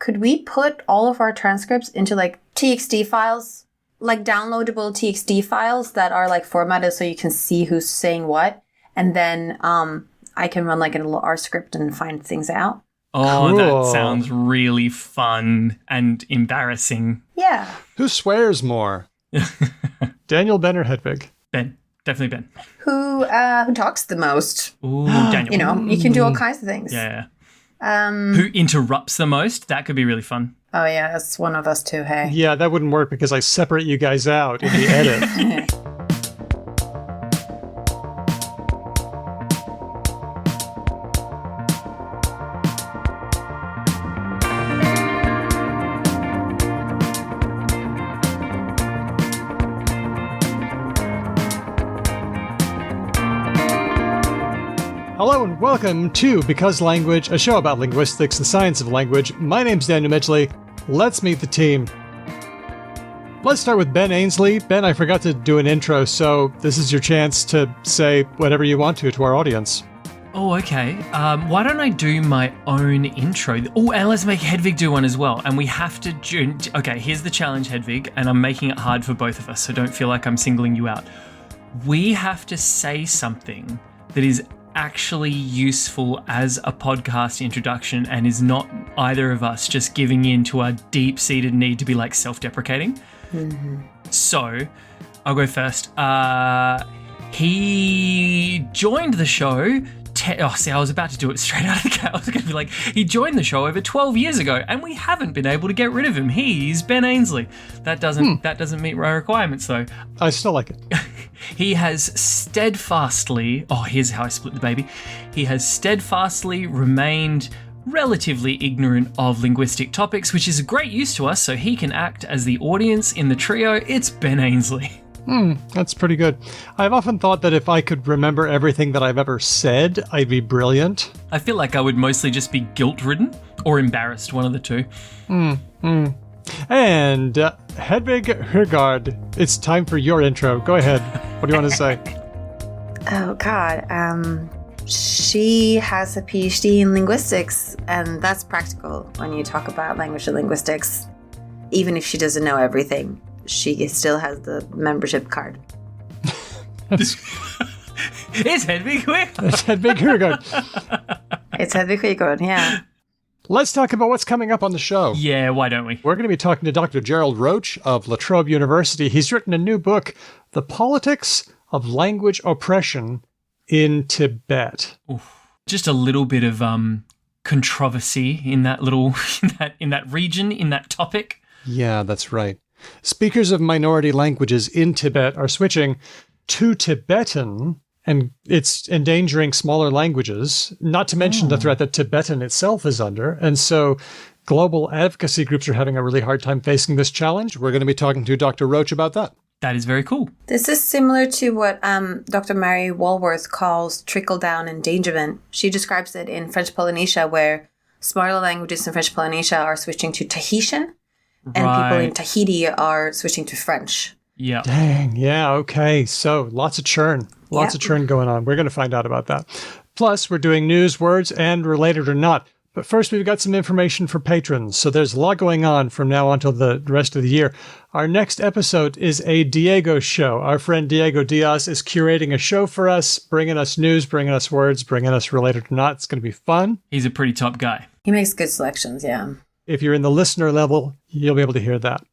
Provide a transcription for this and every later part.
could we put all of our transcripts into like TXT files, like downloadable TXT files that are like formatted so you can see who's saying what, and then I can run like a little R script and find things out. Oh, cool. That sounds really fun and embarrassing. Yeah. Who swears more? Daniel, Ben, or Hedvig? Ben. Definitely Ben. Who talks the most? Ooh, Daniel. You know, you can do all kinds of things. Yeah. Who interrupts the most? That could be really fun. Oh, yeah, that's one of us too, hey? Yeah, that wouldn't work because I separate you guys out in the edit. Hello and welcome to Because Language, a show about linguistics, the science of language. My name's Daniel Midgley. Let's meet the team. Let's start with Ben Ainsley. Ben, I forgot to do an intro, so this is your chance to say whatever you want to our audience. Oh, okay. Why don't I do my own intro? Oh, and let's make Hedvig do one as well. And we have to... Okay, here's the challenge, Hedvig, and I'm making it hard for both of us, so don't feel like I'm singling you out. We have to say something that is actually useful as a podcast introduction and is not either of us just giving in to our deep-seated need to be like self-deprecating. Mm-hmm. So, I'll go first. He joined the show... I was about to do it straight out of the gate. I was going to be like, he joined the show over 12 years ago, and we haven't been able to get rid of him. He's Ben Ainsley. That doesn't meet my requirements, though. I still like it. He has steadfastly... Oh, here's how I split the baby. He has steadfastly remained relatively ignorant of linguistic topics, which is a great use to us, so he can act as the audience in the trio. It's Ben Ainsley. That's pretty good. I've often thought that if I could remember everything that I've ever said, I'd be brilliant. I feel like I would mostly just be guilt-ridden or embarrassed, one of the two. And Hedvig Hurgard, it's time for your intro. Go ahead. What do you want to say? Oh, God. She has a PhD in linguistics, and that's practical when you talk about language and linguistics. Even if she doesn't know everything, she still has the membership card. It's Hedvig Hurgard. It's Hedvig Hurgard. It's Hedvig Hurgard, yeah. Let's talk about what's coming up on the show. Yeah, why don't we? We're going to be talking to Dr. Gerald Roche of La Trobe University. He's written a new book, The Politics of Language Oppression in Tibet. Oof. Just a little bit of controversy in that little in that region, in that topic. Yeah, that's right. Speakers of minority languages in Tibet are switching to Tibetan, and it's endangering smaller languages, not to mention the threat that Tibetan itself is under. And so global advocacy groups are having a really hard time facing this challenge. We're going to be talking to Dr. Roche about that. That is very cool. This is similar to what Dr. Mary Walworth calls trickle-down endangerment. She describes it in French Polynesia, where smaller languages in French Polynesia are switching to Tahitian, and people in Tahiti are switching to French. Yeah. Dang. Yeah. Okay. So lots of churn. Lots of churn going on. We're going to find out about that. Plus, we're doing news, words, and related or not. But first, we've got some information for patrons. So there's a lot going on from now on till the rest of the year. Our next episode is a Diego show. Our friend Diego Diaz is curating a show for us, bringing us news, bringing us words, bringing us related or not. It's going to be fun. He's a pretty top guy. He makes good selections, yeah. If you're in the listener level, you'll be able to hear that.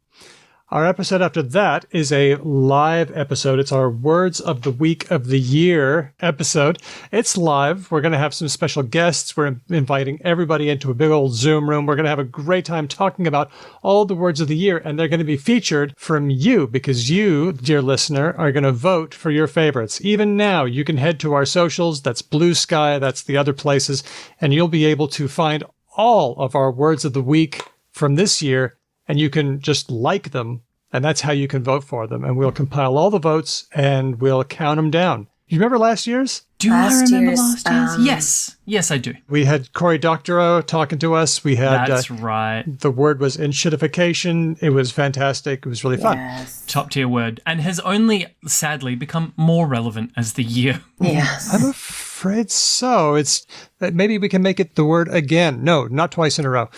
Our episode after that is a live episode. It's our Words of the Week of the Year episode. It's live. We're going to have some special guests. We're inviting everybody into a big old Zoom room. We're going to have a great time talking about all the words of the year, and they're going to be featured from you because you, dear listener, are going to vote for your favorites. Even now, you can head to our socials. That's Blue Sky. That's the other places, and you'll be able to find all of our words of the week from this year, and you can just like them, and that's how you can vote for them. And we'll compile all the votes, and we'll count them down. You remember last year's? Do I remember last year's? Yes. Yes, I do. We had Cory Doctorow talking to us. We had... That's right. The word was enshittification. It was fantastic. It was really fun. Top tier word. And has only, sadly, become more relevant as the year. Yes. I'm afraid so. It's maybe we can make it the word again. No, not twice in a row.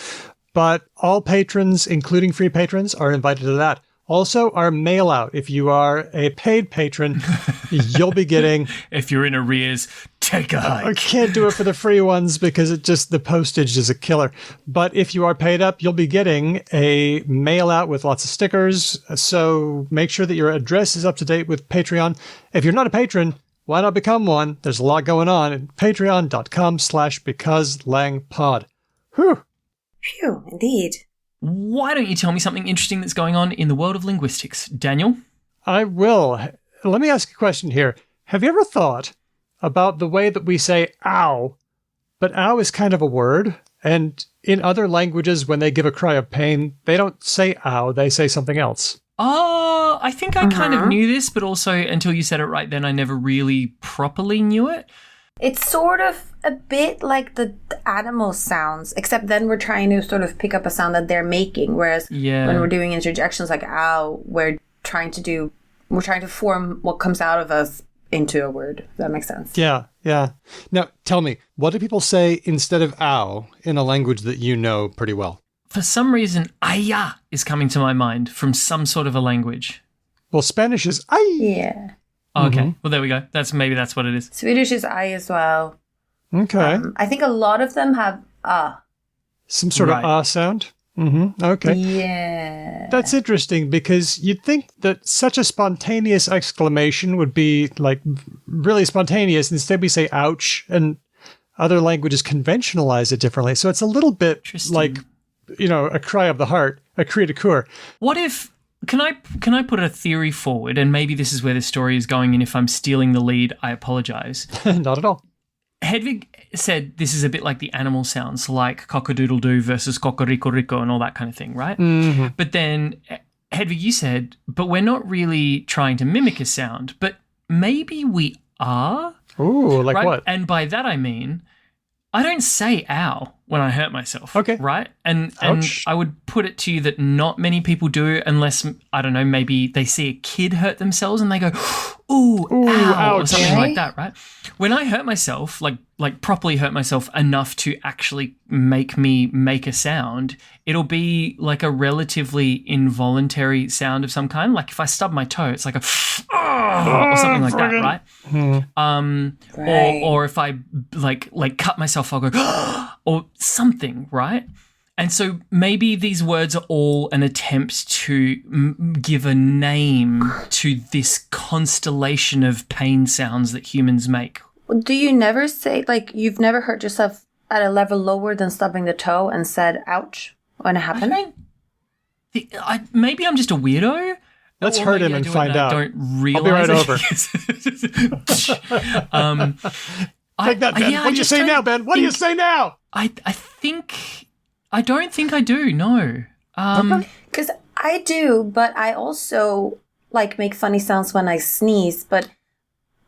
but all patrons, including free patrons, are invited to that. Also, our mail out. If you are a paid patron, you'll be getting... If you're in arrears, take a hike. I can't do it for the free ones because the postage is a killer. But if you are paid up, you'll be getting a mail out with lots of stickers. So make sure that your address is up to date with Patreon. If you're not a patron, why not become one? There's a lot going on at patreon.com/becauselangpod. Whew. Phew, indeed. Why don't you tell me something interesting that's going on in the world of linguistics, Daniel? I will. Let me ask a question here. Have you ever thought about the way that we say ow, but ow is kind of a word, and in other languages, when they give a cry of pain, they don't say ow, they say something else. Oh, I think I kind of knew this, but also until you said it right then, I never really properly knew it. It's sort of a bit like the animal sounds, except then we're trying to sort of pick up a sound that they're making, whereas when we're doing interjections like ow, we're trying to form what comes out of us into a word. Does that make sense? Yeah. Now, tell me, what do people say instead of ow in a language that you know pretty well? For some reason, aya is coming to my mind from some sort of a language. Well, Spanish is ay. Yeah. Okay. Well, there we go. That's what it is. Swedish is I as well. Okay. I think a lot of them have some sort of sound. Okay. Yeah. That's interesting because you'd think that such a spontaneous exclamation would be like really spontaneous. Instead, we say ouch, and other languages conventionalize it differently. So it's a little bit like, a cry of the heart, a cri de coeur. What if... Can I put a theory forward, and maybe this is where the story is going, and if I'm stealing the lead, I apologise. Not at all. Hedvig said this is a bit like the animal sounds, like cock-a-doodle-doo versus cocorico-rico and all that kind of thing, right? Mm-hmm. But then, Hedvig, you said, but we're not really trying to mimic a sound, but maybe we are. Ooh, like right? what? And by that I mean, I don't say ow when I hurt myself. Okay. Right? And I would put it to you that not many people do unless, I don't know, maybe they see a kid hurt themselves and they go, ooh, ow, or something like that, right? When I hurt myself, like properly hurt myself enough to actually make me make a sound, it'll be like a relatively involuntary sound of some kind. Like if I stub my toe, it's like a or something like that, right? Right. Or if I like cut myself, I'll go or something, right? And so maybe these words are all an attempt to give a name to this constellation of pain sounds that humans make. Do you never say, like, you've never hurt yourself at a level lower than stubbing the toe and said, ouch, when it happened? Maybe I'm just a weirdo. Let's hurt him and find out. I don't realize I'll be right over. Take that, Ben. What do you say now, Ben? What do you say now? I don't think I do, no. Because I do, but I also, like, make funny sounds when I sneeze, but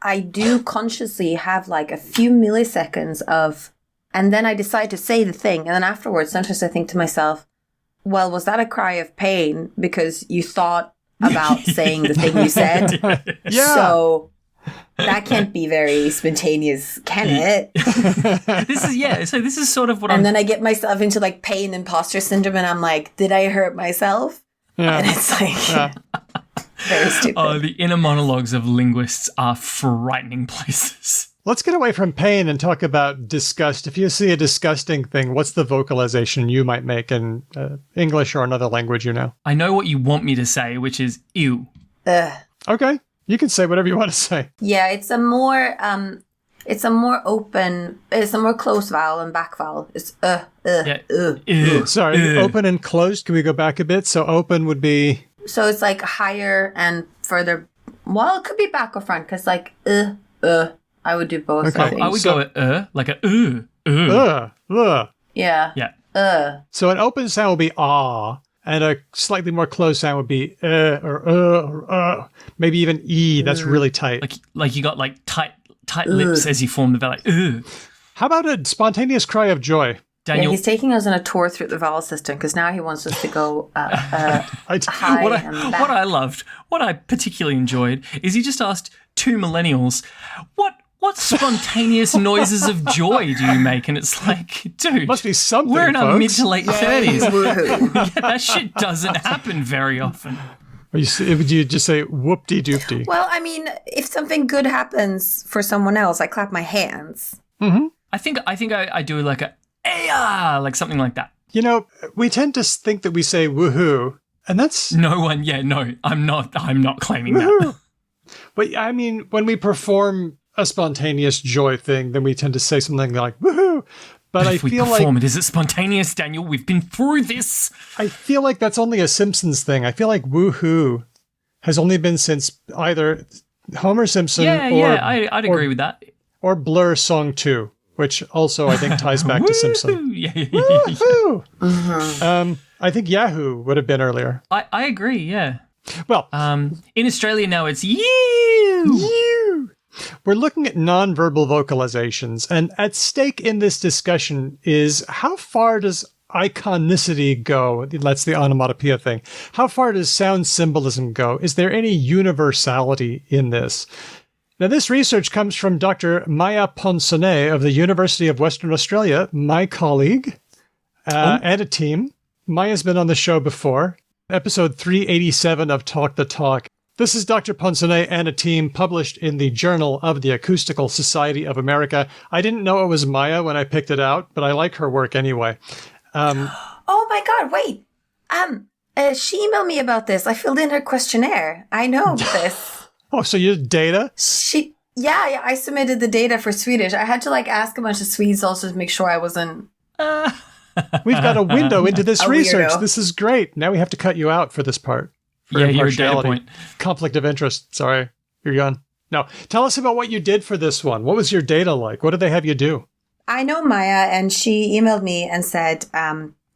I do consciously have, like, a few milliseconds of, and then I decide to say the thing, and then afterwards, sometimes I think to myself, well, was that a cry of pain because you thought about saying the thing you said? Yeah. So that can't be very spontaneous, can it? So this is sort of what And then I get myself into like pain imposter syndrome and I'm like, did I hurt myself? Yeah. And it's like very stupid. Oh, the inner monologues of linguists are frightening places. Let's get away from pain and talk about disgust. If you see a disgusting thing, what's the vocalization you might make in English or another language you know? I know what you want me to say, which is ew. Okay. You can say whatever you want to say. Yeah, it's a more closed vowel and back vowel. It's Sorry, open and closed. Can we go back a bit? So open would be... So it's like higher and further. Well, it could be back or front because like I would do both. Okay. I think. I would go like a Yeah. Yeah. So an open sound would be ah, and a slightly more closed sound would be or maybe even e. That's really tight. Like you got like tight lips as you form the vowel. Like, How about a spontaneous cry of joy? Daniel, Yeah, he's taking us on a tour through the vowel system because now he wants us to go high what and back. I particularly enjoyed is he just asked two millennials, what what spontaneous noises of joy do you make? And it's like, dude, Must be something, we're in our folks. mid to late 30s. Woohoo. Yeah, that shit doesn't happen very often. Or would you just say whoop-de-doop-de? Well, I mean, if something good happens for someone else, I clap my hands. Mm-hmm. I think I do like a "Aya," like something like that. You know, we tend to think that we say woohoo, and that's... No, I'm not claiming that. Woohoo! But I mean, when we perform a spontaneous joy thing, then we tend to say something like woohoo. But I if we feel perform like it, is it spontaneous, Daniel? We've been through this. I feel like that's only a Simpsons thing. I feel like woohoo has only been since either Homer Simpson I'd agree with that. or Blur Song 2, which also I think ties back to Simpson. Yeah. Woohoo! I think Yahoo would have been earlier. I agree, yeah. Well, in Australia now it's you. We're looking at nonverbal vocalizations, and at stake in this discussion is how far does iconicity go? That's the onomatopoeia thing. How far does sound symbolism go? Is there any universality in this? Now, this research comes from Dr. Maya Ponsonnet of the University of Western Australia, my colleague, and a team. Maya's been on the show before, episode 387 of Talk the Talk. This is Dr. Ponsonnet and a team published in the Journal of the Acoustical Society of America. I didn't know it was Maya when I picked it out, but I like her work anyway. Oh my God, wait. She emailed me about this. I filled in her questionnaire. I know this. Oh, so you did data? Yeah, I submitted the data for Swedish. I had to ask a bunch of Swedes also to make sure I wasn't... We've got a window into this A research. weirdo. This is great. Now we have to cut you out for this part. For Yeah, you're a data impartiality. point. Conflict of interest. Sorry, you're gone. No, tell us about what you did for this one. What was your data like? What did they have you do? I know Maya, and she emailed me and said,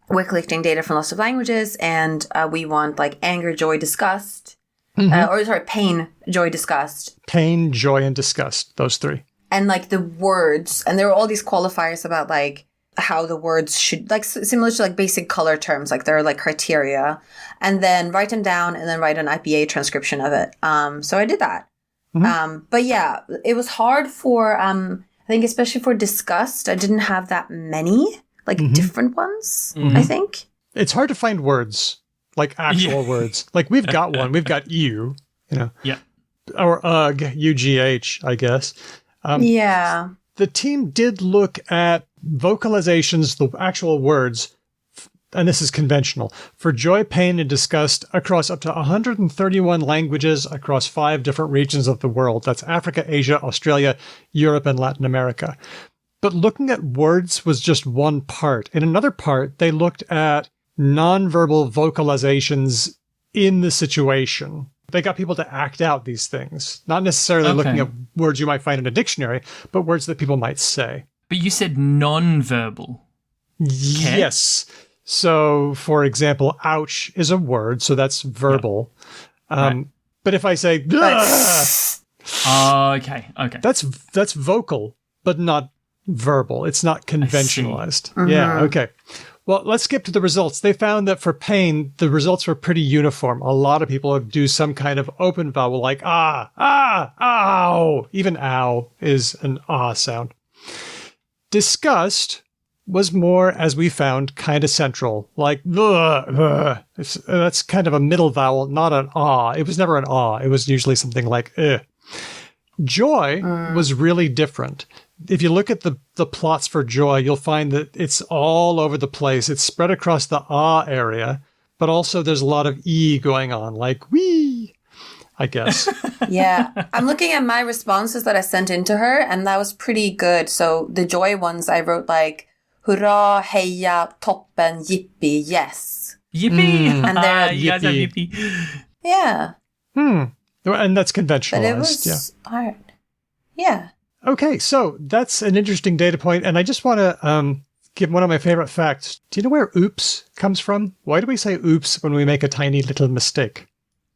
we're collecting data from lots of languages, and we want anger, joy, disgust. Pain, joy, disgust. Pain, joy, and disgust. Those three. And the words, and there were all these qualifiers about how the words should, similar to basic color terms, there are criteria, and then write them down and then write an IPA transcription of it. So I did that. Mm-hmm. But yeah, it was hard for, I think especially for disgust, I didn't have that many, different ones, I think. It's hard to find words, actual words. We've got one. We've got you, Yeah. or ugh, UGH, I guess. Yeah. The team did look at vocalizations, the actual words, and this is conventional, for joy, pain, and disgust across up to 131 languages across 5 different regions of the world. That's Africa, Asia, Australia, Europe, and Latin America. But looking at words was just one part. In another part, they looked at nonverbal vocalizations in the situation. They got people to act out these things, not necessarily looking at words you might find in a dictionary, but words that people might say. But you said non-verbal. Yes. So, for example, ouch is a word, so that's verbal. Yeah. Right. But if I say, Okay. that's vocal, but not verbal. It's not conventionalized. Yeah, okay. Well, let's skip to the results. They found that for pain, the results were pretty uniform. A lot of people do some kind of open vowel like ow. Even ow is an sound. Disgust was more, as we found, kind of central, like that's kind of a middle vowel, not an It was never an It was usually something like Joy was really different. If you look at the plots for joy, you'll find that it's all over the place. It's spread across the area, but also there's a lot of E going on, like wee, I guess. Yeah. I'm looking at my responses that I sent in to her, and that was pretty good. So the joy ones, I wrote hurra, heja, toppen, yippee, yes. Yippee! And they're you guys have yippee. yippee. Yeah. And that's But conventionalized. it was hard. Yeah. Okay, so that's an interesting data point, and I just want to give one of my favorite facts. Do you know where oops comes from? Why do we say oops when we make a tiny little mistake?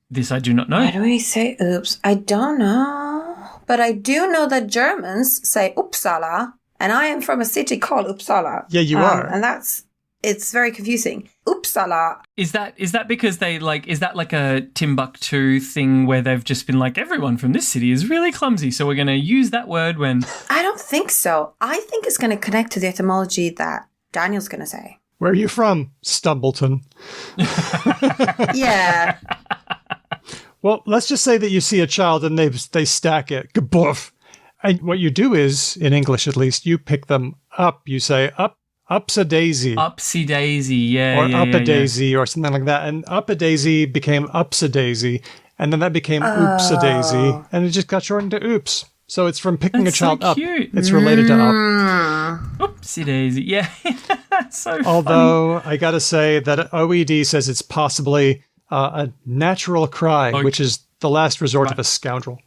This I do not know. Why do we say oops? I don't know. But I do know that Germans say Uppsala, and I am from a city called Uppsala. Yeah, you are. And that's it's very confusing. Uppsala. Is that because they is that like a Timbuktu thing where they've just been like, everyone from this city is really clumsy, so we're going to use that word when... I don't think so. I think it's going to connect to the etymology that Daniel's going to say. Where are you from, Stumbleton? Yeah. Well, let's just say that you see a child and they stack it. Kaboof. And what you do is, in English at least, you pick them up. You say, upsa-daisy. Upsy-daisy, yeah. Or up-a-daisy or something like that. And up-a-daisy became upsa-daisy. And then that became oops-a-daisy. And it just got shortened to oops. So it's from picking a child up. Cute. It's related to up. Oopsie-daisy, yeah. That's so Although, I got to say that OED says it's possibly a natural cry, which is the last resort of a scoundrel.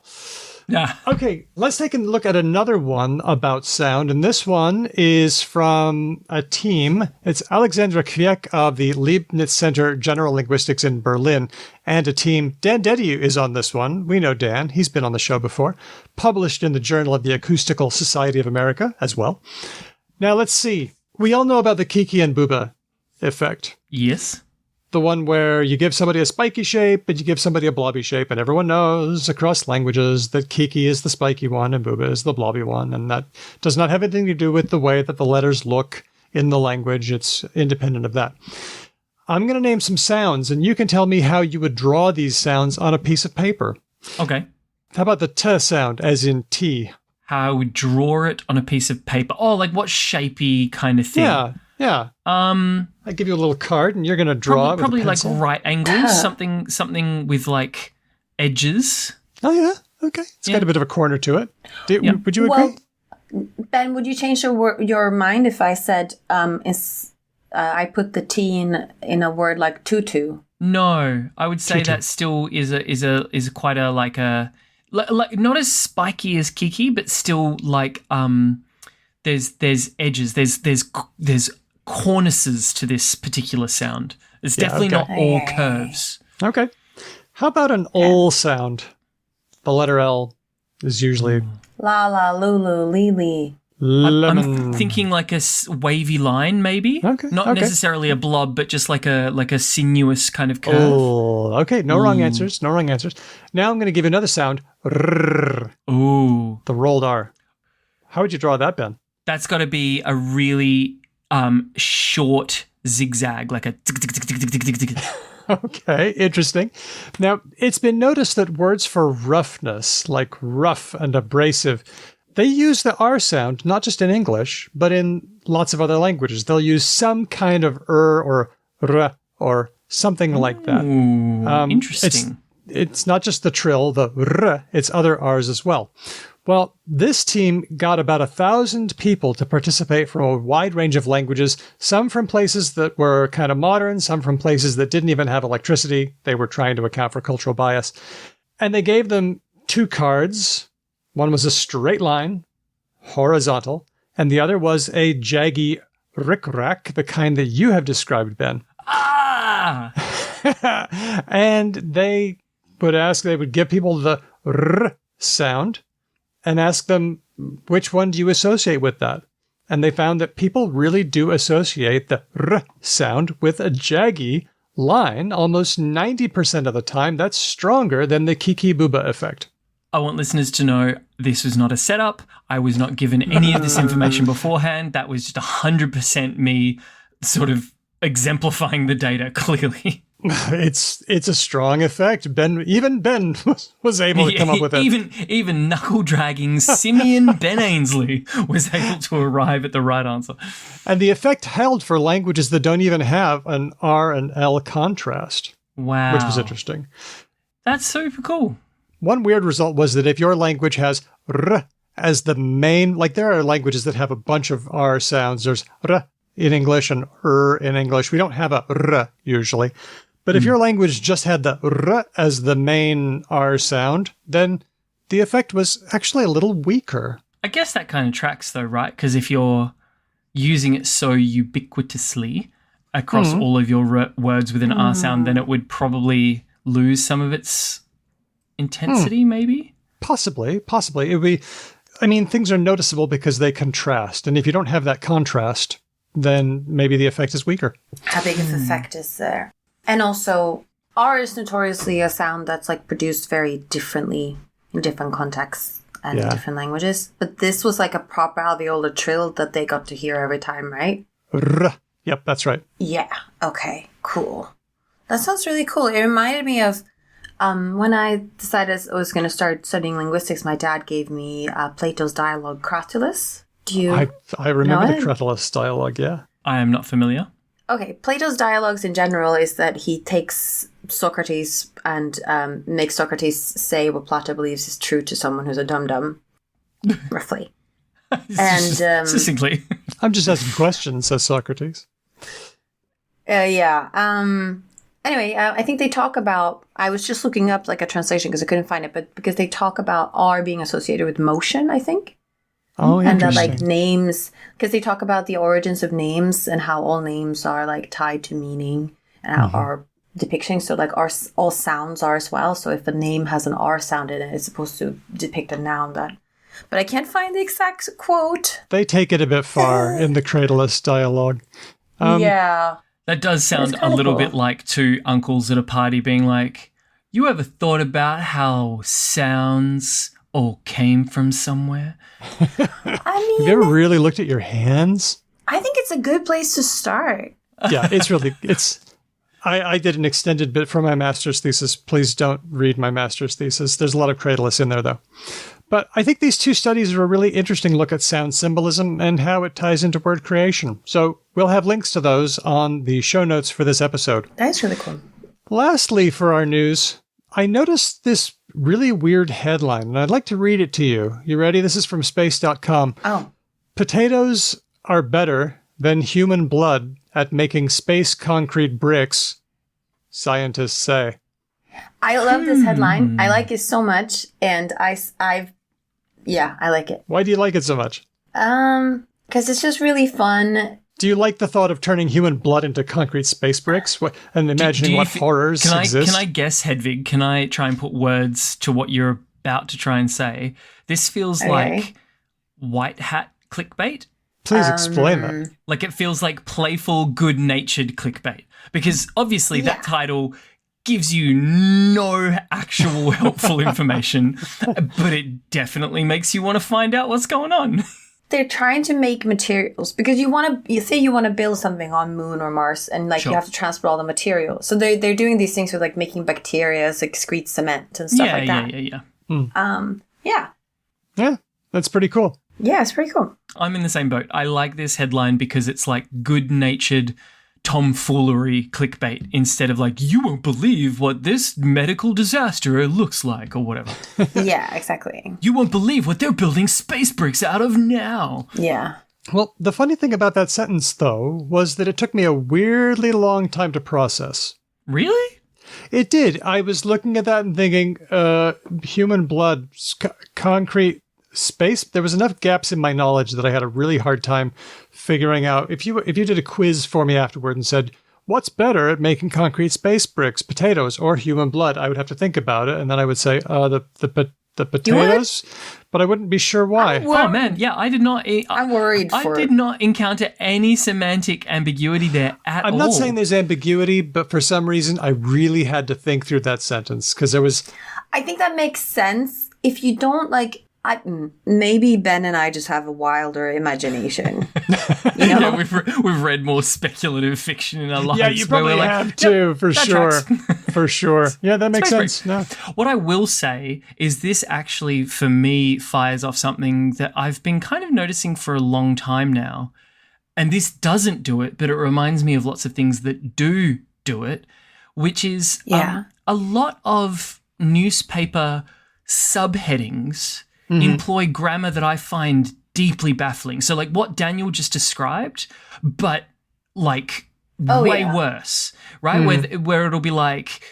Yeah. Okay, let's take a look at another one about sound, and this one is from a team. It's Alexandra Kwiek of the Leibniz Center General Linguistics in Berlin, and a team. Dan Dediu is on this one. We know Dan. He's been on the show before. Published in the Journal of the Acoustical Society of America as well. Now, let's see. We all know about the Kiki and Buba effect. Yes. The one where you give somebody a spiky shape and you give somebody a blobby shape, and everyone knows across languages that Kiki is the spiky one and Buba is the blobby one, and that does not have anything to do with the way that the letters look in the language. It's independent of that. I'm going to name some sounds, and you can tell me how you would draw these sounds on a piece of paper. Okay. How about the T sound, as in T? How I would draw it on a piece of paper. Oh, like what shapey kind of thing? Yeah. I give you a little card, and you're going to draw it probably with a like pencil. right angles, something with like edges. Oh yeah, okay. It's got a bit of a corner to it. Would you agree? Well, Ben, would you change your mind if I said I put the T in a word like tutu? No, I would say Tutu. that still is quite a like not as spiky as Kiki, but still like there's edges, there's cornices to this particular sound. It's definitely not all curves. Okay. How about an ol sound? The letter L is usually La la lulu lili. lemon. I'm thinking like a wavy line, maybe. Okay, Not okay. necessarily a blob, but just like a sinuous kind of curve. Oh, okay. No wrong answers. No wrong answers. Now I'm going to give you another sound. Rrr, Ooh, the rolled R. How would you draw that, Ben? that's got to be a really short zigzag, like a tick, tick, tick, tick, tick, tick, tick, tick. Okay, interesting. Now, it's been noticed that words for roughness, like rough and abrasive, they use the R sound, not just in English, but in lots of other languages. They'll use some kind of or r or something like that. Ooh, interesting. It's not just the trill, the r, it's other R's as well. Well, this team got about 1,000 people to participate from a wide range of languages, some from places that were kind of modern, some from places that didn't even have electricity. They were trying to account for cultural bias. And they gave them 2 cards. One was a straight line, horizontal, and the other was a jaggy rickrack, the kind that you have described, Ben. Ah! And they would give people the r sound and ask them, which one do you associate with that? And they found that people really do associate the r sound with a jaggy line almost 90% of the time. That's stronger than the Kiki Buba effect. I want listeners to know this was not a setup. I was not given any of this information beforehand. That was just 100% me sort of exemplifying the data clearly. It's a strong effect. Even Ben was able to come up with it. Even knuckle-dragging Simeon Ben Ainsley was able to arrive at the right answer. And the effect held for languages that don't even have an R and L contrast. Wow. Which was interesting. That's super cool. One weird result was that if your language has R as the main, like there are languages that have a bunch of R sounds. There's R in English and in English. We don't have a R usually. But if your language just had the R as the main R sound, then the effect was actually a little weaker. I guess that kind of tracks though, right? Because if you're using it so ubiquitously across all of your words with an R sound, then it would probably lose some of its intensity, maybe? Possibly. It would be, things are noticeable because they contrast. And if you don't have that contrast, then maybe the effect is weaker. How big of effect is there? And also, R is notoriously a sound that's like produced very differently in different contexts and in different languages. But this was like a proper alveolar trill that they got to hear every time, right? Yep, that's right. Yeah. Okay. Cool. That sounds really cool. It reminded me of when I decided I was going to start studying linguistics. My dad gave me Plato's dialogue Cratylus. Do you? I remember the Cratylus dialogue. Yeah. I am not familiar. Okay, Plato's dialogues in general is that he takes Socrates and makes Socrates say what Plato believes is true to someone who's a dum-dum, roughly. And succinctly. I'm just asking questions, says Socrates. Yeah. Anyway, I think they talk about, I was just looking up like a translation because I couldn't find it, but because they talk about R being associated with motion, I think. Oh, and that interesting. like names, because they talk about the origins of names and how all names are like tied to meaning and how our depiction. So like all sounds are as well. So if a name has an R sound in it, it's supposed to depict a noun that. But I can't find the exact quote. They take it a bit far in the Cratylus dialogue. Yeah. That does sound a little bit like two uncles at a party being like, you ever thought about how sounds all came from somewhere? I mean, Have you ever really looked at your hands? I think it's a good place to start. Yeah, I did an extended bit for my master's thesis. Please don't read my master's thesis. There's a lot of Cratylus in there, though. But I think these two studies are a really interesting look at sound symbolism and how it ties into word creation. So we'll have links to those on the show notes for this episode. That's really cool. Lastly, for our news, I noticed this really weird headline, and I'd like to read it to you. You ready? This is from space.com. Oh. Potatoes are better than human blood at making space concrete bricks, scientists say. I love this headline. I like it so much, and I like it. Why do you like it so much? Because it's just really fun. Do you like the thought of turning human blood into concrete space bricks and imagining what horrors exist? Can I guess, Hedvig? Can I try and put words to what you're about to try and say? This feels like white hat clickbait. Please explain that. Like it feels like playful, good-natured clickbait. Because obviously that title gives you no actual helpful information, but it definitely makes you want to find out what's going on. They're trying to make materials because you say you want to build something on Moon or Mars, and like you have to transport all the material. So they're doing these things with like making bacteria excrete cement and stuff like that. Yeah. That's pretty cool. Yeah, it's pretty cool. I'm in the same boat. I like this headline because it's like good-natured tomfoolery clickbait instead of like, you won't believe what this medical disaster looks like or whatever. Yeah, exactly. You won't believe what they're building space bricks out of now. Yeah. Well, the funny thing about that sentence, though, was that it took me a weirdly long time to process. Really? It did. I was looking at that and thinking, human blood, concrete space. There was enough gaps in my knowledge that I had a really hard time figuring out. If you did a quiz for me afterward and said, what's better at making concrete space bricks, potatoes or human blood, I would have to think about it, and then I would say the potatoes, but I wouldn't be sure why. Oh man, yeah, I did not. I'm worried. I did not encounter any semantic ambiguity there at all. I'm not saying there's ambiguity, but for some reason, I really had to think through that sentence because there was. I think that makes sense if you don't like. Maybe Ben and I just have a wilder imagination. You know? Yeah, we've read more speculative fiction in our lives. Yeah, you probably have too, for sure. For sure. Yeah, that makes sense. No. What I will say is this actually, for me, fires off something that I've been kind of noticing for a long time now. And this doesn't do it, but it reminds me of lots of things that do it, which is a lot of newspaper subheadings employ grammar that I find deeply baffling. So like what Daniel just described, but like way worse, right? Where it'll be like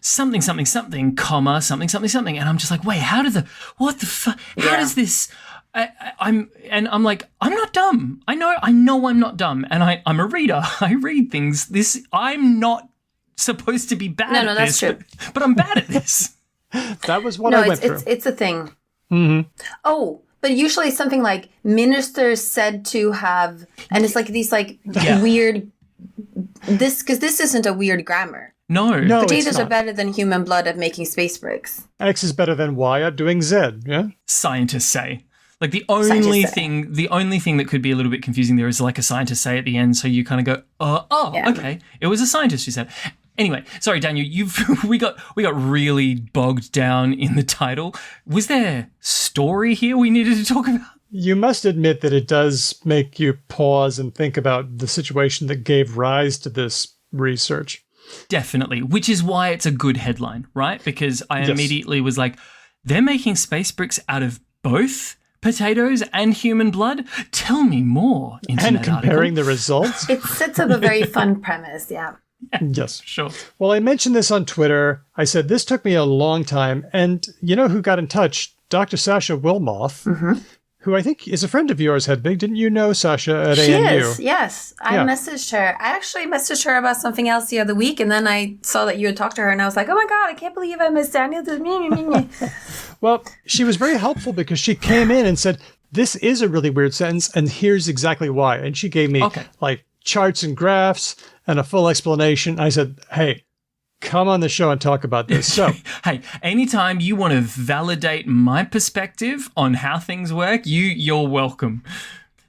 something, something, something, comma, something, something, something. And I'm just like, wait, what the fuck? How does this... I'm like, I'm not dumb. I know I'm not dumb. And I'm a reader. I read things. I'm not supposed to be bad at this. That's true. But I'm bad at this. That was what I went through. It's a thing. Mm-hmm. Oh, But usually something like ministers said to have, and it's like these like weird, because this isn't a weird grammar. No, Potatoes are better than human blood at making space bricks. X is better than Y at doing Z, yeah? Scientists say. Like the only thing that could be a little bit confusing there is like a scientist say at the end, so you kind of go, okay, it was a scientist who said. Anyway, sorry, Daniel, we got really bogged down in the title. Was there story here we needed to talk about? You must admit that it does make you pause and think about the situation that gave rise to this research. Definitely, which is why it's a good headline, right? Because I immediately was like, they're making space bricks out of both potatoes and human blood? Tell me more. And comparing the results? It sets up a very fun premise, yeah. Yes. Sure. Well, I mentioned this on Twitter. I said, this took me a long time. And you know who got in touch? Dr. Sasha Wilmoth, who I think is a friend of yours, Hedvig. Didn't you know Sasha at ANU? She is, yes. I messaged her. I actually messaged her about something else the other week, and then I saw that you had talked to her, and I was like, oh my God, I can't believe I missed Daniel. Well, she was very helpful because she came in and said, this is a really weird sentence, and here's exactly why. And she gave me like charts and graphs and a full explanation. I said, hey, come on the show and talk about this. So, hey, anytime you want to validate my perspective on how things work, you're welcome.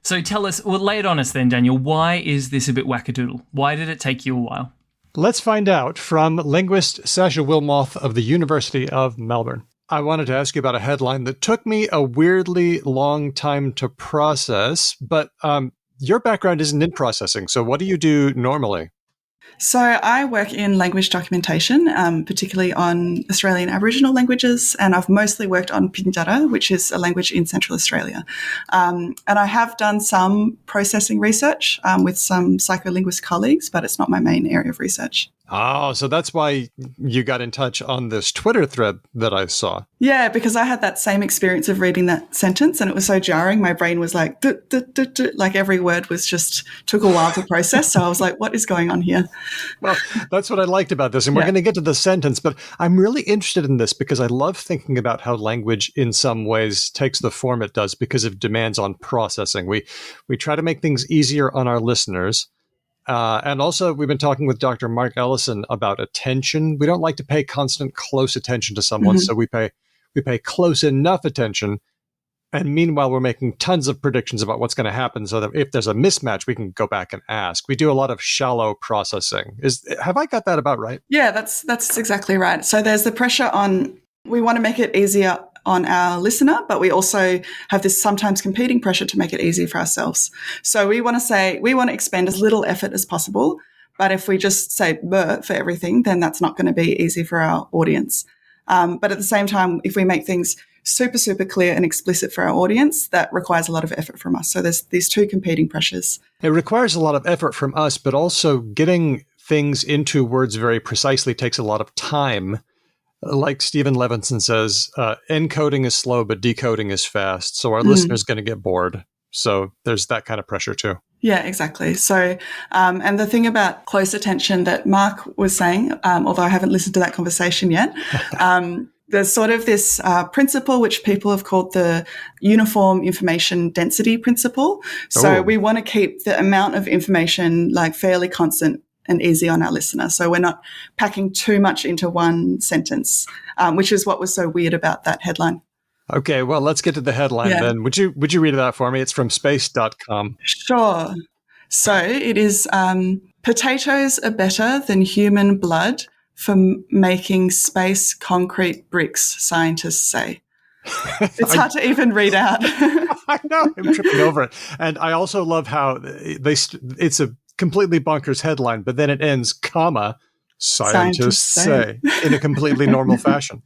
So tell us, lay it on us then, Daniel. Why is this a bit wackadoodle? Why did it take you a while? Let's find out from linguist Sasha Wilmoth of the University of Melbourne. I wanted to ask you about a headline that took me a weirdly long time to process, but your background isn't in processing. So what do you do normally? So I work in language documentation, particularly on Australian Aboriginal languages, and I've mostly worked on Pinjara, which is a language in Central Australia. And I have done some processing research with some psycholinguist colleagues, but it's not my main area of research. Oh, so that's why you got in touch on this Twitter thread that I saw. Yeah, because I had that same experience of reading that sentence and it was so jarring. My brain was like, like every word was just took a while to process. So I was like, what is going on here? Well, that's what I liked about this. And we're going to get to the sentence, but I'm really interested in this because I love thinking about how language in some ways takes the form it does because of demands on processing. We try to make things easier on our listeners. And also, we've been talking with Dr. Mark Ellison about attention. We don't like to pay constant, close attention to someone, so we pay close enough attention. And meanwhile, we're making tons of predictions about what's going to happen so that if there's a mismatch, we can go back and ask. We do a lot of shallow processing. Have I got that about right? Yeah, that's exactly right. So there's the pressure on, we want to make it easier on our listener, but we also have this sometimes competing pressure to make it easy for ourselves. So we want to expend as little effort as possible, but if we just say "bleh" for everything, then that's not going to be easy for our audience. But at the same time, if we make things super, super clear and explicit for our audience, that requires a lot of effort from us. So there's these two competing pressures. It requires a lot of effort from us, but also getting things into words very precisely takes a lot of time. Like Stephen Levinson says, encoding is slow, but decoding is fast. So our listener's going to get bored. So there's that kind of pressure too. Yeah, exactly. So, and the thing about close attention that Mark was saying, although I haven't listened to that conversation yet, there's sort of this principle which people have called the uniform information density principle. So we want to keep the amount of information like fairly constant and easy on our listener. So we're not packing too much into one sentence, which is what was so weird about that headline. Okay, well, let's get to the headline then. Would you read it out for me? It's from space.com. Sure. So it is, potatoes are better than human blood for making space concrete bricks, scientists say. It's hard to even read out. I know, I'm tripping over it. And I also love how it's a completely bonkers headline, but then it ends, comma, scientists say, in a completely normal fashion.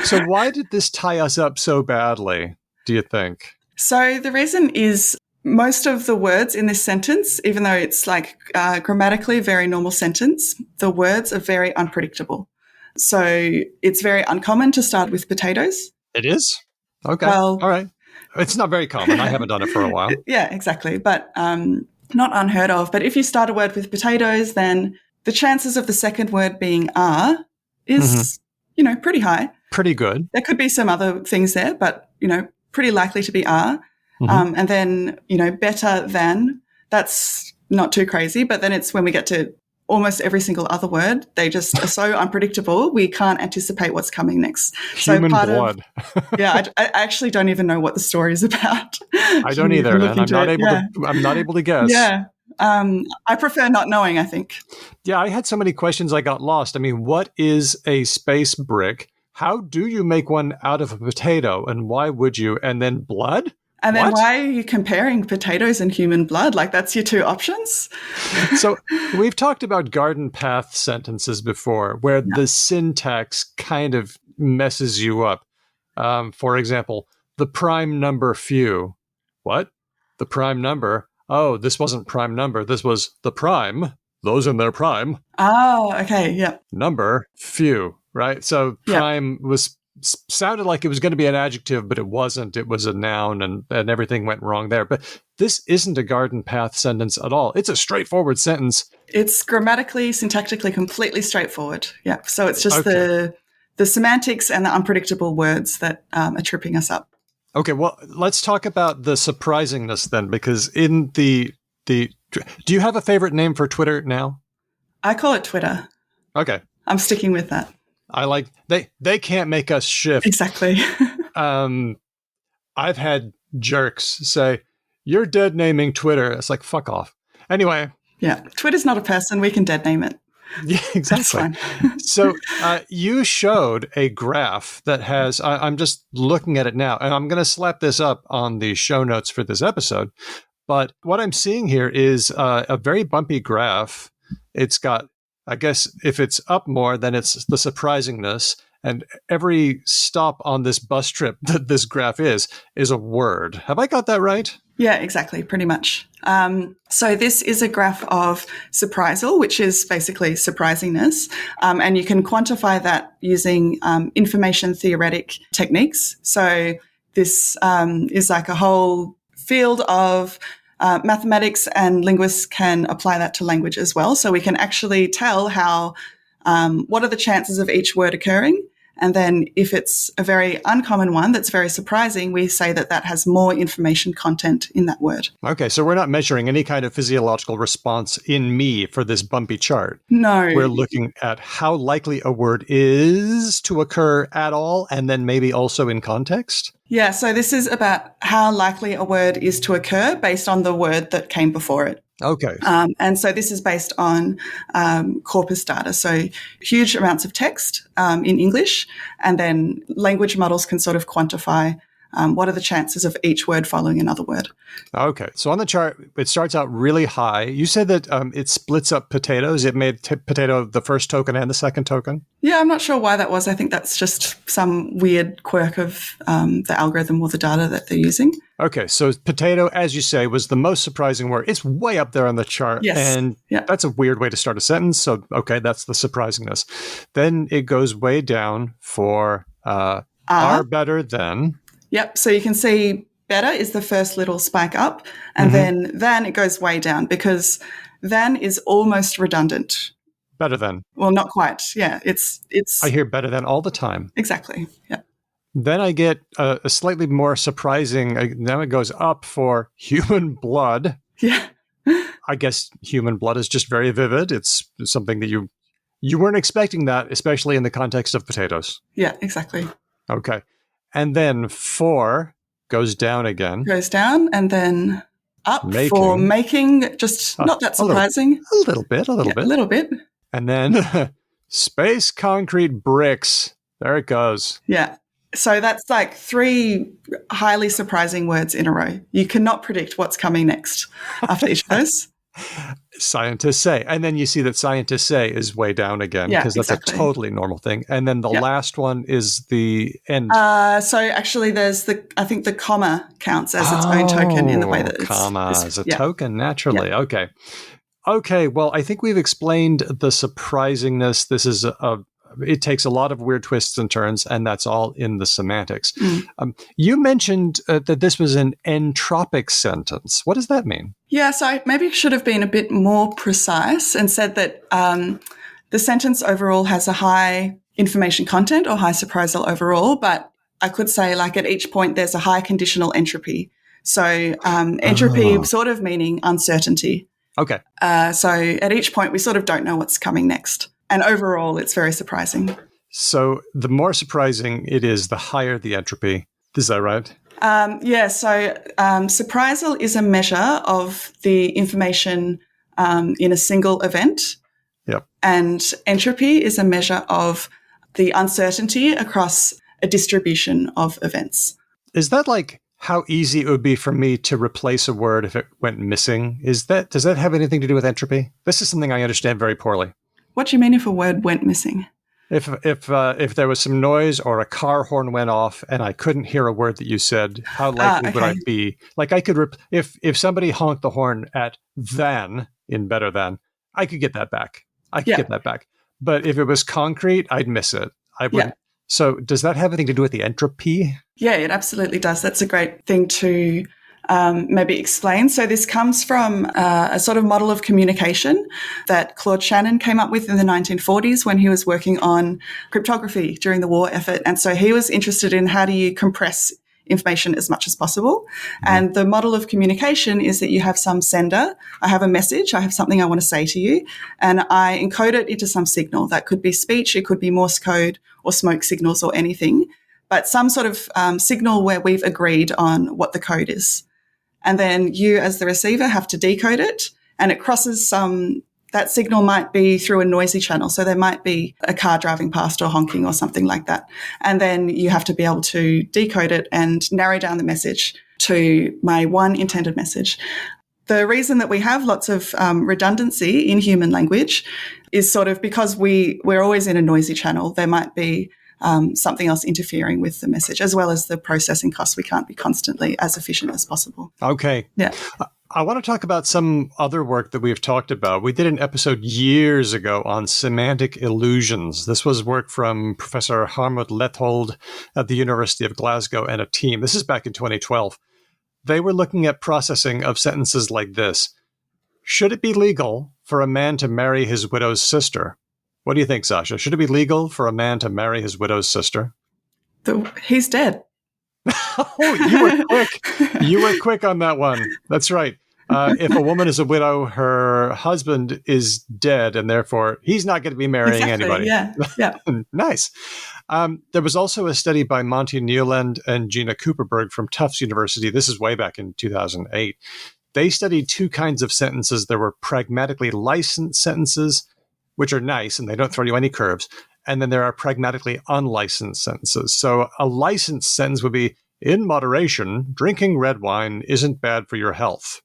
So why did this tie us up so badly, do you think? So the reason is most of the words in this sentence, even though it's like grammatically a very normal sentence, the words are very unpredictable. So it's very uncommon to start with potatoes. It is? Okay. Well, all right. It's not very common. I haven't done it for a while. Yeah, exactly. But not unheard of. But if you start a word with potatoes, then the chances of the second word being is, pretty high. Pretty good. There could be some other things there, but, pretty likely to be are. And then, better than, that's not too crazy. But then it's when we get to almost every single other word, they just are so unpredictable. We can't anticipate what's coming next. Human blood. I actually don't even know what the story is about. I don't either, and I'm not able to guess. Yeah. I prefer not knowing, I think. Yeah, I had so many questions I got lost. I mean, what is a space brick? How do you make one out of a potato? And why would you? And then blood? And then why are you comparing potatoes and human blood? Like, that's your two options? So we've talked about garden path sentences before where the syntax kind of messes you up. For example, the prime number few. What? The prime number? Oh, this wasn't prime number. This was the prime. Those in their prime. Oh, okay. Yeah. Number few, right? So prime sounded like it was going to be an adjective, but it wasn't. It was a noun, and everything went wrong there. But this isn't a garden path sentence at all. It's a straightforward sentence. It's grammatically, syntactically completely straightforward. Yeah. So it's just the semantics and the unpredictable words that are tripping us up. Okay, well, let's talk about the surprisingness then, because in the do you have a favorite name for Twitter now? I call it Twitter. Okay. I'm sticking with that. I like they can't make us shift. Exactly. I've had jerks say, "You're dead naming Twitter." It's like, fuck off. Anyway. Yeah. Twitter's not a person. We can dead name it. Yeah, exactly. So you showed a graph that has, I'm just looking at it now, and I'm going to slap this up on the show notes for this episode. But what I'm seeing here is a very bumpy graph. It's got, I guess, if it's up more, then it's the surprisingness. And every stop on this bus trip that this graph is a word. Have I got that right? Yeah, exactly, pretty much. So this is a graph of surprisal, which is basically surprisingness. And you can quantify that using information theoretic techniques. So this is like a whole field of mathematics, and linguists can apply that to language as well. So we can actually tell how what are the chances of each word occurring. And then if it's a very uncommon one that's very surprising, we say that that has more information content in that word. Okay, so we're not measuring any kind of physiological response in me for this bumpy chart. No. We're looking at how likely a word is to occur at all, and then maybe also in context? Yeah, so this is about how likely a word is to occur based on the word that came before it. Okay. And so this is based on corpus data, so huge amounts of text in English, and then language models can sort of quantify what are the chances of each word following another word. Okay. So on the chart, it starts out really high. You said that it splits up potatoes. It made potato the first token and the second token? Yeah, I'm not sure why that was. I think that's just some weird quirk of the algorithm or the data that they're using. Okay. So potato, as you say, was the most surprising word. It's way up there on the chart. Yes. And that's a weird way to start a sentence. So, okay, that's the surprisingness. Then it goes way down for are better than. Yep. So you can see better is the first little spike up, and then it goes way down because then is almost redundant. Better than. Well, not quite. Yeah. It's. I hear better than all the time. Exactly. Yeah. Then I get a slightly more surprising, now it goes up for human blood. Yeah. I guess human blood is just very vivid. It's something that you weren't expecting that, especially in the context of potatoes. Yeah, exactly. Okay. And then 4 goes down again. Goes down and then up for making, just not that surprising. A little bit. A little bit. And then space concrete bricks. There it goes. Yeah. So that's like 3 highly surprising words in a row. You cannot predict what's coming next after each of those. Scientists say. And then you see that scientists say is way down again because that's a totally normal thing. And then the last one is the end. So actually I think the comma counts as its own token in the way that it's... Comma as a token, naturally. Yeah. Okay. Okay, well, I think we've explained the surprisingness. This is it takes a lot of weird twists and turns, and that's all in the semantics. You mentioned that this was an entropic sentence. What does that mean? Yeah, so I maybe should have been a bit more precise and said that the sentence overall has a high information content or high surprisal overall, but I could say like at each point there's a high conditional entropy. So entropy sort of meaning uncertainty. Okay. So at each point we sort of don't know what's coming next. And overall, it's very surprising. So the more surprising it is, the higher the entropy. Is that right? So surprisal is a measure of the information in a single event. Yep. And entropy is a measure of the uncertainty across a distribution of events. Is that like how easy it would be for me to replace a word if it went missing? Does that have anything to do with entropy? This is something I understand very poorly. What do you mean if a word went missing? If there was some noise or a car horn went off and I couldn't hear a word that you said, how likely would I be? Like I could, if somebody honked the horn at than in better than, I could get that back. Get that back. But if it was concrete, I'd miss it. I would. Yeah. So does that have anything to do with the entropy? Yeah, it absolutely does. That's a great thing to maybe explain. So this comes from a sort of model of communication that Claude Shannon came up with in the 1940s when he was working on cryptography during the war effort. And so he was interested in how do you compress information as much as possible. And the model of communication is that you have some sender. I have a message. I have something I want to say to you, and I encode it into some signal. That could be speech. It could be Morse code or smoke signals or anything, but some sort of signal where we've agreed on what the code is. And then you as the receiver have to decode it, and it crosses that signal might be through a noisy channel. So there might be a car driving past or honking or something like that. And then you have to be able to decode it and narrow down the message to my one intended message. The reason that we have lots of redundancy in human language is sort of because we're always in a noisy channel. There might be something else interfering with the message, as well as the processing costs. We can't be constantly as efficient as possible. Okay. Yeah. I want to talk about some other work that we've talked about. We did an episode years ago on semantic illusions. This was work from Professor Harmut Lethold at the University of Glasgow and a team. This is back in 2012. They were looking at processing of sentences like this. Should it be legal for a man to marry his widow's sister? What do you think, Sasha? Should it be legal for a man to marry his widow's sister? He's dead. Oh, you were quick. You were quick on that one. That's right. If a woman is a widow, her husband is dead, and therefore he's not going to be marrying anybody. Yeah. Nice. There was also a study by Monty Newland and Gina Cooperberg from Tufts University. This is way back in 2008. They studied two kinds of sentences. There were pragmatically licensed sentences, which are nice, and they don't throw you any curves. And then there are pragmatically unlicensed sentences. So a licensed sentence would be, in moderation, drinking red wine isn't bad for your health.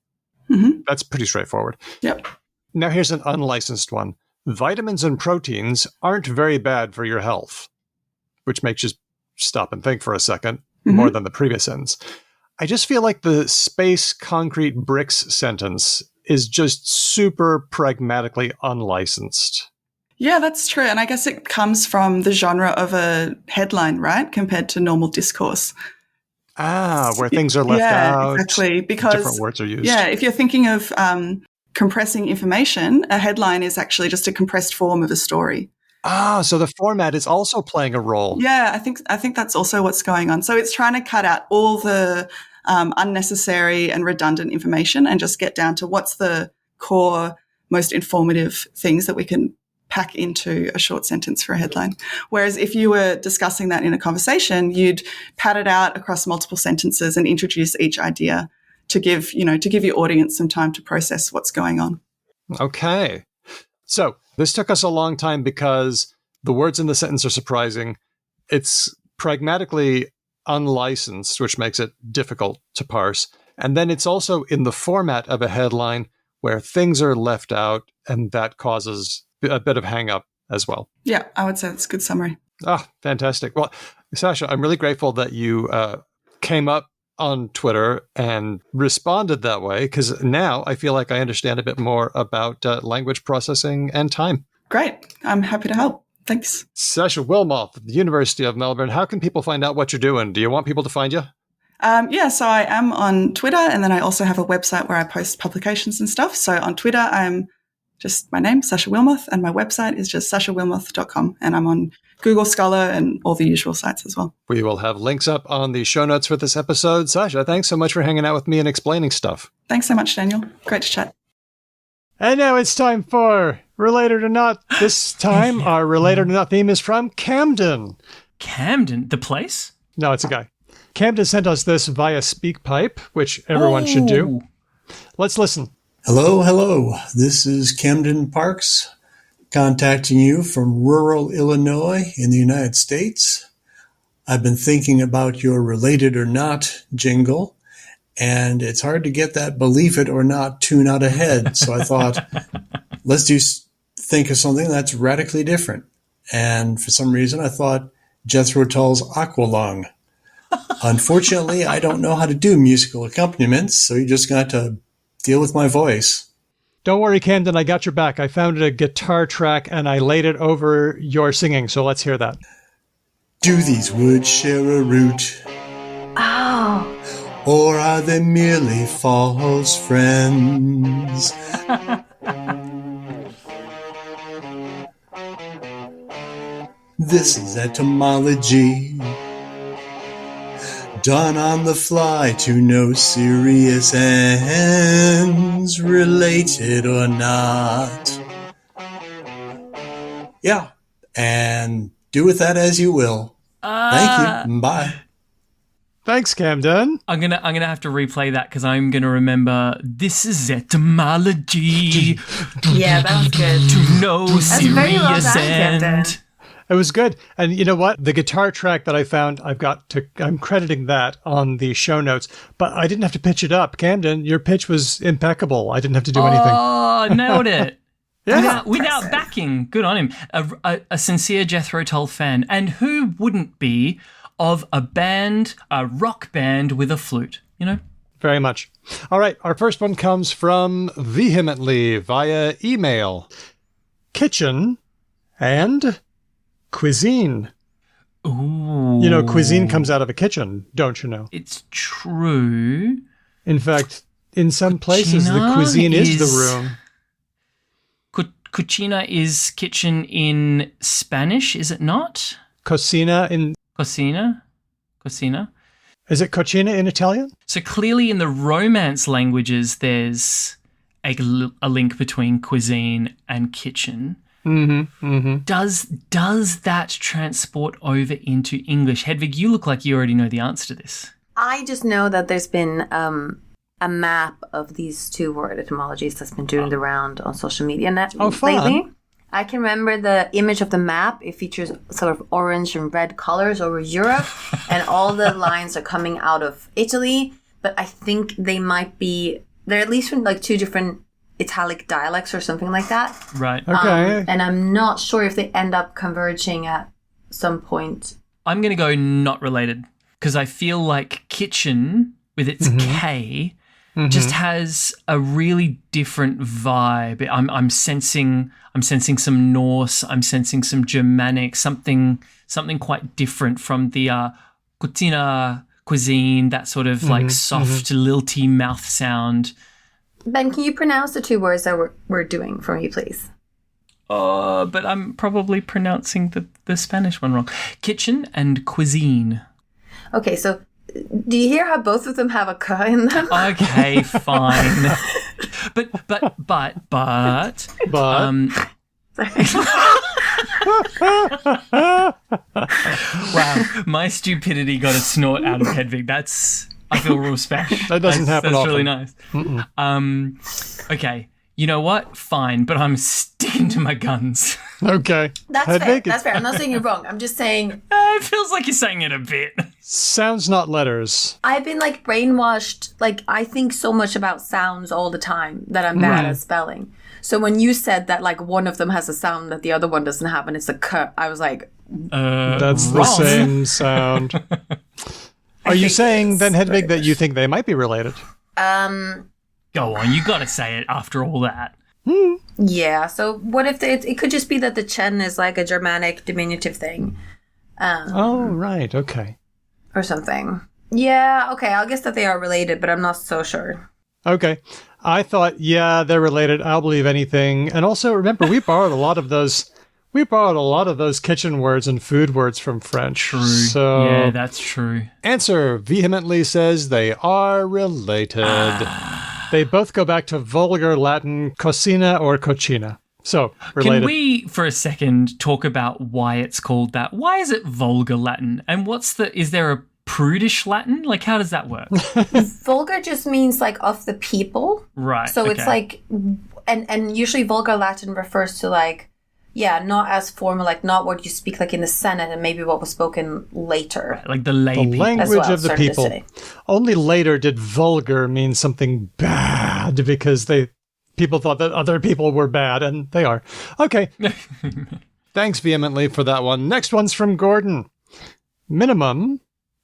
Mm-hmm. That's pretty straightforward. Yep. Now here's an unlicensed one. Vitamins and proteins aren't very bad for your health, which makes you stop and think for a second, more than the previous sentence. I just feel like the space concrete bricks sentence is just super pragmatically unlicensed. Yeah, that's true. And I guess it comes from the genre of a headline, right? Compared to normal discourse. Where things are left out. Exactly. Because different words are used. Yeah, if you're thinking of compressing information, a headline is actually just a compressed form of a story. So the format is also playing a role. Yeah, I think that's also what's going on. So it's trying to cut out all the unnecessary and redundant information and just get down to what's the core, most informative things that we can pack into a short sentence for a headline. Whereas if you were discussing that in a conversation, you'd pad it out across multiple sentences and introduce each idea to give your audience some time to process what's going on. Okay. So this took us a long time because the words in the sentence are surprising. It's pragmatically unlicensed, which makes it difficult to parse. And then it's also in the format of a headline where things are left out, and that causes a bit of hang up as well. Yeah, I would say that's a good summary. Fantastic. Well, Sasha, I'm really grateful that you came up on Twitter and responded that way, because now I feel like I understand a bit more about language processing and time. Great. I'm happy to help. Thanks. Sasha Wilmoth at the University of Melbourne. How can people find out what you're doing? Do you want people to find you? So I am on Twitter, and then I also have a website where I post publications and stuff. So on Twitter, I'm just my name, Sasha Wilmoth, and my website is just sashawilmoth.com. And I'm on Google Scholar and all the usual sites as well. We will have links up on the show notes for this episode. Sasha, thanks so much for hanging out with me and explaining stuff. Thanks so much, Daniel. Great to chat. And now it's time for Related or Not. This time, our Related or Not theme is from Camden. Camden? The place? No, it's a guy. Camden sent us this via SpeakPipe, which everyone should do. Let's listen. Hello. This is Camden Parks contacting you from rural Illinois in the United States. I've been thinking about your Related or Not jingle, and it's hard to get that believe it or not tune out of head. So I thought, let's think of something that's radically different. And for some reason, I thought Jethro Tull's Aqualung. Unfortunately, I don't know how to do musical accompaniments, so you're just going to have to deal with my voice. Don't worry, Camden, I got your back. I found a guitar track and I laid it over your singing, so let's hear that. Do these woods share a root? Oh. Or are they merely false friends? This is etymology, done on the fly to no serious ends, related or not. Yeah, and do with that as you will. Thank you. Bye. Thanks, Camden. I'm gonna have to replay that because I'm gonna remember. This is etymology. Yeah, that was good. To no That's very well serious done, end. Camden. It was good. And you know what? The guitar track that I found, I'm crediting that on the show notes, but I didn't have to pitch it up. Camden, your pitch was impeccable. I didn't have to do anything. Oh, nailed it. Yeah. Without backing. Good on him. A sincere Jethro Tull fan. And who wouldn't be of a rock band with a flute, you know? Very much. All right. Our first one comes from Vehemently via email. Kitchen and cuisine. Ooh. You know, cuisine comes out of a kitchen, don't you know? It's true. In fact, in some places, the cuisine is the room. Cucina is kitchen in Spanish, is it not? Cocina in... Cocina? Is it cocina in Italian? So clearly in the Romance languages, there's a link between cuisine and kitchen. Mm-hmm, mm-hmm. Does that transport over into English? Hedvig, you look like you already know the answer to this. I just know that there's been a map of these two word etymologies that's been doing the round on social media lately. I can remember the image of the map. It features sort of orange and red colors over Europe, and all the lines are coming out of Italy. But I think they're at least from like two different Italic dialects or something like that. Right. Okay. And I'm not sure if they end up converging at some point. I'm going to go not related because I feel like kitchen with its K just has a really different vibe. I'm sensing some Norse, I'm sensing some Germanic, something quite different from the cuisine, that sort of like soft, lilty mouth sound. Ben, can you pronounce the two words that we're doing for me, please? But I'm probably pronouncing the Spanish one wrong. Kitchen and cuisine. Okay, so do you hear how both of them have a K in them? Okay, fine. but wow, my stupidity got a snort out of Hedvig. I feel real special. That doesn't happen That's often. really nice. Okay, you know what? Fine, but I'm sticking to my guns. Okay. That's fair. Hedvig, That's fair. I'm not saying you're wrong. I'm just saying It feels like you're saying it a bit. sounds not letters. I've been like brainwashed. Like I think so much about sounds all the time that I'm bad at spelling. So when you said that like one of them has a sound that the other one doesn't have and it's a K, I was like, That's the wrong. same sound. Are you saying then, Hedvig, that you think they might be related? Go on, you got to say it after all that. yeah. So what if it could just be that the Chen is like a Germanic diminutive thing, Oh, right. Okay. or something. Yeah. Okay. I'll guess that they are related, but I'm not so sure. Okay. I thought, yeah, they're related. I'll believe anything. And also, remember, we borrowed a lot of those We borrowed a lot of those kitchen words and food words from French. True. So Yeah, that's true. Answer vehemently says they are related. They both go back to vulgar Latin cocina or cochina. So, related. Can we, for a second, talk about why it's called that? Why is it vulgar Latin? And is there a prudish Latin? Like, how does that work? Vulgar just means like of the people. Right. So okay. it's like, and usually vulgar Latin refers to like, yeah, not as formal, like not what you speak like in the Senate and maybe what was spoken later. Right, like the lay people. Language of the people. Only later did vulgar mean something bad because people thought that other people were bad, and they are. Okay. Thanks vehemently for that one. Next one's from Gordon. Minimum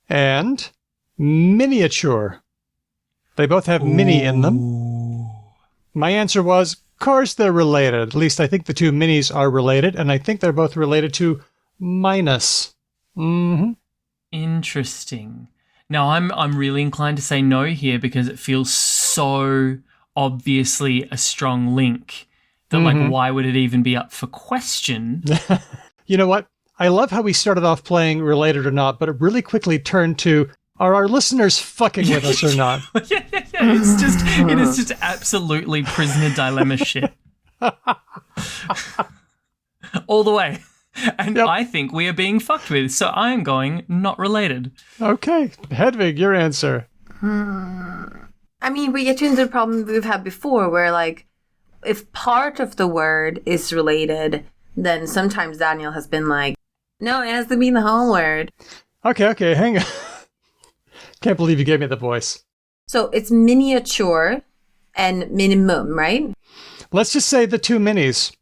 and miniature. They both have mini in them. My answer was, of course they're related. At least I think the two minis are related, and I think they're both related to minus. Mm-hmm. Interesting. Now, I'm really inclined to say no here because it feels so obviously a strong link that like why would it even be up for question? You know what? I love how we started off playing related or not, but it really quickly turned to, are our listeners fucking with us or not? yeah. It is just absolutely prisoner dilemma shit. All the way. And Yep. I think we are being fucked with, so I am going not related. Okay. Hedvig, your answer. I mean, we get into the problem we've had before where, like, if part of the word is related, then sometimes Daniel has been like, no, it has to be the whole word. Okay, hang on. Can't believe you gave me the voice. So it's miniature and minimum, right? Let's just say the two minis.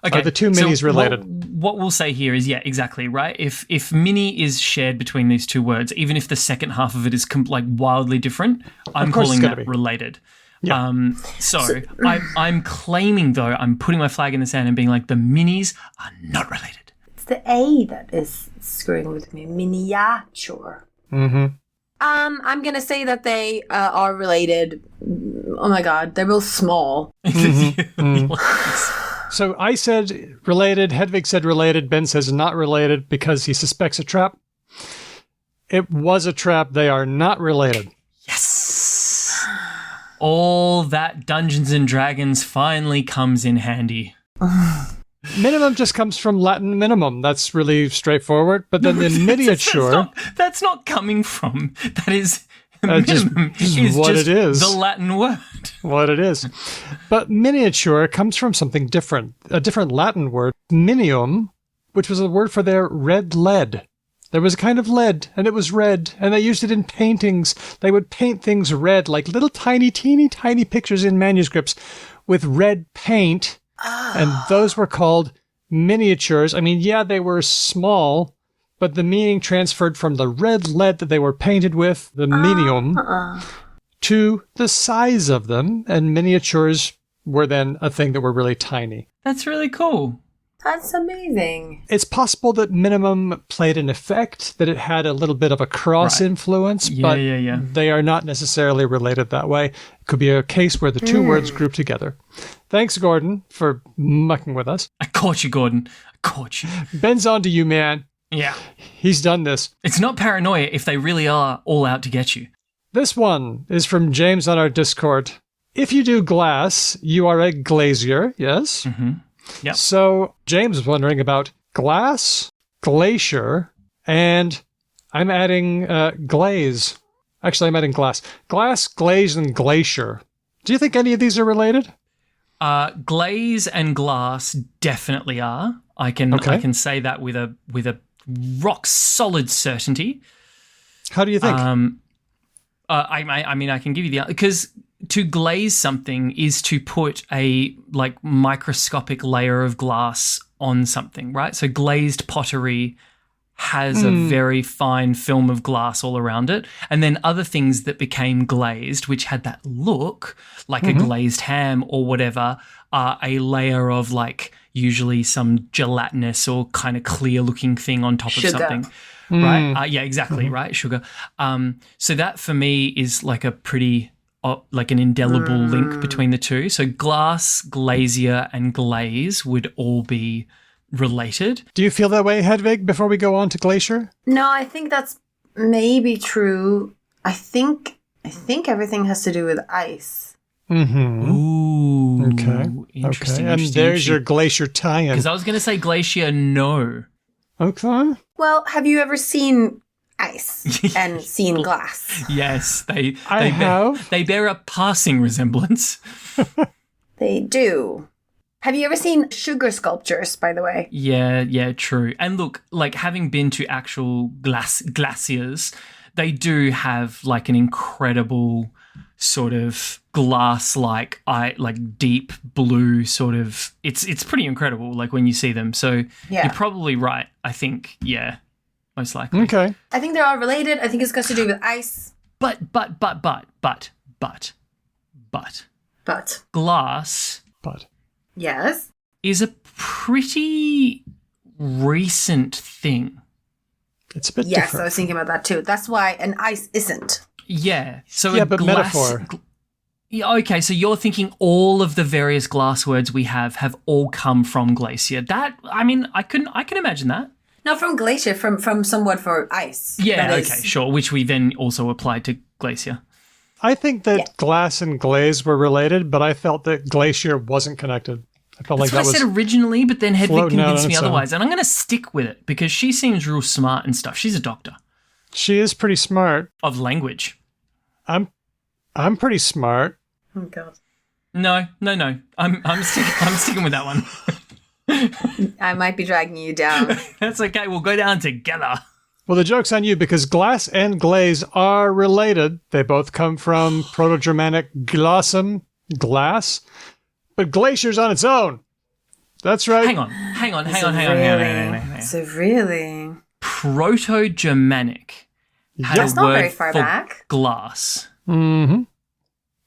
Okay, Are the two minis related? What we'll say here is, yeah, exactly, right? If mini is shared between these two words, even if the second half of it is like wildly different, I'm calling that related. Yeah. I'm claiming, though, I'm putting my flag in the sand and being like, the minis are not related. It's the A that is screwing with me. Miniature. Mm-hmm. I'm going to say that they are related. Oh my God, they're both small. So I said related, Hedvig said related, Ben says not related because he suspects a trap. It was a trap. They are not related. Yes! All that Dungeons and Dragons finally comes in handy. Minimum just comes from Latin minimum. That's really straightforward. But then the miniature... That's not coming from. That is... Minimum is what it is. The Latin word. What it is. But miniature comes from something different. A different Latin word, minium, which was a word for their red lead. There was a kind of lead, and it was red, and they used it in paintings. They would paint things red, like little tiny, teeny, tiny pictures in manuscripts with red paint, and those were called miniatures. I mean, yeah, they were small, but the meaning transferred from the red lead that they were painted with, the minium, to the size of them, and miniatures were then a thing that were really tiny. That's really cool. That's amazing. It's possible that minimum played an effect, that it had a little bit of a cross influence, but they are not necessarily related that way. It could be a case where the two words group together. Thanks, Gordon, for mucking with us. I caught you, Gordon. I caught you. Ben's on to you, man. Yeah. He's done this. It's not paranoia if they really are all out to get you. This one is from James on our Discord. If you do glass, you are a glazier, yes? Mm-hmm. Yep. So James is wondering about glass, glacier, and I'm adding glaze. Actually, I'm adding glass. Glass, glaze, and glacier. Do you think any of these are related? Glaze and glass definitely are. I can say that with a rock solid certainty. How do you think? I mean, I can give you the, because to glaze something is to put a like microscopic layer of glass on something, right? So glazed pottery has a very fine film of glass all around it. And then other things that became glazed, which had that look like a glazed ham or whatever, are a layer of like usually some gelatinous or kind of clear looking thing on top of something. Right? Yeah, exactly. Right. Sugar. So that for me is like a pretty, like an indelible link between the two. So glass, glazier, and glaze would all be related. Do you feel that way, Hedvig, before we go on to glacier? No, I think that's maybe true. I think everything has to do with ice. Mm-hmm. Ooh. Okay. Interesting. And there's your glacier tie-in. Because I was going to say glacier, no. Okay. Well, have you ever seen ice and seen glass? Yes, I have. They bear a passing resemblance. They do. Have you ever seen sugar sculptures, by the way? Yeah, true. And look, like having been to actual glaciers, they do have like an incredible sort of glass-like, deep blue sort of. It's pretty incredible. Like when you see them. So Yeah. you're probably right. I think most likely. Okay. I think they're all related. I think it's got to do with ice. But But glass But yes. is a pretty recent thing. it's a bit Yes, different. I was thinking about that too. That's why an ice isn't. Yeah. So Yeah, a but metaphor. Yeah, okay, so you're thinking all of the various glass words we have all come from glacier. That, I mean, I can imagine that. Not from glacier, from some word for ice. Yeah, That okay, is- sure, which we then also applied to glacier. I think that Yeah. glass and glaze were related, but I felt that glacier wasn't connected. I felt like That's that what I was said originally, but then Hedvig floating out convinced on me its own. otherwise, and I'm going to stick with it because she seems real smart and stuff. She's a doctor she is pretty smart. of language. I'm pretty smart. Oh god. No. I'm sticking with that one. I might be dragging you down. That's okay. We'll go down together. Well, the joke's on you because glass and glaze are related. They both come from Proto-Germanic glassum, glass, but glacier's on its own. That's right. Hang on. So really? Proto-Germanic had That's a not word very far for back. glass. Mm-hmm.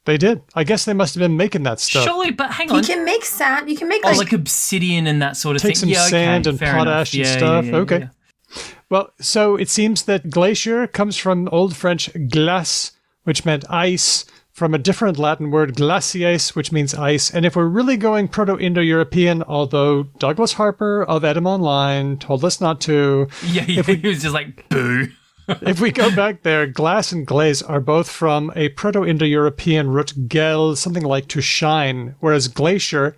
They did. I guess they must have been making that stuff. Surely, but hang You on. can make sand. You can make Oh, like like obsidian and that sort of Take thing. some sand and fair potash enough. and Yeah, stuff. yeah, Okay. yeah. Well, so it seems that glacier comes from Old French glace, which meant ice, from a different Latin word glaciae, which means ice. And if we're really going Proto-Indo-European, although Douglas Harper of Edam Online told us not to, Yeah, he was just like, boo. if we go back there, glass and glaze are both from a Proto-Indo-European root gel, something like to shine, whereas glacier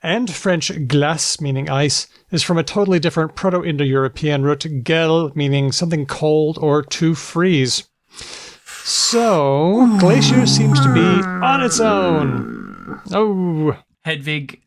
and French glace, meaning ice, is from a totally different Proto-Indo-European root gel, meaning something cold or to freeze. So, glacier seems to be on its own. Oh. Hedvig,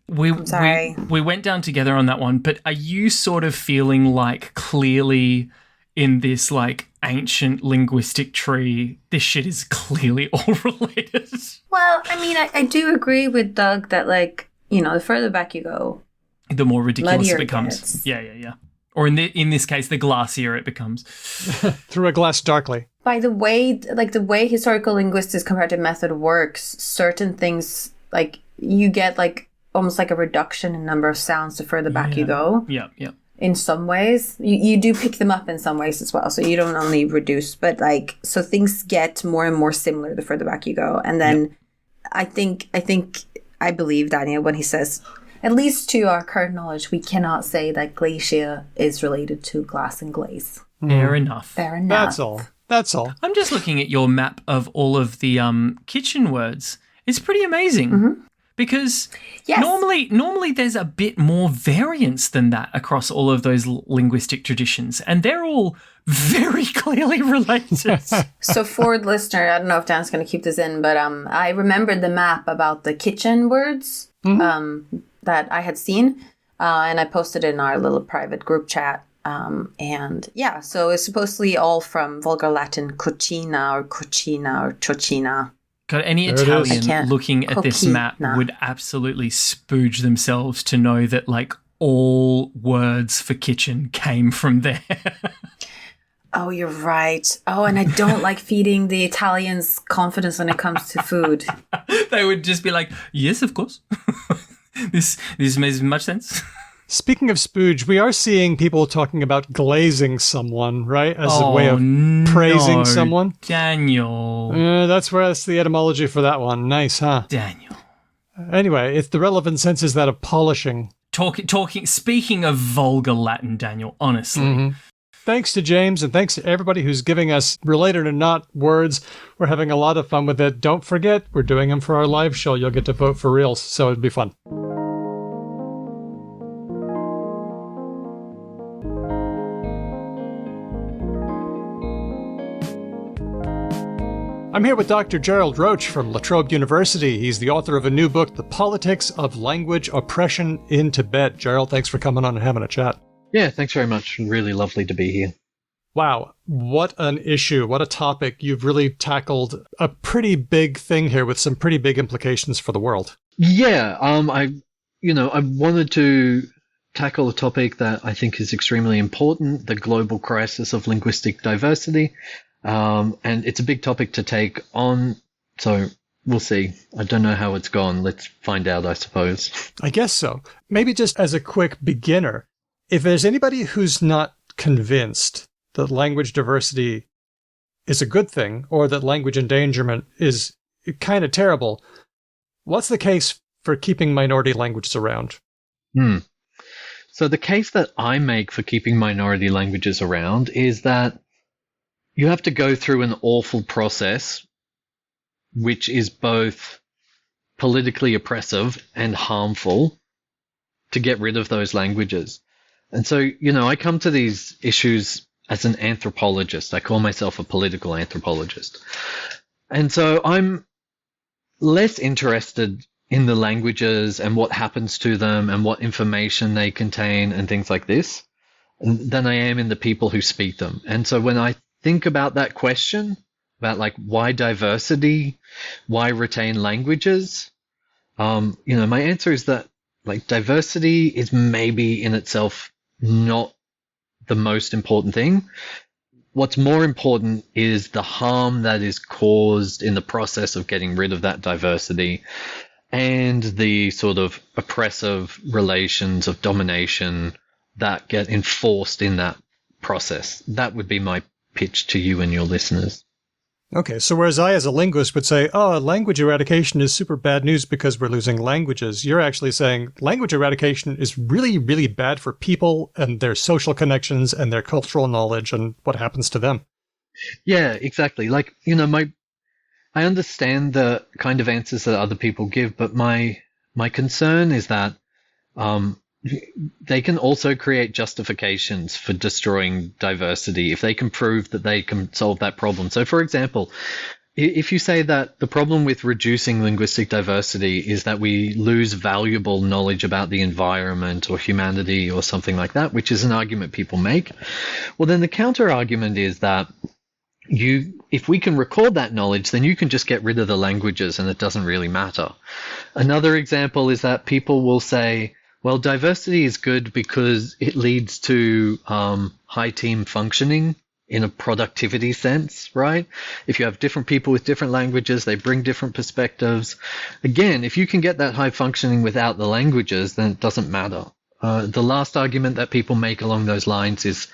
sorry. we went down together on that one, but are you sort of feeling like clearly in this like ancient linguistic tree, this shit is clearly all related? Well, I mean, I do agree with Doug that like, you know, the further back you go, The more ridiculous muddier it it becomes. gets. Yeah. Or in this case, the glacier it becomes. Through a glass darkly. by the way historical linguistics comparative method works, certain things like you get like almost like a reduction in number of sounds the further back you go. Yeah. In some ways, you do pick them up in some ways as well. So you don't only reduce, but like so things get more and more similar the further back you go. And then I believe Daniel when he says, at least to our current knowledge, we cannot say that glacier is related to glass and glaze. Fair enough. Fair enough. That's all. I'm just looking at your map of all of the kitchen words. It's pretty amazing. Because Yes. normally there's a bit more variance than that across all of those linguistic traditions, and they're all very clearly related. So for the listener, I don't know if Dan's going to keep this in, but I remembered the map about the kitchen words that I had seen, and I posted it in our little private group chat. And yeah, so it's supposedly all from Vulgar Latin cucina or cocina. God, any There it is. I Italian can't- looking at this map Coquina. would absolutely spooge themselves to know that like all words for kitchen came from there. Oh, you're right. Oh, and I don't like feeding the Italians confidence when it comes to food. They would just be like, "Yes, of course. This makes much sense." Speaking of spooge, we are seeing people talking about glazing someone, right? As a way of praising no, someone. Daniel. That's the etymology for that one. Nice, huh? Daniel. Anyway, the relevant sense is that of polishing. Speaking of vulgar Latin, Daniel, honestly. Thanks to James, and thanks to everybody who's giving us related or not words. We're having a lot of fun with it. Don't forget, we're doing them for our live show. You'll get to vote for reals, so it'll be fun. I'm here with Dr. Gerald Roche from La Trobe University. He's the author of a new book, The Politics of Language Oppression in Tibet. Gerald, thanks for coming on and having a chat. Yeah, thanks very much. Really lovely to be here. Wow, what an issue, what a topic. You've really tackled a pretty big thing here with some pretty big implications for the world. Yeah, I wanted to tackle a topic that I think is extremely important, the global crisis of linguistic diversity. And it's a big topic to take on, so we'll see. I don't know how it's gone. Let's find out, I suppose. I guess so. Maybe just as a quick beginner, if there's anybody who's not convinced that language diversity is a good thing or that language endangerment is kind of terrible, what's the case for keeping minority languages around? So the case that I make for keeping minority languages around is that you have to go through an awful process, which is both politically oppressive and harmful, to get rid of those languages. And so, I come to these issues as an anthropologist. I call myself a political anthropologist. And so I'm less interested in the languages and what happens to them and what information they contain and things like this than I am in the people who speak them. And so when I think about that question, about why diversity, why retain languages, my answer is that diversity is maybe in itself not the most important thing. What's more important is the harm that is caused in the process of getting rid of that diversity and the sort of oppressive relations of domination that get enforced in that process. That would be my pitch to you and your listeners. Okay, so whereas I, as a linguist, would say, language eradication is super bad news because we're losing languages, you're actually saying language eradication is really, really bad for people and their social connections and their cultural knowledge and what happens to them. Yeah, exactly. I understand the kind of answers that other people give, but my concern is that they can also create justifications for destroying diversity if they can prove that they can solve that problem. So, for example, if you say that the problem with reducing linguistic diversity is that we lose valuable knowledge about the environment or humanity or something like that, which is an argument people make, well, then the counter argument is that if we can record that knowledge, then you can just get rid of the languages and it doesn't really matter. Another example is that people will say, well, diversity is good because it leads to high team functioning in a productivity sense, right? If you have different people with different languages, they bring different perspectives. Again, if you can get that high functioning without the languages, then it doesn't matter. The last argument that people make along those lines is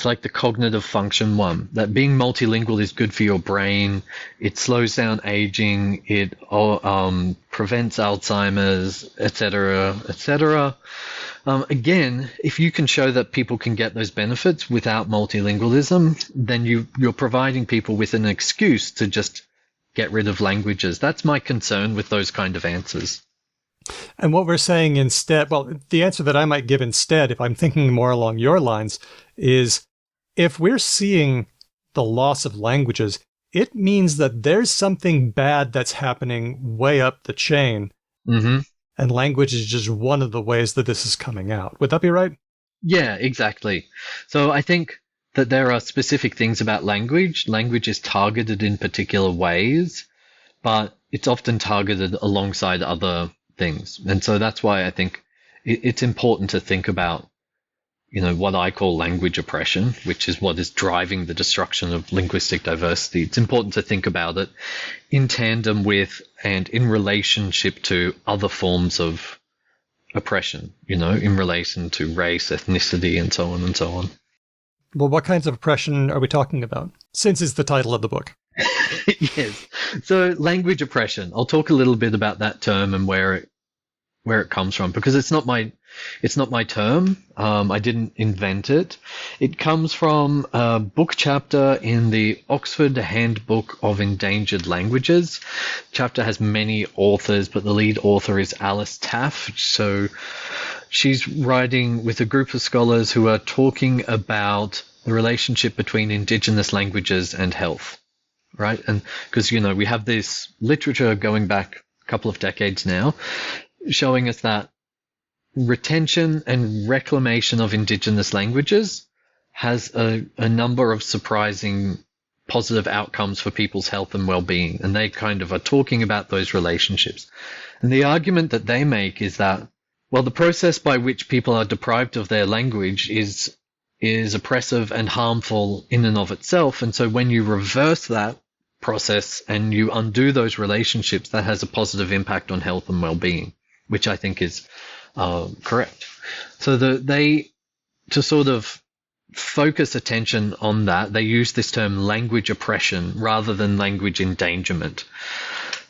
like the cognitive function one, that being multilingual is good for your brain. It slows down aging. It prevents Alzheimer's, etc., etc. Again, if you can show that people can get those benefits without multilingualism, then you're providing people with an excuse to just get rid of languages. That's my concern with those kind of answers. And what we're saying instead, well, the answer that I might give instead, if I'm thinking more along your lines, is if we're seeing the loss of languages, it means that there's something bad that's happening way up the chain. Mm-hmm. And language is just one of the ways that this is coming out. Would that be right? Yeah, exactly. So I think that there are specific things about language. Language is targeted in particular ways, but it's often targeted alongside other things. And so that's why I think it's important to think about, what I call language oppression, which is what is driving the destruction of linguistic diversity. It's important to think about it in tandem with and in relationship to other forms of oppression, in relation to race, ethnicity, and so on and so on. Well, what kinds of oppression are we talking about? Since it's the title of the book. Yes. So language oppression. I'll talk a little bit about that term and where where it comes from, because it's not my term. I didn't invent it. It comes from a book chapter in the Oxford Handbook of Endangered Languages. The chapter has many authors, but the lead author is Alice Taff. So she's writing with a group of scholars who are talking about the relationship between indigenous languages and health, right? And because, we have this literature going back a couple of decades now, showing us that retention and reclamation of indigenous languages has a number of surprising positive outcomes for people's health and well-being. And they kind of are talking about those relationships. And the argument that they make is that, well, the process by which people are deprived of their language is oppressive and harmful in and of itself. And so when you reverse that process and you undo those relationships, that has a positive impact on health and well-being, which I think is correct. So to sort of focus attention on that, they use this term language oppression rather than language endangerment.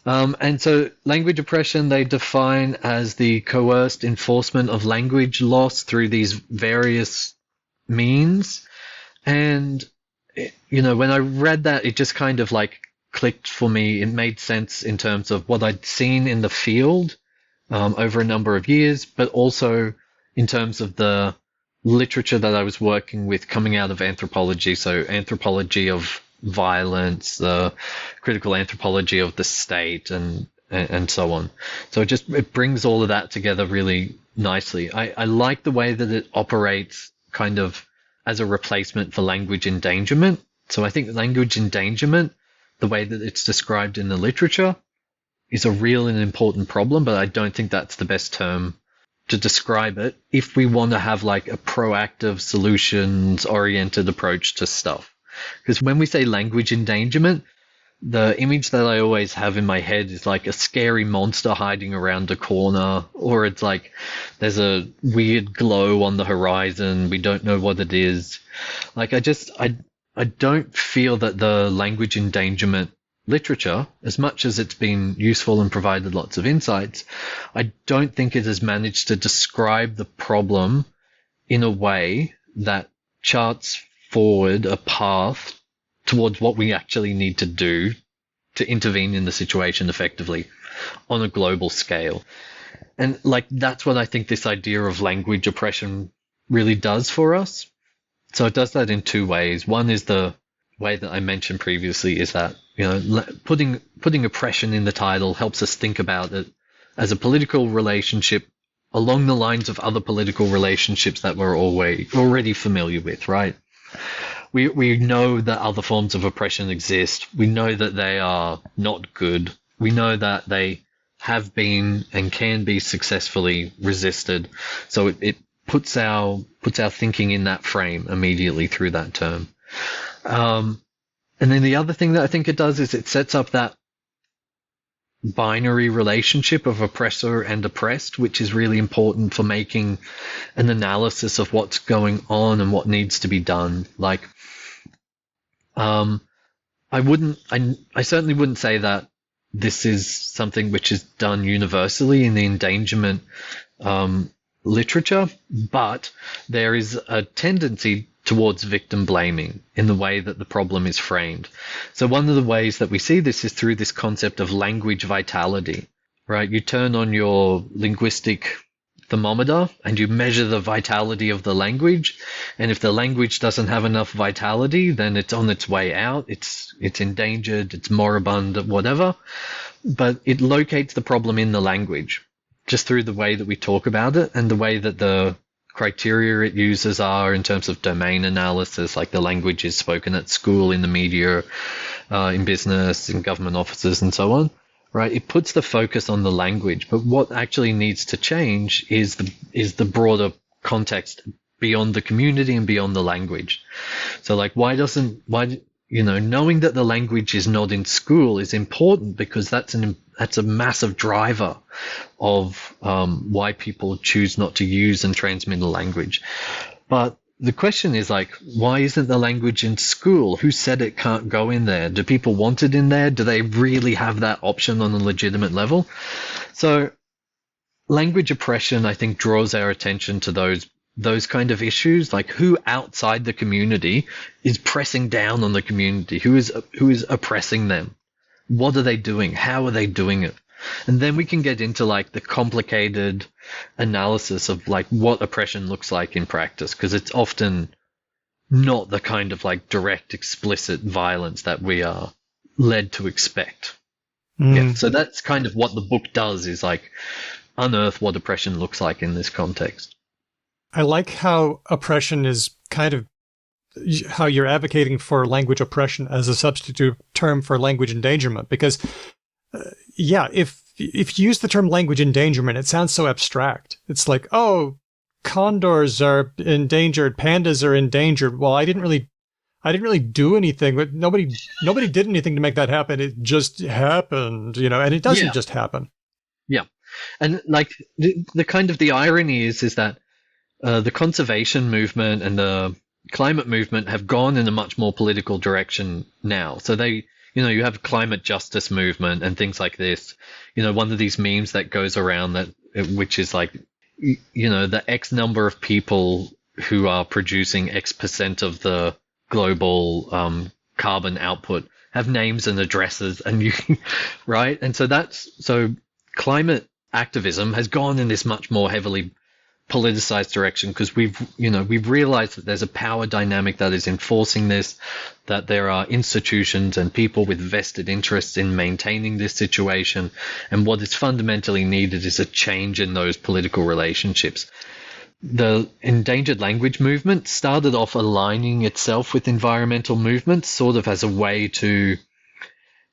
And so language oppression they define as the coerced enforcement of language loss through these various means. And, when I read that, it just kind of like clicked for me. It made sense in terms of what I'd seen in the field over a number of years, but also in terms of the literature that I was working with coming out of anthropology. So anthropology of violence, the critical anthropology of the state, and so on. So it brings all of that together really nicely. I like the way that it operates kind of as a replacement for language endangerment. So I think language endangerment, the way that it's described in the literature, is a real and important problem, but I don't think that's the best term to describe it if we want to have like a proactive, solutions-oriented approach to stuff. Because when we say language endangerment, the image that I always have in my head is like a scary monster hiding around a corner, or it's like there's a weird glow on the horizon, we don't know what it is. Like I don't feel that the language endangerment literature, as much as it's been useful and provided lots of insights, I don't think it has managed to describe the problem in a way that charts forward a path towards what we actually need to do to intervene in the situation effectively on a global scale. And like that's what I think this idea of language oppression really does for us. So it does that in two ways. One is the way that I mentioned previously, is that putting oppression in the title helps us think about it as a political relationship along the lines of other political relationships that we're already familiar with, right? We know that other forms of oppression exist. We know that they are not good. We know that they have been and can be successfully resisted. So it puts our thinking in that frame immediately through that term. And then the other thing that I think it does is it sets up that binary relationship of oppressor and oppressed, which is really important for making an analysis of what's going on and what needs to be done. Like, I certainly wouldn't say that this is something which is done universally in the endangerment literature, but there is a tendency towards victim blaming in the way that the problem is framed. So one of the ways that we see this is through this concept of language vitality, right? You turn on your linguistic thermometer and you measure the vitality of the language. And if the language doesn't have enough vitality, then it's on its way out. It's endangered, it's moribund, whatever. But it locates the problem in the language just through the way that we talk about it and the way that the criteria it uses are in terms of domain analysis, like the language is spoken at school, in the media, in business, in government offices, and so on, right? It puts the focus on the language, but what actually needs to change is the broader context beyond the community and beyond the language. So like, knowing that the language is not in school is important because that's a massive driver of why people choose not to use and transmit a language. But the question is like, why isn't the language in school? Who said it can't go in there? Do people want it in there? Do they really have that option on a legitimate level? So language oppression, I think, draws our attention to those kind of issues, like who outside the community is pressing down on the community, who is oppressing them, what are they doing, how are they doing it, and then we can get into like the complicated analysis of like what oppression looks like in practice, because it's often not the kind of like direct, explicit violence that we are led to expect. Yeah, so that's kind of what the book does, is like unearth what oppression looks like in this context. I like how oppression is kind of how you're advocating for language oppression as a substitute term for language endangerment, because if you use the term language endangerment, it sounds so abstract. It's like, oh, condors are endangered, pandas are endangered. Well, I didn't really do anything, but nobody did anything to make that happen. It just happened, and it doesn't just happen. Yeah. And like the kind of the irony is that the conservation movement and the climate movement have gone in a much more political direction now. So they, you have climate justice movement and things like this. One of these memes that goes around which is like, the X number of people who are producing X percent of the global carbon output have names and addresses, and right? And so climate activism has gone in this much more heavily politicized direction, because we've realized that there's a power dynamic that is enforcing this, that there are institutions and people with vested interests in maintaining this situation, and what is fundamentally needed is a change in those political relationships. The endangered language movement started off aligning itself with environmental movements, sort of as a way to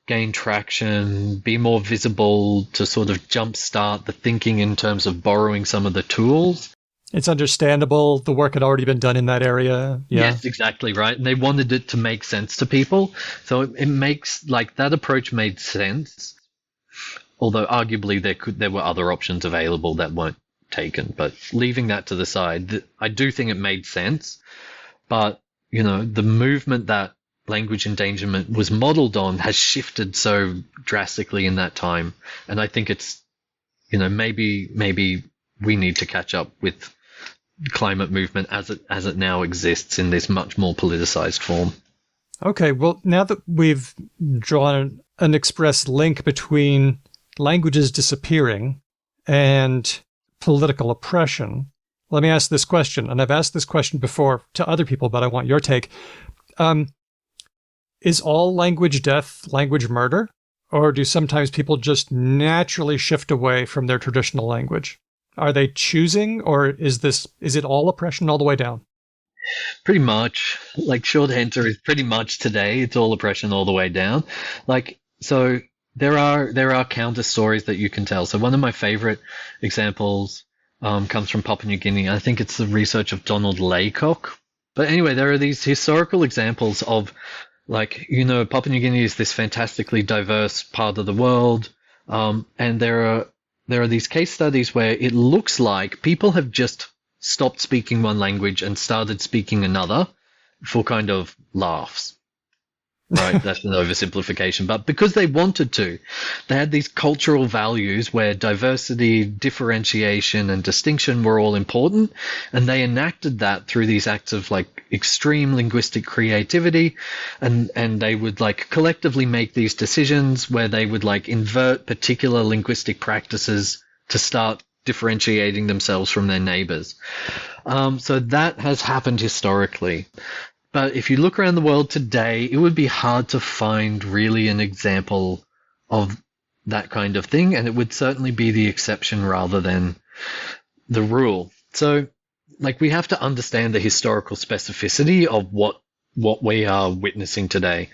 gain traction, be more visible, to sort of jumpstart the thinking in terms of borrowing some of the tools. It's understandable. The work had already been done in that area. Yeah. Yes, exactly right. And they wanted it to make sense to people. So it makes, like, that approach made sense. Although arguably there were other options available that weren't taken. But leaving that to the side, I do think it made sense. But, the movement that language endangerment was modeled on has shifted so drastically in that time, and I think it's maybe we need to catch up with the climate movement as it now exists in this much more politicized form. Okay, well, now that we've drawn an express link between languages disappearing and political oppression, let me ask this question, and I've asked this question before to other people, but I want your take. Is all language death language murder? Or do sometimes people just naturally shift away from their traditional language? Are they choosing, or is it all oppression all the way down? Pretty much. Like, short answer is pretty much today, it's all oppression all the way down. Like, so there are counter stories that you can tell. So one of my favorite examples comes from Papua New Guinea. I think it's the research of Donald Laycock. But anyway, there are these historical examples of, like, Papua New Guinea is this fantastically diverse part of the world, and there are these case studies where it looks like people have just stopped speaking one language and started speaking another for kind of laughs. Right, that's an oversimplification, but because they wanted to, they had these cultural values where diversity, differentiation, and distinction were all important, and they enacted that through these acts of like extreme linguistic creativity, and they would like collectively make these decisions where they would like invert particular linguistic practices to start differentiating themselves from their neighbors. So that has happened historically. But if you look around the world today, it would be hard to find really an example of that kind of thing, and it would certainly be the exception rather than the rule. So, like, we have to understand the historical specificity of what we are witnessing today.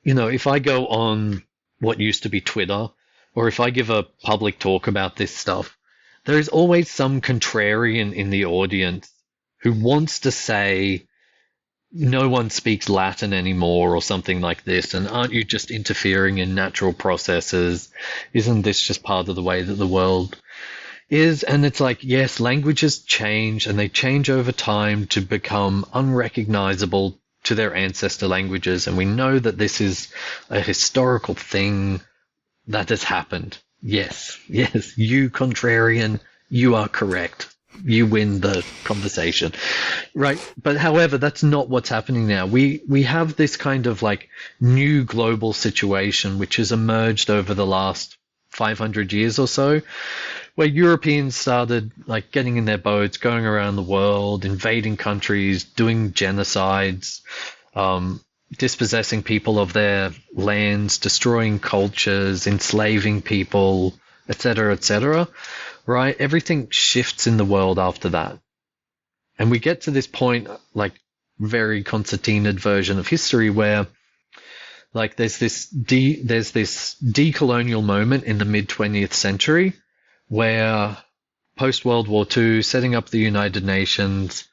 If I go on what used to be Twitter, or if I give a public talk about this stuff, there is always some contrarian in the audience who wants to say, no one speaks Latin anymore or something like this, and aren't you just interfering in natural processes? Isn't this just part of the way that the world is? And it's like, yes, languages change, and they change over time to become unrecognizable to their ancestor languages, and we know that this is a historical thing that has happened. Yes, you contrarian, you are correct. You win the conversation, right? But however, that's not what's happening now. We have this kind of like new global situation which has emerged over the last 500 years or so, where Europeans started like getting in their boats, going around the world, invading countries, doing genocides, dispossessing people of their lands, destroying cultures, enslaving people, etc., etc. Right? Everything shifts in the world after that. And we get to this point, like very concertinaed version of history where like there's this decolonial moment in the mid-20th century where post-World War II, setting up the United Nations,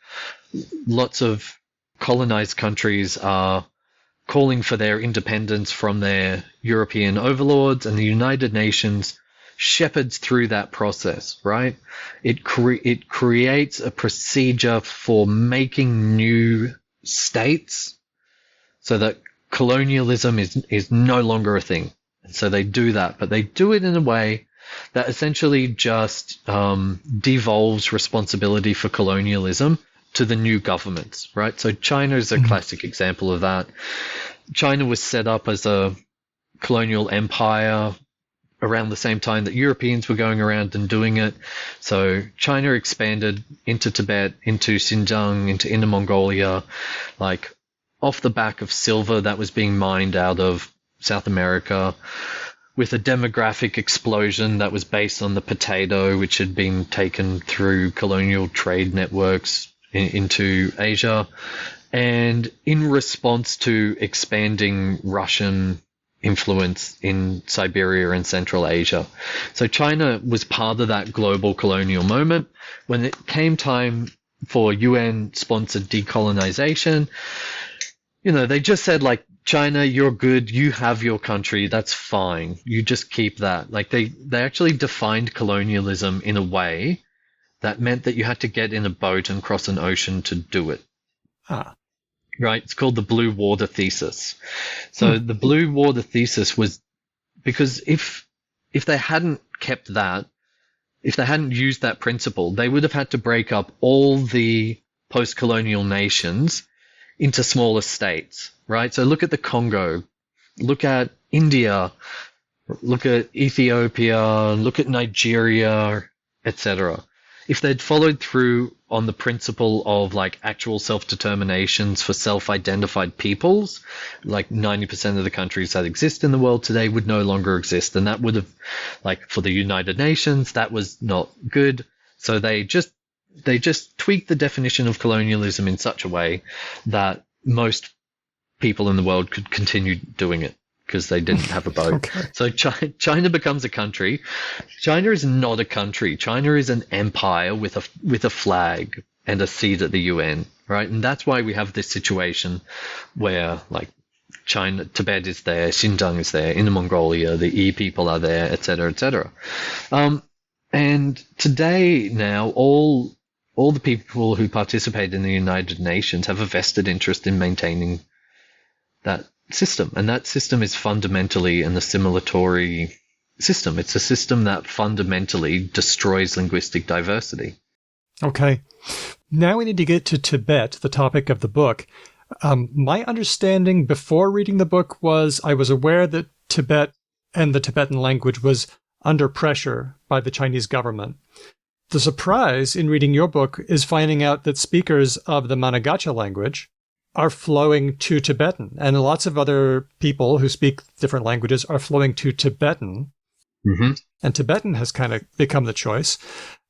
lots of colonized countries are calling for their independence from their European overlords, and the United Nations shepherds through that process, right? It creates a procedure for making new states so that colonialism is no longer a thing. And so they do that, but they do it in a way that essentially just devolves responsibility for colonialism to the new governments, right? So China is a classic example of that. China was set up as a colonial empire around the same time that Europeans were going around and doing it. So China expanded into Tibet, into Xinjiang, into Inner Mongolia, like off the back of silver that was being mined out of South America, with a demographic explosion that was based on the potato, which had been taken through colonial trade networks into Asia, and in response to expanding Russian influence in Siberia and Central Asia. So China was part of that global colonial moment. When it came time for UN-sponsored decolonization, they just said, like, China, you're good, you have your country, that's fine, you just keep that. Like, they actually defined colonialism in a way that meant that you had to get in a boat and cross an ocean to do it. Right? It's called the Blue Water Thesis. So the Blue Water Thesis was because if they hadn't kept that, if they hadn't used that principle, they would have had to break up all the post-colonial nations into smaller states, right? So look at the Congo, look at India, look at Ethiopia, look at Nigeria, etc. If they'd followed through on the principle of like actual self-determinations for self-identified peoples, like 90% of the countries that exist in the world today would no longer exist. And that would have, like, for the United Nations, that was not good. So they just tweaked the definition of colonialism in such a way that most people in the world could continue doing it because they didn't have a boat. Okay. So China becomes a country. China is not a country. China is an empire with a flag and a seat at the UN, right? And that's why we have this situation where, like, Tibet is there, Xinjiang is there, Inner Mongolia, the E people are there, etc., etc. And today now, all the people who participate in the United Nations have a vested interest in maintaining that system. And that system is fundamentally an assimilatory system. It's a system that fundamentally destroys linguistic diversity. Okay. Now we need to get to Tibet, the topic of the book. My understanding before reading the book was I was aware that Tibet and the Tibetan language was under pressure by the Chinese government. The surprise in reading your book is finding out that speakers of the Manegacha language are flowing to Tibetan, and lots of other people who speak different languages are flowing to Tibetan. Mm-hmm. And Tibetan has kind of become the choice.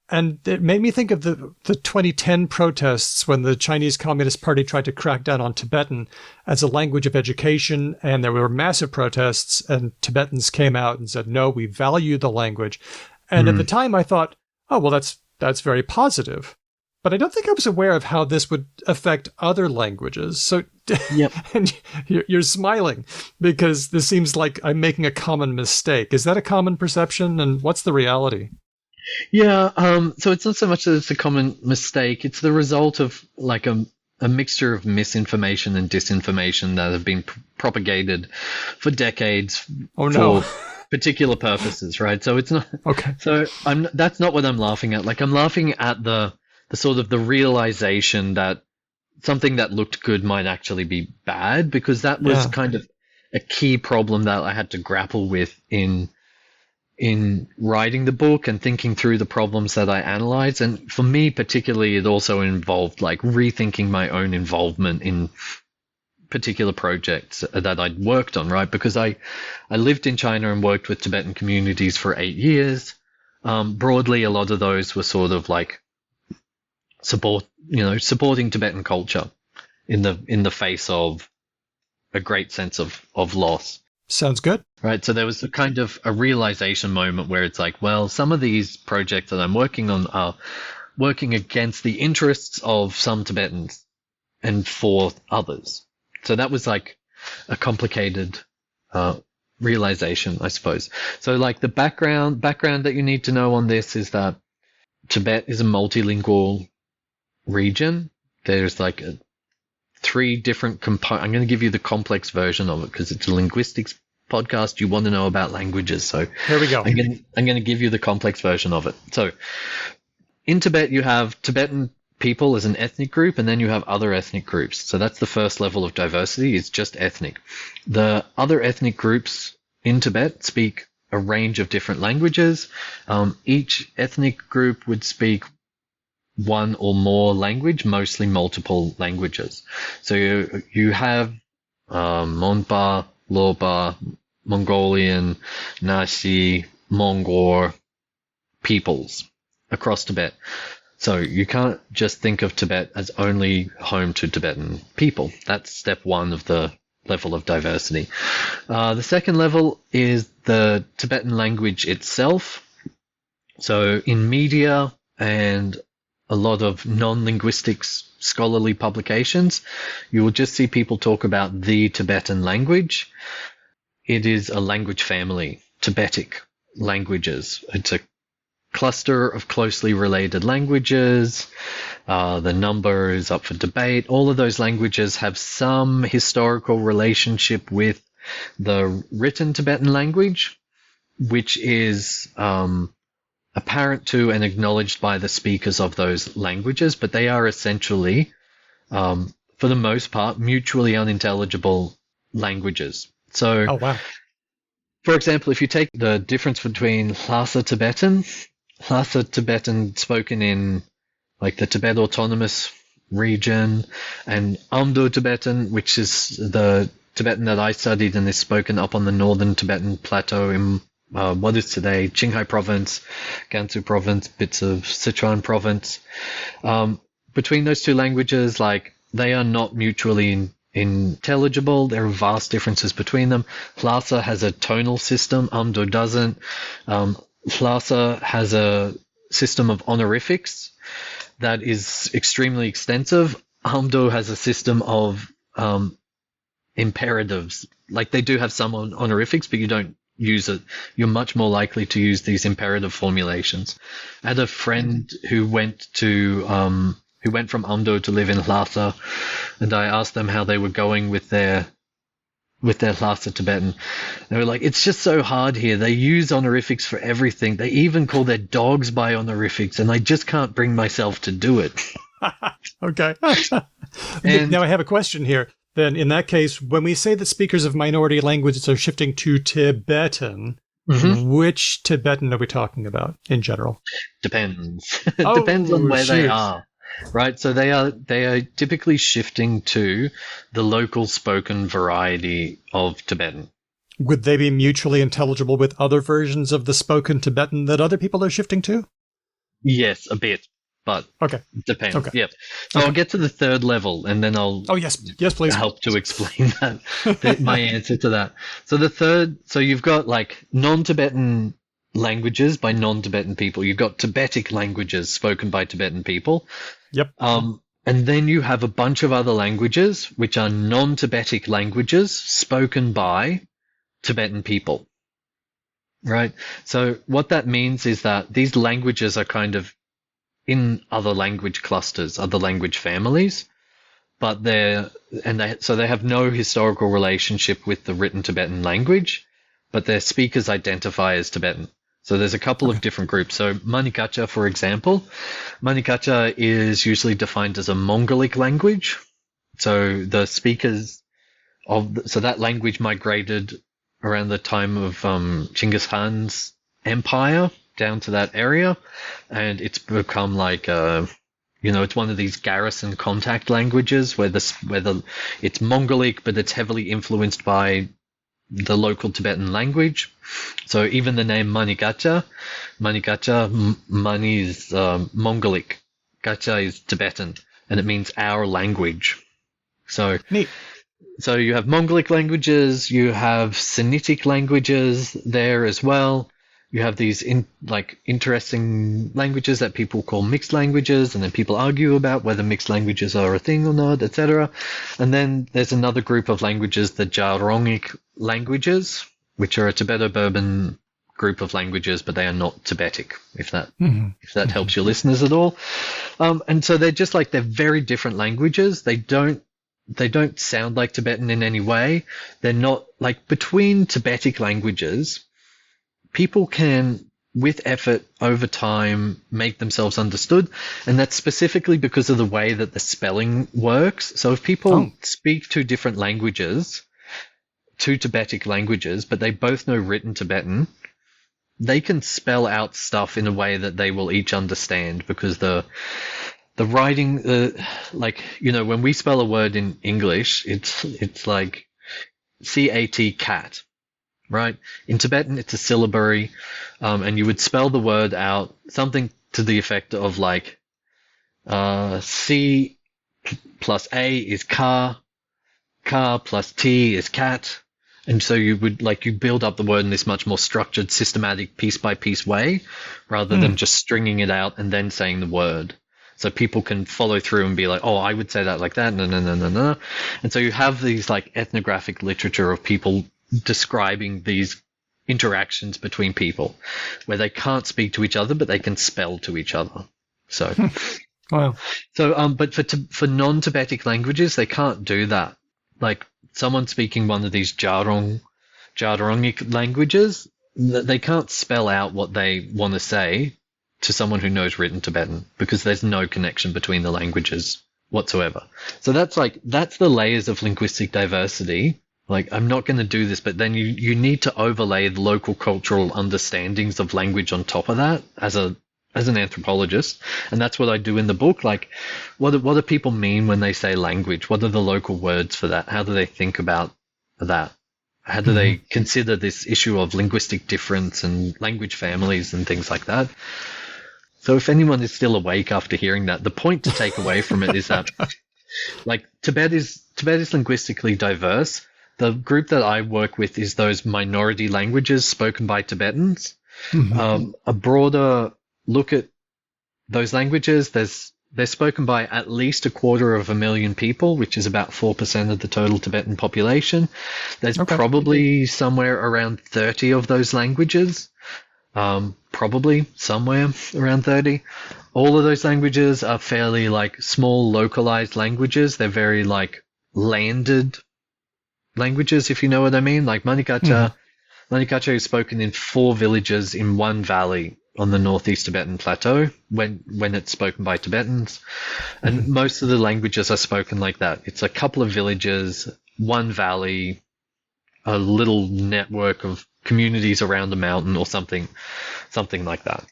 And it made me think of the 2010 protests when the Chinese Communist Party tried to crack down on Tibetan as a language of education, and there were massive protests, and Tibetans came out and said, no, we value the language. And at the time I thought, oh, well, that's very positive. But I don't think I was aware of how this would affect other languages. So yep. And you're smiling because this seems like I'm making a common mistake. Is that a common perception? And what's the reality? Yeah, so it's not so much that it's a common mistake. It's the result of like a a mixture of misinformation and disinformation that have been propagated for decades for particular purposes, right? So it's not Okay. So that's not what I'm laughing at. Like, I'm laughing at the sort of the realization that something that looked good might actually be bad, because that was kind of a key problem that I had to grapple with in writing the book and thinking through the problems that I analyzed. And for me particularly, it also involved like rethinking my own involvement in particular projects that I'd worked on, right? Because I lived in China and worked with Tibetan communities for 8 years. Broadly, a lot of those were sort of like supporting Tibetan culture in the face of a great sense of loss. Sounds good. Right, so there was a kind of a realization moment where it's like, well, some of these projects that I'm working on are working against the interests of some Tibetans and for others. So that was like a complicated realization, I suppose. So like the background that you need to know on this is that Tibet is a multilingual region. There's like 3 different components. I'm going to give you the complex version of it because it's a linguistics podcast. You want to know about languages, so here we go. I'm going to give you the complex version of it. So in Tibet, you have Tibetan people as an ethnic group, and then you have other ethnic groups. So that's the first level of diversity. It's just ethnic. The other ethnic groups in Tibet speak a range of different languages. Each ethnic group would speak one or more language, mostly multiple languages. So you have Monpa, Lopa, Mongolian, Nasi, Mongol peoples across Tibet. So you can't just think of Tibet as only home to Tibetan people. That's step 1 of the level of diversity. The second level is the Tibetan language itself. So in media and a lot of non-linguistics scholarly publications, you will just see people talk about the Tibetan language. It is a language family, Tibetic languages. It's a cluster of closely related languages. The number is up for debate. All of those languages have some historical relationship with the written Tibetan language, which is apparent to and acknowledged by the speakers of those languages, but they are essentially, for the most part, mutually unintelligible languages. So, for example, if you take the difference between Lhasa Tibetan spoken in like the Tibet Autonomous Region, and Amdo Tibetan, which is the Tibetan that I studied and is spoken up on the northern Tibetan plateau in what is today Qinghai Province, Gansu Province, bits of Sichuan Province. Between those two languages, like, they are not mutually intelligible. There are vast differences between them. Lhasa has a tonal system, Amdo doesn't. Lhasa has a system of honorifics that is extremely extensive. Amdo has a system of imperatives. Like, they do have some honorifics, but you don't use it. You're much more likely to use these imperative formulations. I had a friend who went from Amdo to live in Lhasa, and I asked them how they were going with their Lhasa Tibetan. They were like, it's just so hard here. They use honorifics for everything. They even call their dogs by honorifics, and I just can't bring myself to do it. Okay. And now I have a question here. Then in that case, when we say that speakers of minority languages are shifting to Tibetan, which Tibetan are we talking about in general? Depends. It depends on where they are. Right, so they are typically shifting to the local spoken variety of Tibetan. Would they be mutually intelligible with other versions of the spoken Tibetan that other people are shifting to? Yes, a bit, but depends. Okay. Yep. So I'll get to the third level, and then I'll yes, please help to explain my answer to that. So the third, so you've got like non-Tibetan languages by non-Tibetan people. You've got Tibetic languages spoken by Tibetan people. Yep. And then you have a bunch of other languages which are non-Tibetic languages spoken by Tibetan people. Right? So what that means is that these languages are kind of in other language clusters, other language families. but they have no historical relationship with the written Tibetan language, but their speakers identify as Tibetan. So there's a couple of different groups. So Manegacha, for example, Manegacha is usually defined as a Mongolic language. So the speakers so that language migrated around the time of Genghis Khan's empire down to that area, and it's become like it's one of these garrison contact languages where it's Mongolic, but it's heavily influenced by the local Tibetan language. So even the name Manegacha, Mani is Mongolic, Gacha is Tibetan, and it means our language. So neat. So you have Mongolic languages, you have Sinitic languages there as well. You have these interesting languages that people call mixed languages, and then people argue about whether mixed languages are a thing or not, etc. And then there's another group of languages, the Jarongic languages, which are a Tibeto-Burman group of languages, but they are not Tibetic, if that helps your listeners at all. And so they're very different languages. They don't sound like Tibetan in any way. They're not like between Tibetic languages. People can, with effort over time, make themselves understood, and that's specifically because of the way that the spelling works. So if people speak two different languages, two Tibetic languages, but they both know written Tibetan, they can spell out stuff in a way that they will each understand, because the writing, when we spell a word in English, it's like C-A-T, cat. Right? In Tibetan, it's a syllabary, and you would spell the word out something to the effect of like C plus A is ka plus T is cat, and so you would you build up the word in this much more structured, systematic, piece by piece way, rather than just stringing it out and then saying the word. So people can follow through and be like, oh, I would say that like that, no. And so you have these ethnographic literature of people describing these interactions between people where they can't speak to each other, but they can spell to each other. So, wow. So, but for non-Tibetic languages, they can't do that. Like someone speaking one of these Jarongic languages, they can't spell out what they want to say to someone who knows written Tibetan, because there's no connection between the languages whatsoever. So that's the layers of linguistic diversity. I'm not going to do this, but then you need to overlay the local cultural understandings of language on top of that as an anthropologist. And that's what I do in the book. What do people mean when they say language? What are the local words for that? How do they think about that? How do they consider this issue of linguistic difference and language families and things like that? So if anyone is still awake after hearing that, the point to take away from it is that Tibet is linguistically diverse. The group that I work with is those minority languages spoken by Tibetans. A broader look at those languages, they're spoken by at least 250,000 people, which is about 4% of the total Tibetan population. There's probably somewhere around 30 of those languages, probably somewhere around 30. All of those languages are fairly small localized languages. They're very landed languages, if you know what I mean. Manegacha is spoken in 4 villages in one valley on the northeast Tibetan plateau when it's spoken by Tibetans. And most of the languages are spoken like that. It's a couple of villages, one valley, a little network of communities around a mountain or something like that.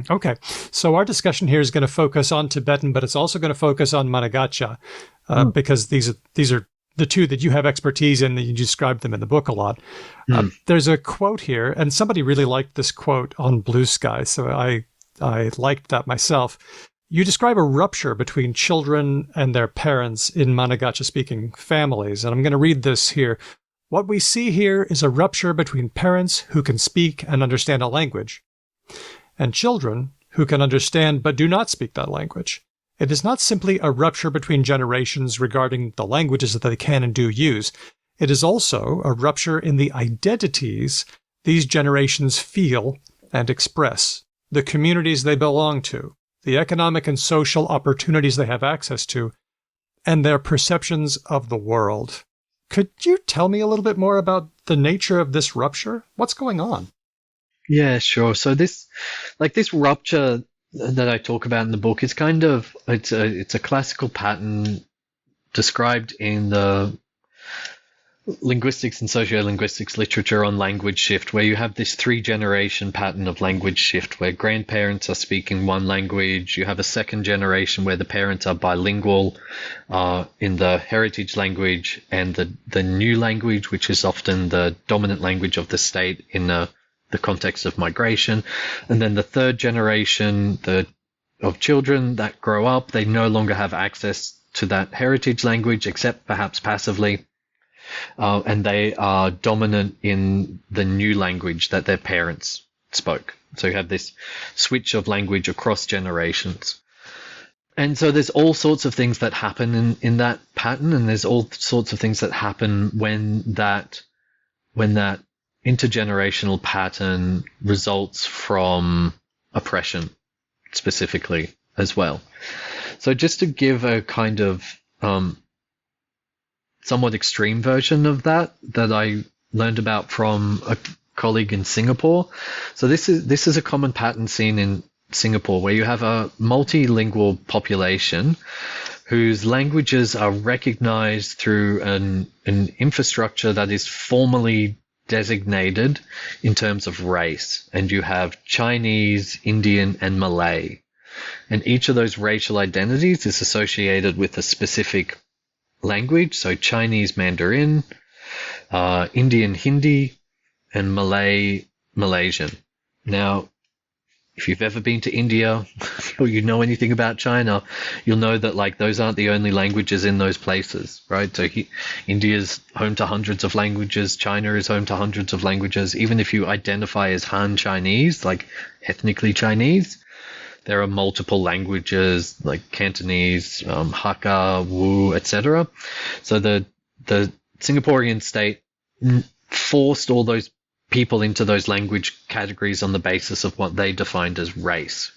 Okay. So our discussion here is going to focus on Tibetan, but it's also going to focus on Manegacha, because these are the two that you have expertise in, that you describe them in the book a lot. There's a quote here, and somebody really liked this quote on Blue Sky, so I liked that myself. You describe a rupture between children and their parents in Manegacha-speaking families, and I'm going to read this here. What we see here is a rupture between parents who can speak and understand a language, and children who can understand but do not speak that language. It is not simply a rupture between generations regarding the languages that they can and do use. It is also a rupture in the identities these generations feel and express, the communities they belong to, the economic and social opportunities they have access to, and their perceptions of the world. Could you tell me a little bit more about the nature of this rupture? What's going on? Yeah, sure. So this rupture that I talk about in the book is it's a classical pattern described in the linguistics and sociolinguistics literature on language shift, where you have this 3-generation pattern of language shift where grandparents are speaking one language. You have a second generation where the parents are bilingual in the heritage language and the new language, which is often the dominant language of the state in the context of migration. And then the third generation of children that grow up, they no longer have access to that heritage language except perhaps passively. And they are dominant in the new language that their parents spoke. So you have this switch of language across generations. And so there's all sorts of things that happen in that pattern, and there's all sorts of things that happen when that intergenerational pattern results from oppression specifically as well. So just to give a kind of somewhat extreme version of that I learned about from a colleague in Singapore. So this is a common pattern seen in Singapore, where you have a multilingual population whose languages are recognized through an infrastructure that is formally designated in terms of race. And you have Chinese, Indian, and Malay. And each of those racial identities is associated with a specific language. So Chinese Mandarin, Indian Hindi, and Malay Malaysian. Now, if you've ever been to India or you know anything about China, you'll know that those aren't the only languages in those places, right? So India's home to hundreds of languages. China is home to hundreds of languages. Even if you identify as Han Chinese, like ethnically Chinese, there are multiple languages like Cantonese, Hakka, Wu, etc. So the Singaporean state forced all those people into those language categories on the basis of what they defined as race.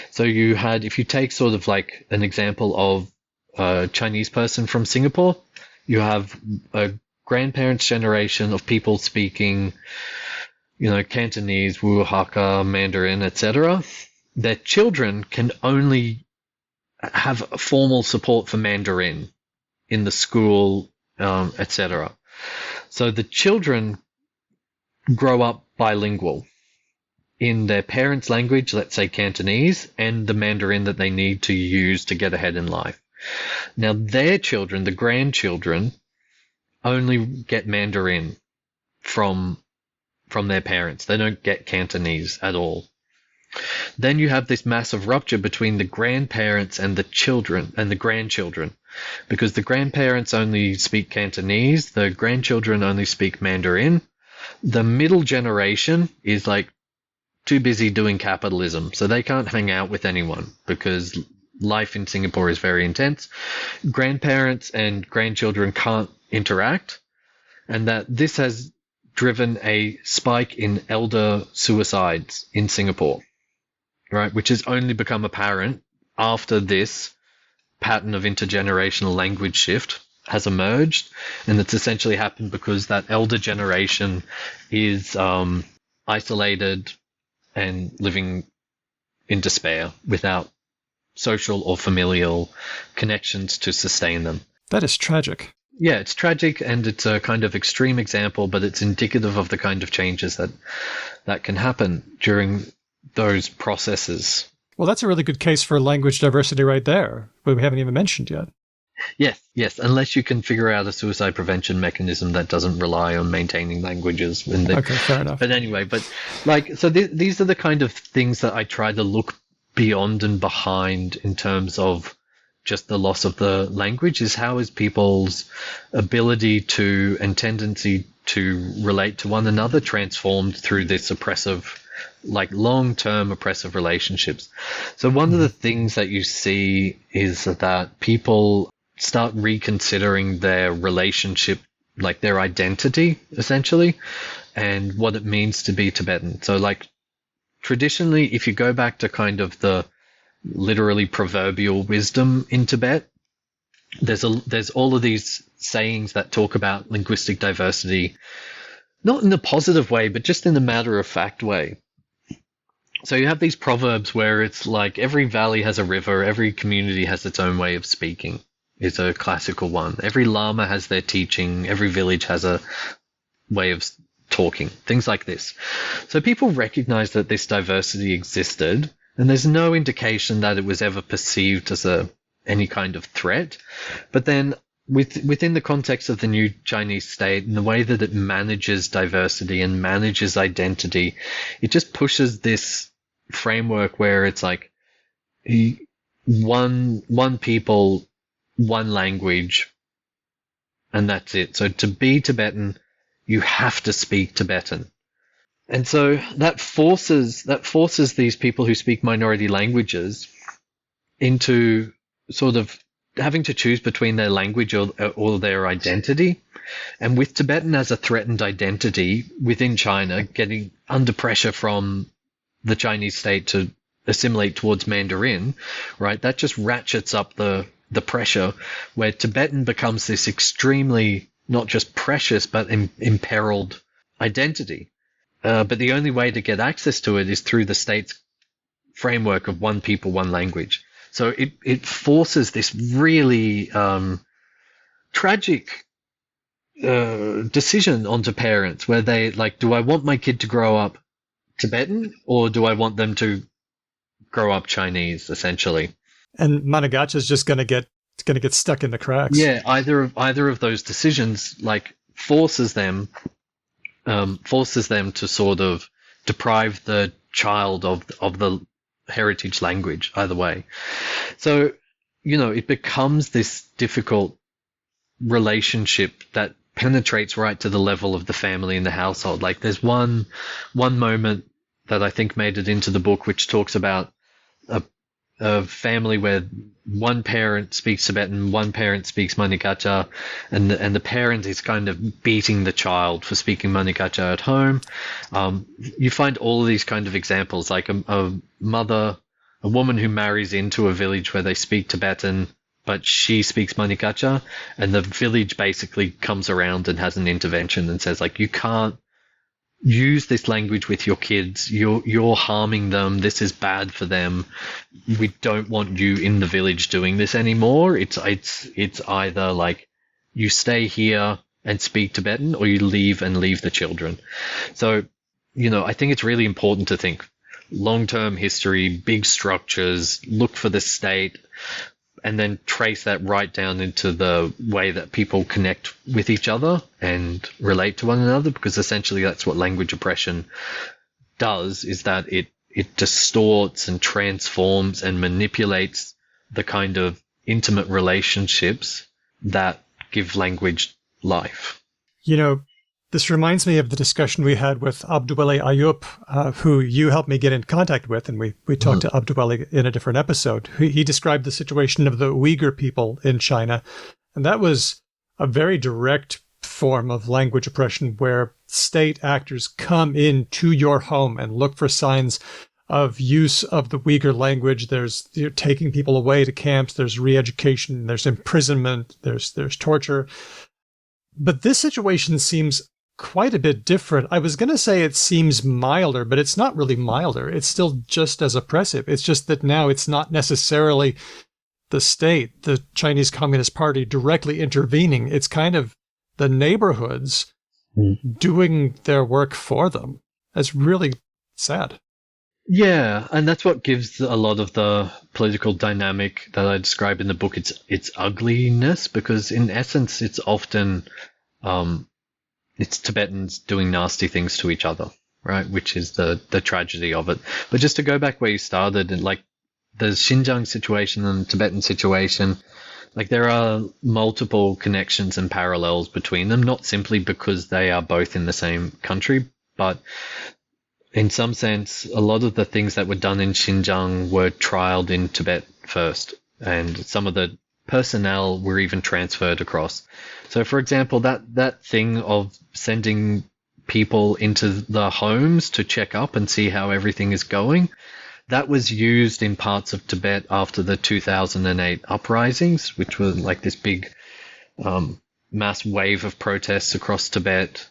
So if you take sort of like an example of a Chinese person from Singapore, you have a grandparents' generation of people speaking, Cantonese, Wu, Hakka, Mandarin, etc. Their children can only have formal support for Mandarin in the school, etc. So the children grow up bilingual in their parents' language, let's say Cantonese, and the Mandarin that they need to use to get ahead in life. Now, their children, the grandchildren, only get Mandarin from their parents. They don't get Cantonese at all. Then you have this massive rupture between the grandparents and the children and the grandchildren, because the grandparents only speak Cantonese, the grandchildren only speak Mandarin. The middle generation is too busy doing capitalism, so they can't hang out with anyone because life in Singapore is very intense. Grandparents and grandchildren can't interact, and that this has driven a spike in elder suicides in Singapore, right? Which has only become apparent after this pattern of intergenerational language shift has emerged, and it's essentially happened because that elder generation is isolated and living in despair without social or familial connections to sustain them. That is tragic. Yeah, it's tragic, and it's a kind of extreme example, but it's indicative of the kind of changes that can happen during those processes. Well, that's a really good case for language diversity right there, but we haven't even mentioned yet. Yes, unless you can figure out a suicide prevention mechanism that doesn't rely on maintaining languages. Okay, fair enough. But anyway, these are the kind of things that I try to look beyond and behind in terms of just the loss of the language. Is how is people's ability to and tendency to relate to one another transformed through this oppressive, long-term oppressive relationships. So one of the things that you see is that people start reconsidering their relationship, their identity, essentially, and what it means to be Tibetan. So, traditionally, if you go back to kind of the literally proverbial wisdom in Tibet, there's all of these sayings that talk about linguistic diversity, not in a positive way, but just in a matter-of-fact way. So you have these proverbs where it's like every valley has a river, every community has its own way of speaking, is a classical one. Every lama has their teaching, every village has a way of talking, things like this. So people recognize that this diversity existed, and there's no indication that it was ever perceived as any kind of threat. But then within the context of the new Chinese state and the way that it manages diversity and manages identity, it just pushes this framework where it's like one people, one language, and that's it. So to be Tibetan, you have to speak Tibetan. And so that forces these people who speak minority languages into sort of having to choose between their language or their identity. And with Tibetan as a threatened identity within China, getting under pressure from the Chinese state to assimilate towards Mandarin, right? That just ratchets up the pressure, where Tibetan becomes this extremely not just precious but imperiled identity. But the only way to get access to it is through the state's framework of one people, one language. So it forces this really tragic decision onto parents, where they like, do I want my kid to grow up Tibetan or do I want them to grow up Chinese, essentially? And Manegacha is just going to get stuck in the cracks. Yeah, either of those decisions like forces them to sort of deprive the child of the heritage language, either way. So, it becomes this difficult relationship that penetrates right to the level of the family and the household. Like there's one moment that I think made it into the book, which talks about a family where one parent speaks Tibetan, one parent speaks Manegacha, and the parent is kind of beating the child for speaking Manegacha at home. You find all of these kind of examples, like a woman who marries into a village where they speak Tibetan, but she speaks Manegacha, and the village basically comes around and has an intervention and says, like, you can't use this language with your kids. You're harming them. This is bad for them. We don't want you in the village doing this anymore. It's either like you stay here and speak Tibetan, or you leave the children. So, I think it's really important to think long-term history, big structures, look for the state, and then trace that right down into the way that people connect with each other and relate to one another, because essentially that's what language oppression does, is that it distorts and transforms and manipulates the kind of intimate relationships that give language life. This reminds me of the discussion we had with Abduweli Ayup, who you helped me get in contact with, and we talked to Abduweli in a different episode. He described the situation of the Uyghur people in China, and that was a very direct form of language oppression, where state actors come into your home and look for signs of use of the Uyghur language. You're taking people away to camps, there's re-education, there's imprisonment, there's torture. But this situation seems quite a bit different. I was going to say it seems milder, but it's not really milder. It's still just as oppressive. It's just that now it's not necessarily the state, the Chinese Communist Party, directly intervening. It's kind of the neighborhoods doing their work for them. That's really sad. Yeah, and that's what gives a lot of the political dynamic that I describe in the book its ugliness, because in essence it's often it's Tibetans doing nasty things to each other, right? Which is the tragedy of it. But just to go back where you started, and like the Xinjiang situation and the Tibetan situation, like there are multiple connections and parallels between them, not simply because they are both in the same country, but in some sense, a lot of the things that were done in Xinjiang were trialed in Tibet first, and some of the personnel were even transferred across. So, for example, that thing of sending people into the homes to check up and see how everything is going, that was used in parts of Tibet after the 2008 uprisings, which were like this big mass wave of protests across Tibet,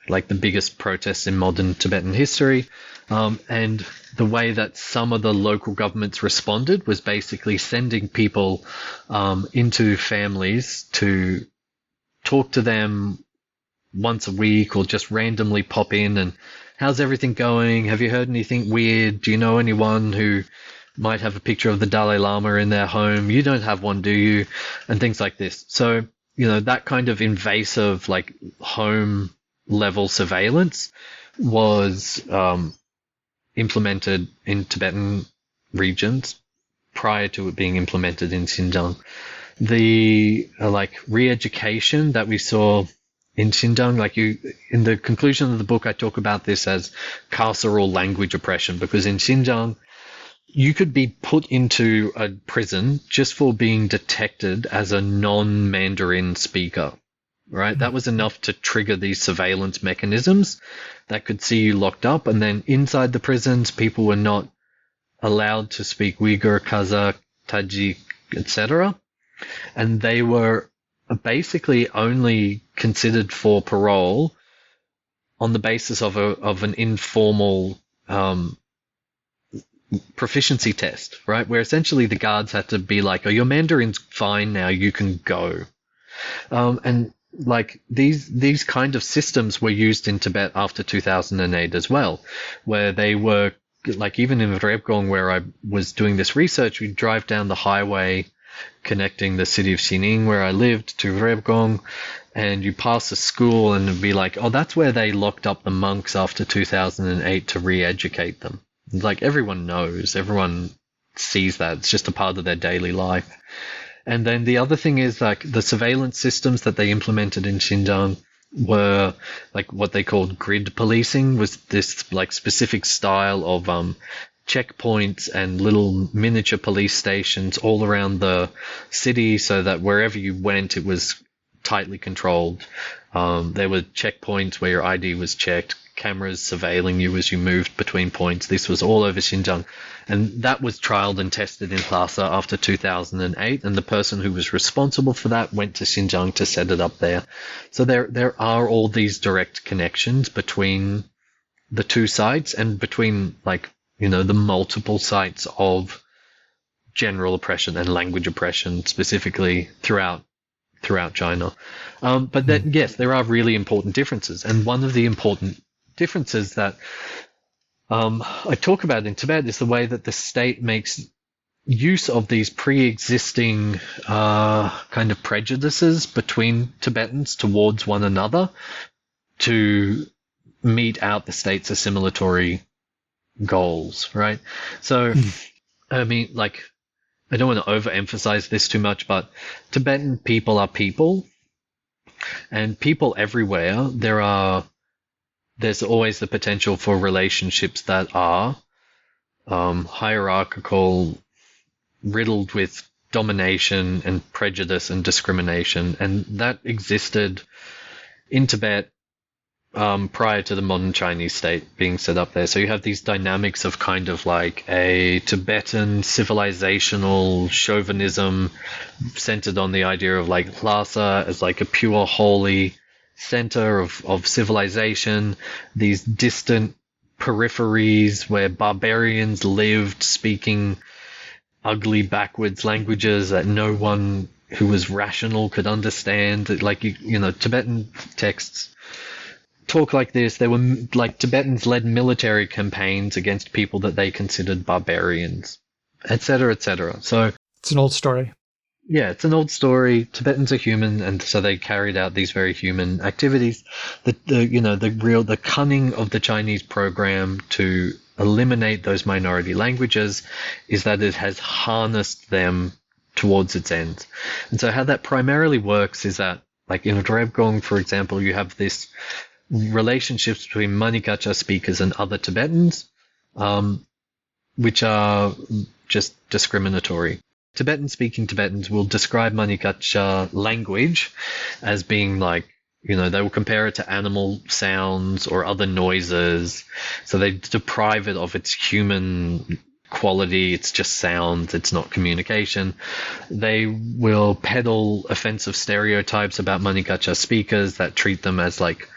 like the biggest protests in modern Tibetan history. And the way that some of the local governments responded was basically sending people into families to talk to them once a week, or just randomly pop in and, how's everything going? Have you heard anything weird? Do you know anyone who might have a picture of the Dalai Lama in their home? You don't have one, do you? And things like this. So, that kind of invasive, like, home level surveillance was implemented in Tibetan regions prior to it being implemented in Xinjiang. The re-education that we saw in Xinjiang, in the conclusion of the book, I talk about this as carceral language oppression, because in Xinjiang, you could be put into a prison just for being detected as a non-Mandarin speaker, right? That was enough to trigger these surveillance mechanisms that could see you locked up. And then inside the prisons, people were not allowed to speak Uyghur, Kazakh, Tajik, etc. And they were basically only considered for parole on the basis of an informal proficiency test, right? Where essentially the guards had to be like, "Oh, your Mandarin's fine now, you can go." And these kind of systems were used in Tibet after 2008 as well, where they were even in Rebgong, where I was doing this research, we'd drive down the highway connecting the city of Xining, where I lived, to Rebgong, and you pass a school and it'd be like, oh, that's where they locked up the monks after 2008 to re-educate them. Everyone knows, everyone sees that. It's just a part of their daily life. And then the other thing is the surveillance systems that they implemented in Xinjiang were what they called grid policing, was this specific style of checkpoints and little miniature police stations all around the city, so that wherever you went, it was tightly controlled. There were checkpoints where your ID was checked, cameras surveilling you as you moved between points. This was all over Xinjiang. And that was trialed and tested in Lhasa after 2008. And the person who was responsible for that went to Xinjiang to set it up there. So there are all these direct connections between the two sites, and between the multiple sites of general oppression and language oppression, specifically throughout China. But then, yes, there are really important differences. And one of the important differences that I talk about in Tibet is the way that the state makes use of these pre-existing kind of prejudices between Tibetans towards one another to meet out the state's assimilatory goals, right? So, I mean, I don't want to overemphasize this too much, but Tibetan people are people, and people everywhere. There's always the potential for relationships that are hierarchical, riddled with domination and prejudice and discrimination, and that existed in Tibet prior to the modern Chinese state being set up there. So you have these dynamics of kind of a Tibetan civilizational chauvinism centered on the idea of Lhasa as a pure holy center of civilization, these distant peripheries where barbarians lived, speaking ugly backwards languages that no one who was rational could understand. Tibetan texts talk like this. They were Tibetans led military campaigns against people that they considered barbarians, etc., etc. So it's an old story. Yeah, it's an old story. Tibetans are human, and so they carried out these very human activities. The cunning of the Chinese program to eliminate those minority languages is that it has harnessed them towards its ends. And so how that primarily works is that, in Rebgong, for example, you have this relationships between Manegacha speakers and other Tibetans, which are just discriminatory. Tibetan-speaking Tibetans will describe Manegacha language as being they will compare it to animal sounds or other noises. So they deprive it of its human quality, it's just sound, it's not communication. They will peddle offensive stereotypes about Manegacha speakers that treat them as like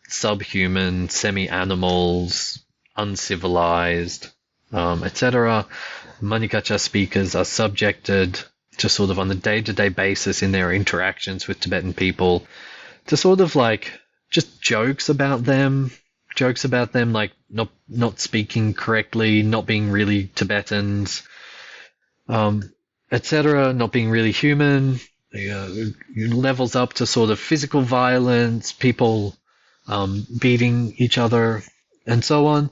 subhuman, semi-animals, uncivilized, etc. Manegacha speakers are subjected to sort of on a day-to-day basis in their interactions with Tibetan people to sort of like just jokes about them like not speaking correctly, not being really Tibetans, etc., not being really human. Levels up to sort of physical violence, people beating each other, and so on.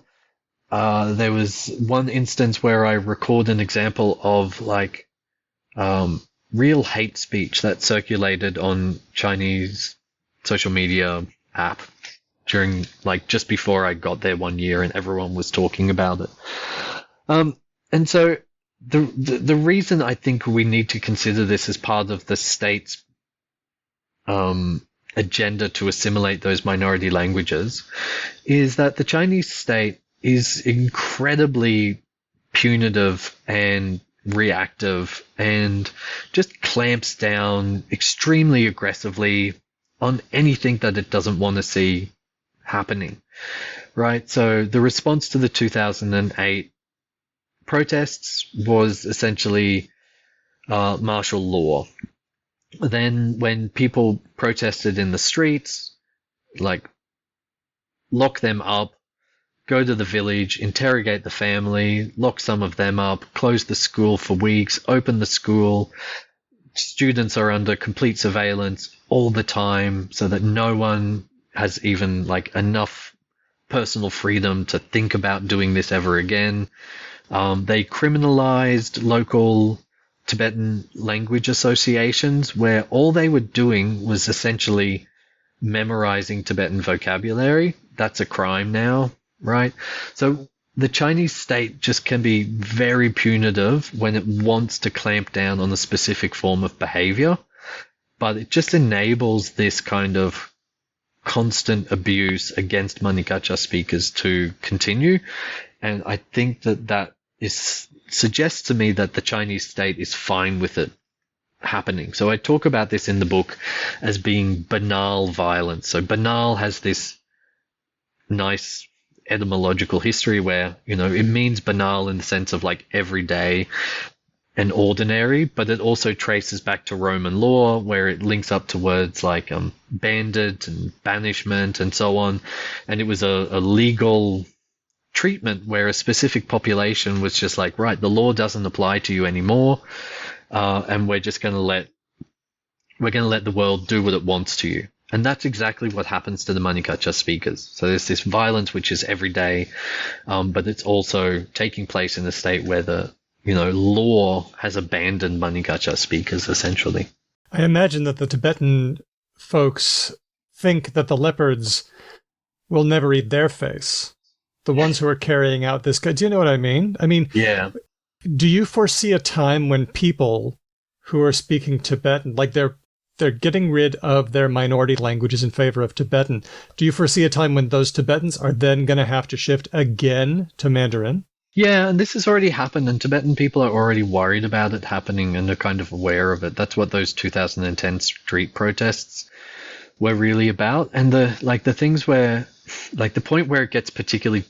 There was one instance where I record an example of like real hate speech that circulated on Chinese social media app during like just before I got there one year, and everyone was talking about it. And so the reason I think we need to consider this as part of the state's agenda to assimilate those minority languages is that the Chinese state is incredibly punitive and reactive and just clamps down extremely aggressively on anything that it doesn't want to see happening, right? So the response to the 2008 protests was essentially martial law. Then when people protested in the streets, like lock them up, go to the village, interrogate the family, lock some of them up, close the school for weeks, open the school. Students are under complete surveillance all the time so that no one has even like enough personal freedom to think about doing this ever again. They criminalized local Tibetan language associations where all they were doing was essentially memorizing Tibetan vocabulary. That's a crime now, right? So the Chinese state just can be very punitive when it wants to clamp down on a specific form of behavior, but it just enables this kind of constant abuse against Manegacha speakers to continue. And I think that suggests to me that the Chinese state is fine with it happening. So I talk about this in the book as being banal violence. So banal has this nice etymological history where, you know, it means banal in the sense of like everyday and ordinary, but it also traces back to Roman law where it links up to words like bandit and banishment and so on. And it was a legal treatment where a specific population was just like, right, the law doesn't apply to you anymore, and we're just going to let the world do what it wants to you. And that's exactly what happens to the Manegacha speakers. So there's this violence which is everyday, but it's also taking place in a state where the law has abandoned Manegacha speakers essentially. I imagine that the Tibetan folks think that the leopards will never eat their face. The ones who are carrying out this. Do you know what I mean? I mean, yeah. Do you foresee a time when people who are speaking Tibetan, like they're getting rid of their minority languages in favor of Tibetan? Do you foresee a time when those Tibetans are then going to have to shift again to Mandarin? Yeah, and this has already happened, and Tibetan people are already worried about it happening and are kind of aware of it. That's what those 2010 street protests were really about. And the things where, like the point where it gets particularly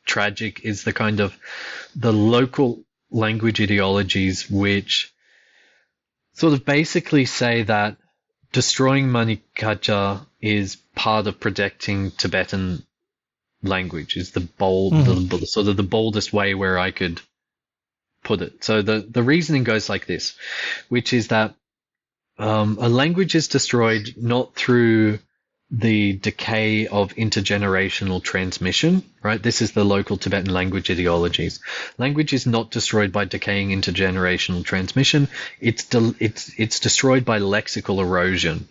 tragic is the kind of the local language ideologies which sort of basically say that destroying Manegacha is part of protecting Tibetan language, is the sort of the boldest way where I could put it. So the reasoning goes like this, which is that a language is destroyed not through the decay of intergenerational transmission, right? This is the local Tibetan language ideologies. Language is not destroyed by decaying intergenerational transmission. It's destroyed by lexical erosion.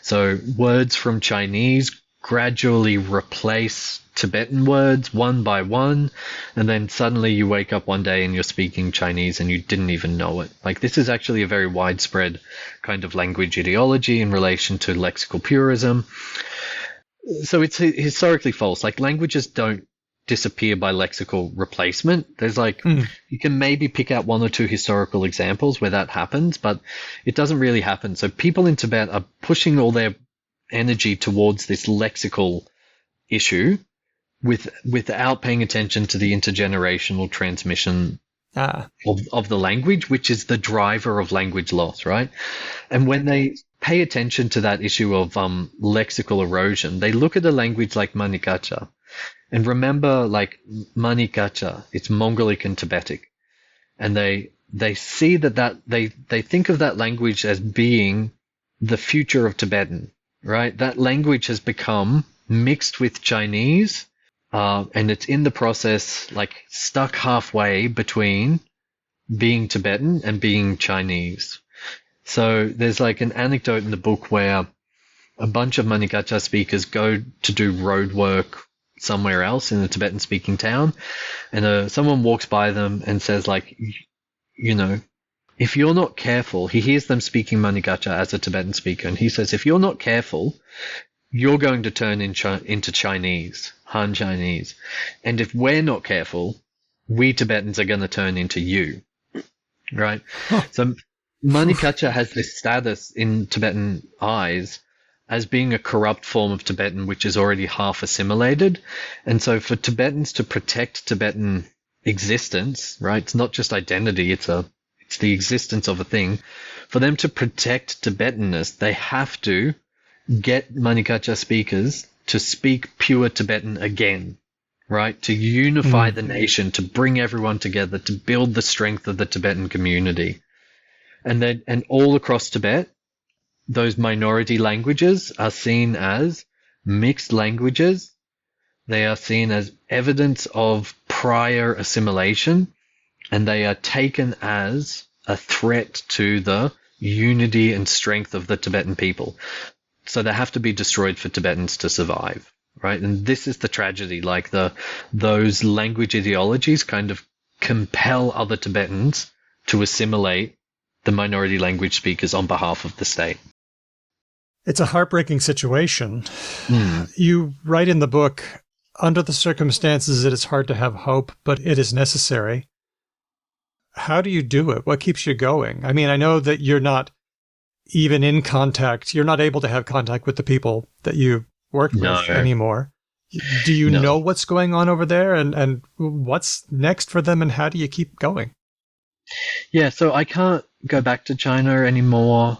So words from Chinese gradually replace Tibetan words one by one, and then suddenly you wake up one day and you're speaking Chinese and you didn't even know it. Like, this is actually a very widespread kind of language ideology in relation to lexical purism. So it's historically false. Like, languages don't disappear by lexical replacement. There's you can maybe pick out one or two historical examples where that happens, but it doesn't really happen. So people in Tibet are pushing all their energy towards this lexical issue without paying attention to the intergenerational transmission of the language, which is the driver of language loss, right? And when they pay attention to that issue of lexical erosion, they look at a language like Manegacha. And remember, Manegacha, it's Mongolic and Tibetic. And they see they think of that language as being the future of Tibetan, right? That language has become mixed with Chinese, and it's in the process, stuck halfway between being Tibetan and being Chinese. So there's an anecdote in the book where a bunch of Manegacha speakers go to do road work somewhere else in a Tibetan-speaking town, and someone walks by them and says, if you're not careful, he hears them speaking Manegacha as a Tibetan speaker, and he says, if you're not careful, you're going to turn into Chinese, Han Chinese. And if we're not careful, we Tibetans are going to turn into you, right? So Manegacha has this status in Tibetan eyes as being a corrupt form of Tibetan, which is already half assimilated. And so for Tibetans to protect Tibetan existence, right? It's not just identity, it's the existence of a thing. For them to protect Tibetanness, they have to get Manegacha speakers to speak pure Tibetan again, right? To unify the nation, to bring everyone together, to build the strength of the Tibetan community. And all across Tibet, those minority languages are seen as mixed languages. They are seen as evidence of prior assimilation, and they are taken as a threat to the unity and strength of the Tibetan people. So they have to be destroyed for Tibetans to survive, right? And this is the tragedy, those language ideologies kind of compel other Tibetans to assimilate the minority language speakers on behalf of the state. It's a heartbreaking situation. You write in the book, under the circumstances, it is hard to have hope, but it is necessary. How do you do it? What keeps you going? I mean, I know that you're not even in contact. You're not able to have contact with the people that you work with anymore. Do you know what's going on over there and what's next for them, and how do you keep going? Yeah, so I can't go back to China anymore.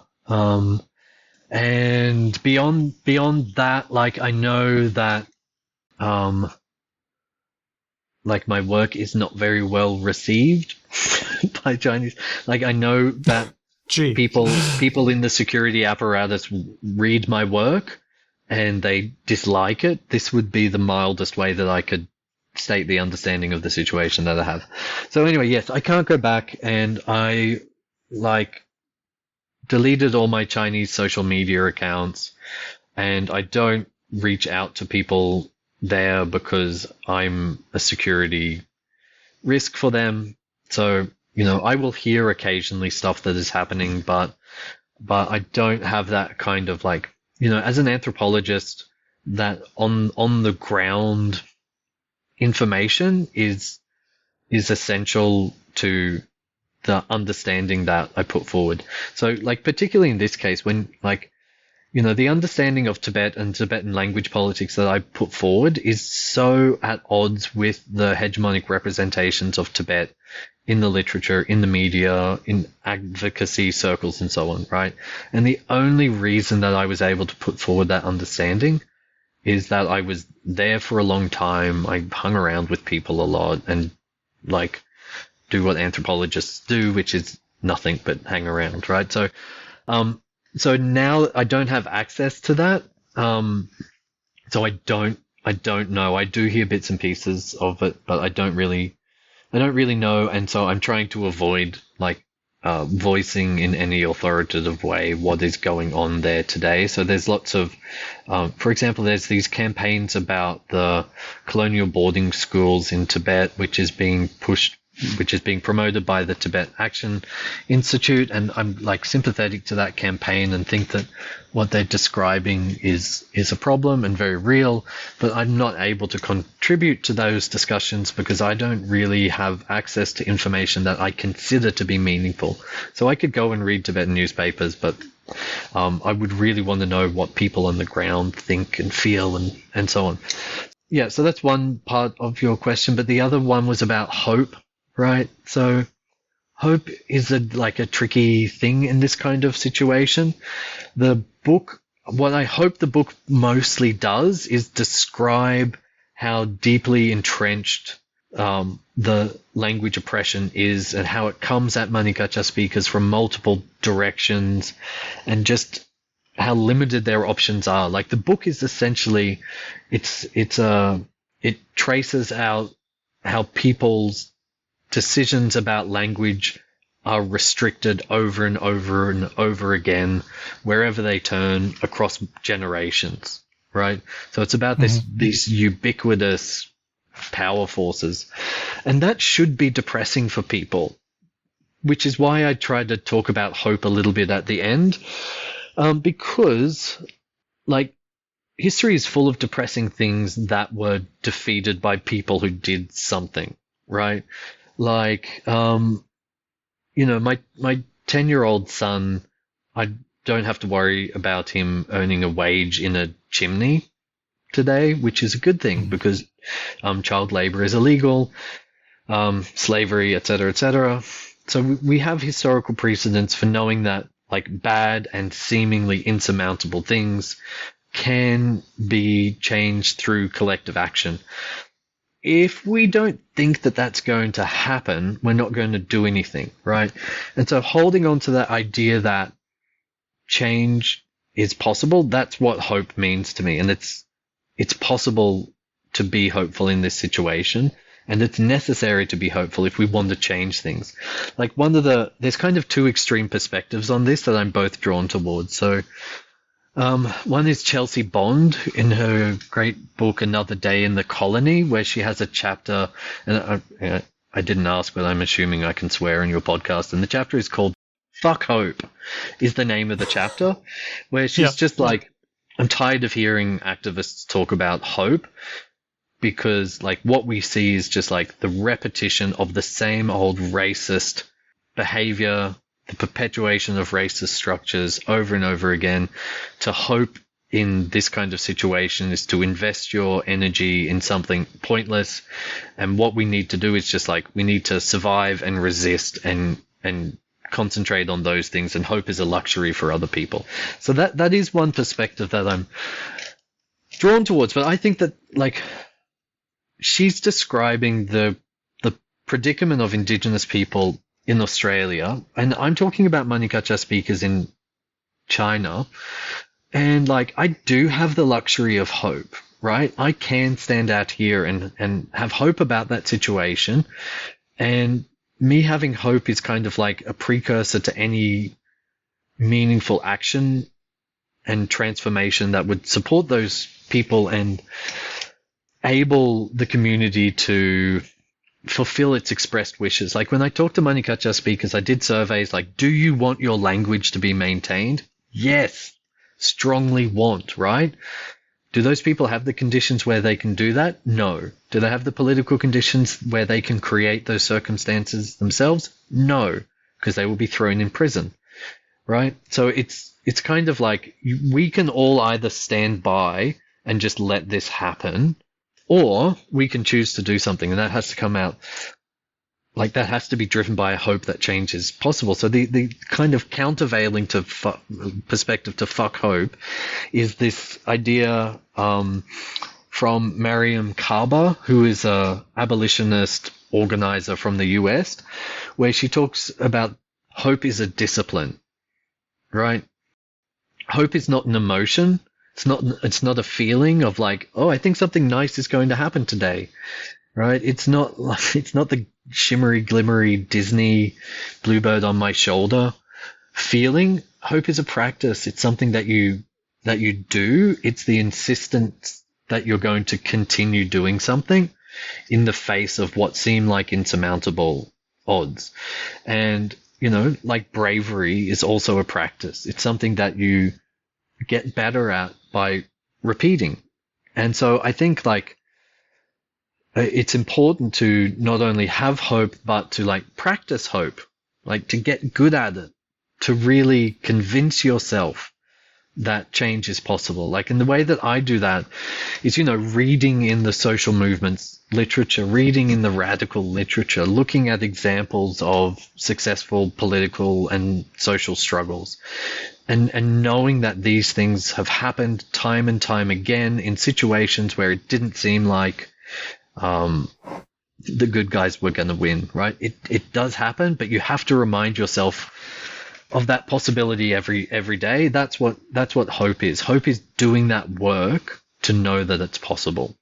And beyond that, I know that my work is not very well received by Chinese. I know that people in the security apparatus read my work and they dislike it. This would be the mildest way that I could state the understanding of the situation that I have. So anyway, yes, I can't go back, and I deleted all my Chinese social media accounts, and I don't reach out to people there because I'm a security risk for them. So, I will hear occasionally stuff that is happening, but I don't have that kind of as an anthropologist, that on the ground information is essential to the understanding that I put forward. So particularly in this case, when the understanding of Tibet and Tibetan language politics that I put forward is so at odds with the hegemonic representations of Tibet in the literature, in the media, in advocacy circles and so on, right? And the only reason that I was able to put forward that understanding is that I was there for a long time. I hung around with people a lot and do what anthropologists do, which is nothing but hang around, right? So, so now I don't have access to that. So I don't know. I do hear bits and pieces of it, but I don't really know. And so I'm trying to avoid voicing in any authoritative way what is going on there today. So there's lots of, for example, there's these campaigns about the colonial boarding schools in Tibet, which is being pushed which is being promoted by the Tibet Action Institute, and I'm like sympathetic to that campaign and think that what they're describing is a problem and very real, but I'm not able to contribute to those discussions because I don't really have access to information that I consider to be meaningful. So I could go and read Tibetan newspapers, but I would really want to know what people on the ground think and feel and so on. Yeah, so that's one part of your question, but the other one was about hope, right? So hope is a tricky thing in this kind of situation. The book, what I hope the book mostly does is describe how deeply entrenched the language oppression is and how it comes at Manegacha speakers from multiple directions and just how limited their options are. Like the book is essentially, it traces out how people's decisions about language are restricted over and over and over again wherever they turn across generations, right? So it's about these ubiquitous power forces, and that should be depressing for people, which is why I tried to talk about hope a little bit at the end, because like history is full of depressing things that were defeated by people who did something, right? Like my 10-year-old son, I don't have to worry about him earning a wage in a chimney today, which is a good thing because child labor is illegal, slavery, etc., etc. So we have historical precedents for knowing that like bad and seemingly insurmountable things can be changed through collective action. If we don't think that that's going to happen, we're not going to do anything, right? And so holding on to that idea that change is possible, that's what hope means to me. And it's possible to be hopeful in this situation, and it's necessary to be hopeful if we want to change things. Like there's kind of two extreme perspectives on this that I'm both drawn towards. So one is Chelsea Bond in her great book Another Day in the Colony, where she has a chapter, and I didn't ask, but I'm assuming I can swear in your podcast, and the chapter is called Fuck Hope, is the name of the chapter, where she's just like, I'm tired of hearing activists talk about hope, because like what we see is just like the repetition of the same old racist behavior, the perpetuation of racist structures over and over again. To hope in this kind of situation is to invest your energy in something pointless. And what we need to do is just like, we need to survive and resist and concentrate on those things. And hope is a luxury for other people. So that is one perspective that I'm drawn towards. But I think that like she's describing the predicament of Indigenous people in Australia, and I'm talking about Manegacha speakers in China, and like I do have the luxury of hope, right? I can stand out here and have hope about that situation, and me having hope is kind of like a precursor to any meaningful action and transformation that would support those people and able the community to fulfill its expressed wishes. Like when I talk to Manegacha speakers, I did surveys like, do you want your language to be maintained? Yes, strongly want, right? Do those people have the conditions where they can do that? No. Do they have the political conditions where they can create those circumstances themselves? No, because they will be thrown in prison, right? So it's kind of like we can all either stand by and just let this happen, or we can choose to do something, and that has to come out, like that has to be driven by a hope that change is possible. So the kind of countervailing to perspective to fuck hope is this idea from Mariam Kaba, who is a abolitionist organizer from the US, where she talks about hope is a discipline, right? Hope is not an emotion. It's not a feeling of like, oh, I think something nice is going to happen today, right? It's not the shimmery, glimmery Disney bluebird on my shoulder feeling. Hope is a practice. It's something that you do. It's the insistence that you're going to continue doing something. in the face of what seem like insurmountable odds. And, like bravery is also a practice. It's something that you get better at by repeating. And so I think like it's important to not only have hope, but to like practice hope, like to get good at it, to really convince yourself that change is possible. Like, and the way that I do that is, reading in the social movements literature, reading in the radical literature, looking at examples of successful political and social struggles, and knowing that these things have happened time and time again in situations where it didn't seem like the good guys were going to win, right? It does happen, but you have to remind yourself of that possibility every day. That's what hope is. Hope is doing that work to know that it's possible.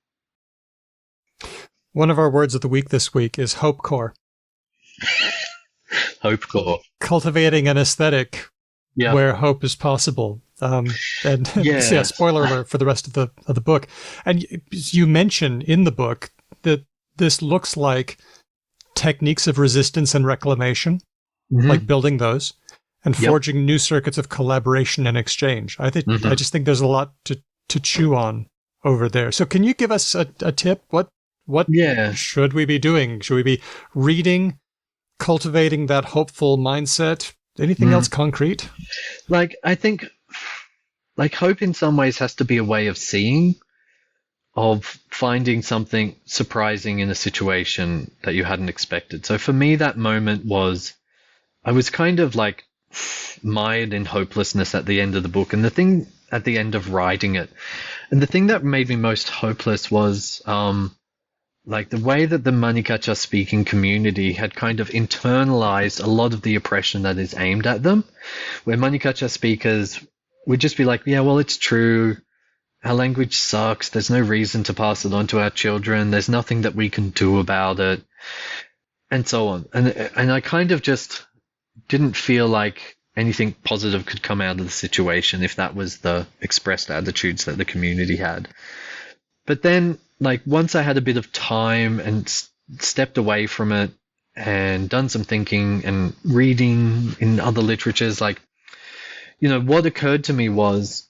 One of our words of the week this week is hope core. Hope core. Cultivating an aesthetic where hope is possible. Spoiler alert for the rest of the book. And you mention in the book that this looks like techniques of resistance and reclamation, like building those, and forging new circuits of collaboration and exchange. I just think there's a lot to chew on over there. So can you give us a tip? What should we be doing? Should we be reading, cultivating that hopeful mindset? Anything else concrete? Like, I think like hope in some ways has to be a way of seeing, of finding something surprising in a situation that you hadn't expected. So for me, that moment was, I was kind of like mired in hopelessness at the end of the book, and the thing at the end of writing it, and the thing that made me most hopeless was like the way that the Manegacha speaking community had kind of internalized a lot of the oppression that is aimed at them, where Manegacha speakers would just be like, yeah, well, it's true, our language sucks, there's no reason to pass it on to our children, there's nothing that we can do about it, and so on. And I kind of just didn't feel like anything positive could come out of the situation if that was the expressed attitudes that the community had. But then, like, once I had a bit of time and stepped away from it and done some thinking and reading in other literatures, like, what occurred to me was,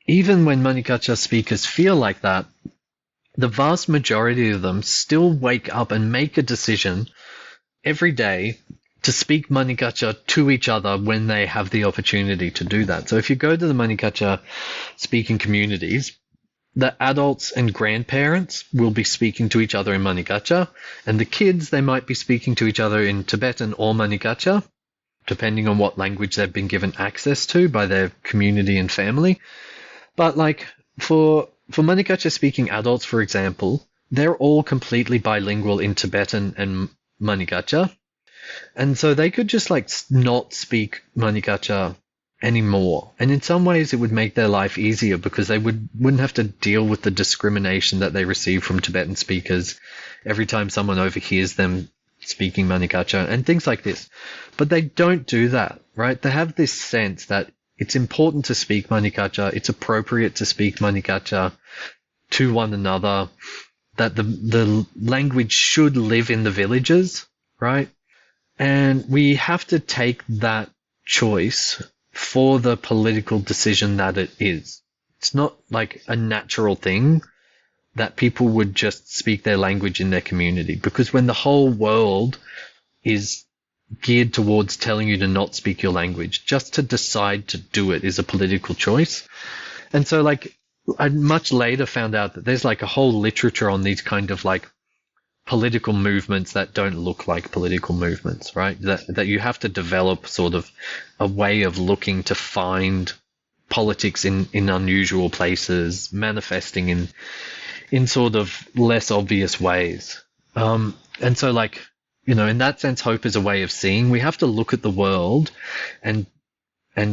even when Manegacha speakers feel like that, the vast majority of them still wake up and make a decision every day to speak Manegacha to each other when they have the opportunity to do that. So if you go to the Manegacha speaking communities, the adults and grandparents will be speaking to each other in Manegacha, and the kids, they might be speaking to each other in Tibetan or Manegacha, depending on what language they've been given access to by their community and family. But like for Manegacha speaking adults, for example, they're all completely bilingual in Tibetan and Manegacha. And so they could just like not speak Manegacha anymore. And in some ways it would make their life easier because they wouldn't have to deal with the discrimination that they receive from Tibetan speakers every time someone overhears them speaking Manegacha and things like this. But they don't do that, right? They have this sense that it's important to speak Manegacha, it's appropriate to speak Manegacha to one another, that the language should live in the villages, right? And we have to take that choice for the political decision that it is. It's not like a natural thing that people would just speak their language in their community, because when the whole world is geared towards telling you to not speak your language, just to decide to do it is a political choice. And so like I much later found out that there's like a whole literature on these kind of like political movements that don't look like political movements, right? That you have to develop sort of a way of looking to find politics in unusual places, manifesting in sort of less obvious ways. And so like, in that sense, hope is a way of seeing. We have to look at the world and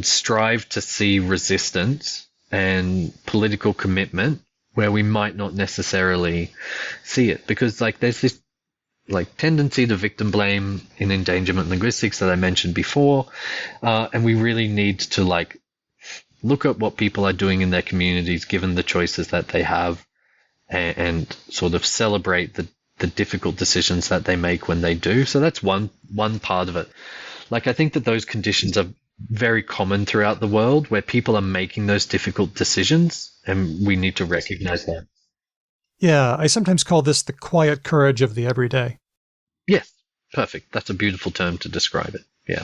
strive to see resistance and political commitment where we might not necessarily see it, because like there's this like tendency to victim blame in endangerment linguistics that I mentioned before, and we really need to like look at what people are doing in their communities given the choices that they have, and sort of celebrate the difficult decisions that they make when they do. So that's one part of it. Like, I think that those conditions are very common throughout the world where people are making those difficult decisions, and we need to recognize that. Yeah, I sometimes call this the quiet courage of the everyday. Yes, perfect. That's a beautiful term to describe it. Yeah.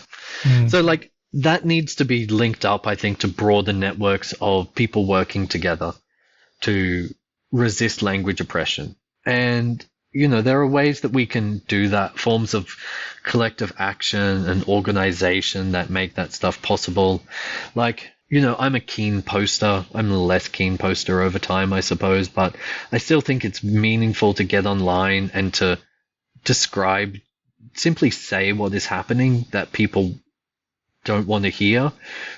So, like, that needs to be linked up, I think, to broader networks of people working together to resist language oppression. And, you know, there are ways that we can do that, forms of collective action and organization that make that stuff possible. Like, you know, I'm a keen poster. I'm a less keen poster over time, I suppose, but I still think it's meaningful to get online and to describe, simply say what is happening that people don't want to hear,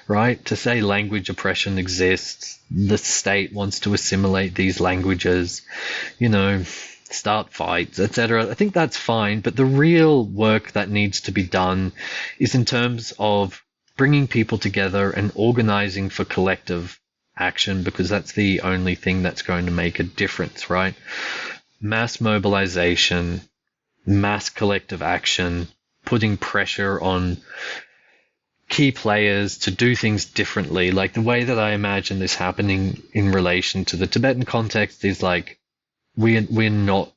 right? To say language oppression exists, the state wants to assimilate these languages, you know, start fights, etc. I think that's fine, but the real work that needs to be done is in terms of bringing people together and organizing for collective action, because that's the only thing that's going to make a difference, right? Mass mobilization, mass collective action, putting pressure on key players to do things differently. Like, the way that I imagine this happening in relation to the Tibetan context is like, we're not,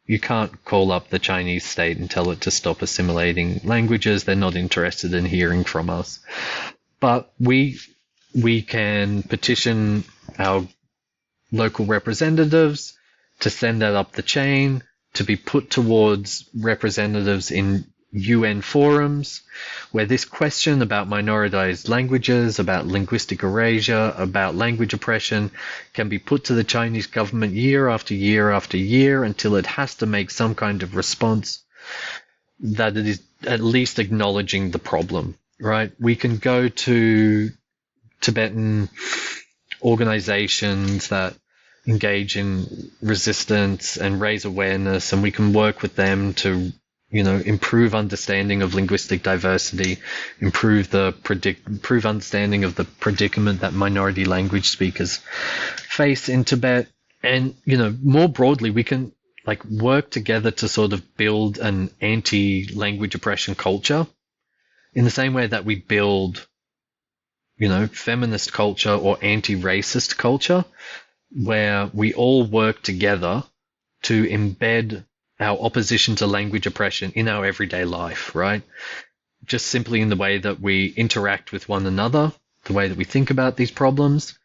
you can't call up the Chinese state and tell it to stop assimilating languages. They're not interested in hearing from us. But we can petition our local representatives to send that up the chain, to be put towards representatives in UN forums, where this question about minoritized languages, about linguistic erasure, about language oppression can be put to the Chinese government year after year after year until it has to make some kind of response that it is at least acknowledging the problem, right? We can go to Tibetan organizations that engage in resistance and raise awareness, and we can work with them to, you know, improve understanding of linguistic diversity, improve understanding of the predicament that minority language speakers face in Tibet. And, you know, more broadly, we can like work together to sort of build an anti-language oppression culture in the same way that we build, you know, feminist culture or anti-racist culture, where we all work together to embed our opposition to language oppression in our everyday life, right? Just simply in the way that we interact with one another, the way that we think about these problems,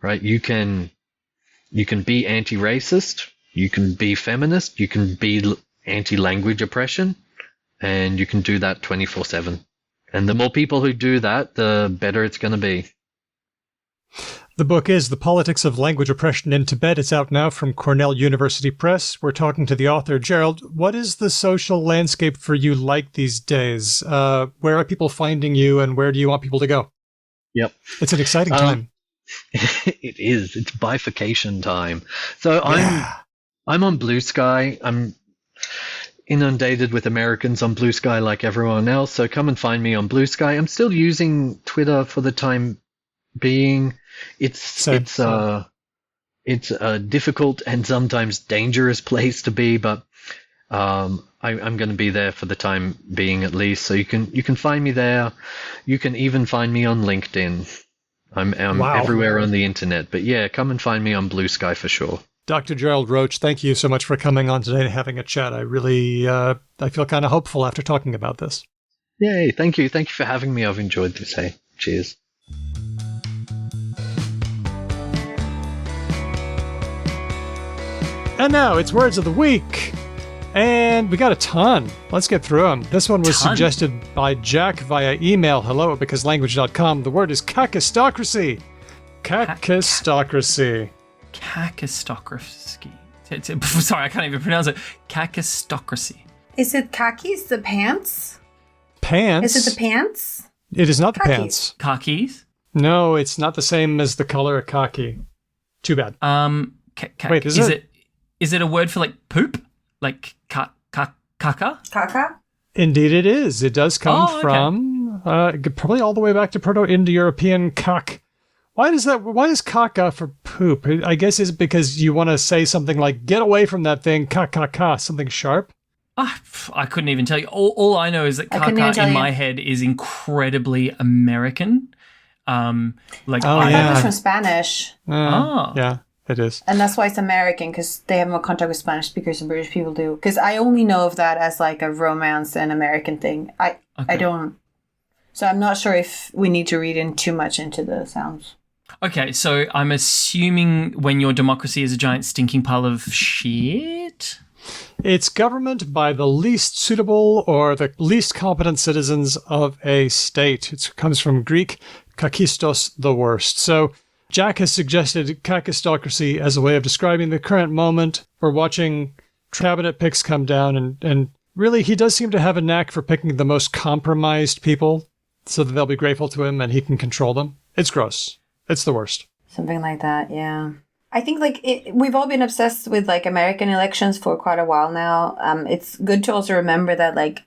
right? You can be anti-racist, you can be feminist, you can be anti-language oppression, and you can do that 24/7. And the more people who do that, the better it's going to be. The book is The Politics of Language Oppression in Tibet. It's out now from Cornell University Press. We're talking to the author. Gerald, what is the social landscape for you like these days? Where are people finding you, and where do you want people to go? Yep. It's an exciting time. It is. It's bifurcation time. So I'm on Blue Sky. I'm inundated with Americans on Blue Sky like everyone else, so come and find me on Blue Sky. I'm still using Twitter for the time being. It's a difficult and sometimes dangerous place to be, but I'm going to be there for the time being at least. So you can find me there. You can even find me on LinkedIn. I'm everywhere on the internet. But yeah, come and find me on Blue Sky for sure. Dr. Gerald Roche, thank you so much for coming on today and having a chat. I really I feel kind of hopeful after talking about this. Yay! Thank you for having me. I've enjoyed this. Hey, cheers. And now it's Words of the Week. And we got a ton. Let's get through them. This one was suggested by Jack via email. Hello, becauselanguage.com. The word is kakistocracy. Kakistocracy. Kakistocracy. Sorry, I can't even pronounce it. Kakistocracy. Is it khakis, the pants? Pants? Is it the pants? It is not the Khakis. pants. Khakis? No, it's not the same as the color of khaki. Too bad. Wait, is it? Is it a word for like poop? Like caca? Kaka? Indeed it is. It does come from probably all the way back to Proto-Indo-European kak, Why is caca for poop? I guess it's because you want to say something like, get away from that thing, ka, something sharp. I couldn't even tell you. All I know is that caca in my head is incredibly American. I thought it was from Spanish. Yeah, it is. And that's why it's American, because they have more contact with Spanish speakers than British people do. Because I only know of that as like a romance and American thing. I don't. So I'm not sure if we need to read in too much into the sounds. Okay, so I'm assuming when your democracy is a giant stinking pile of shit? It's government by the least suitable or the least competent citizens of a state. It comes from Greek, kakistos, the worst. So Jack has suggested kakistocracy as a way of describing the current moment. We're watching cabinet picks come down, and really he does seem to have a knack for picking the most compromised people so that they'll be grateful to him and he can control them. It's gross. It's the worst. Something like that, yeah. I think we've all been obsessed with like American elections for quite a while now. It's good to also remember that like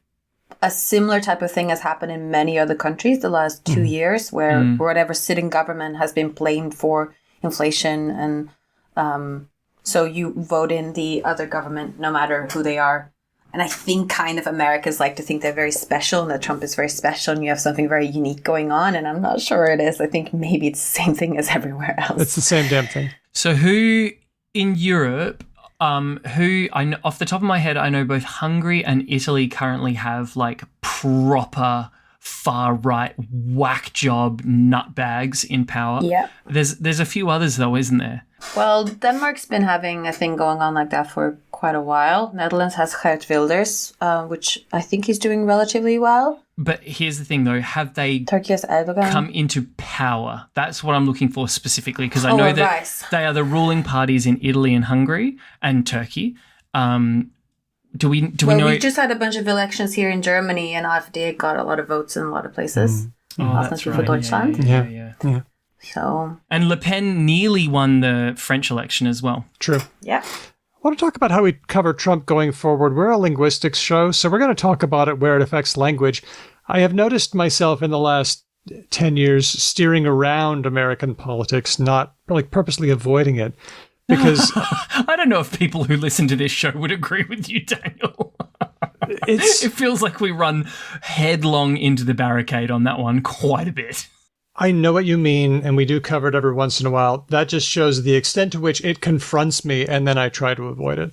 a similar type of thing has happened in many other countries the last 2 years, where whatever sitting government has been blamed for inflation, and so you vote in the other government no matter who they are. And I think kind of Americans like to think they're very special and that Trump is very special and you have something very unique going on. And I'm not sure it is. I think maybe it's the same thing as everywhere else. It's the same damn thing. So who in Europe, who I know, off the top of my head, I know both Hungary and Italy currently have like proper far right whack job nutbags in power. Yeah. There's a few others though, isn't there? Well, Denmark's been having a thing going on like that for quite a while. Netherlands has Geert Wilders, which I think he's doing relatively well. But here's the thing, though. Have they Turkey has Erdogan come into power? That's what I'm looking for specifically, because I know that they are the ruling parties in Italy and Hungary and Turkey. Do we know? We just had a bunch of elections here in Germany, and AfD got a lot of votes in a lot of places. That's right. Deutschland. Yeah. So. And Le Pen nearly won the French election as well. True. Yeah. I want to talk about how we cover Trump going forward. We're a linguistics show, so we're going to talk about it where it affects language. I have noticed myself in the last 10 years steering around American politics, not like purposely avoiding it. Because I don't know if people who listen to this show would agree with you, Daniel. It feels like we run headlong into the barricade on that one quite a bit. I know what you mean, and we do cover it every once in a while. That just shows the extent to which it confronts me, and then I try to avoid it.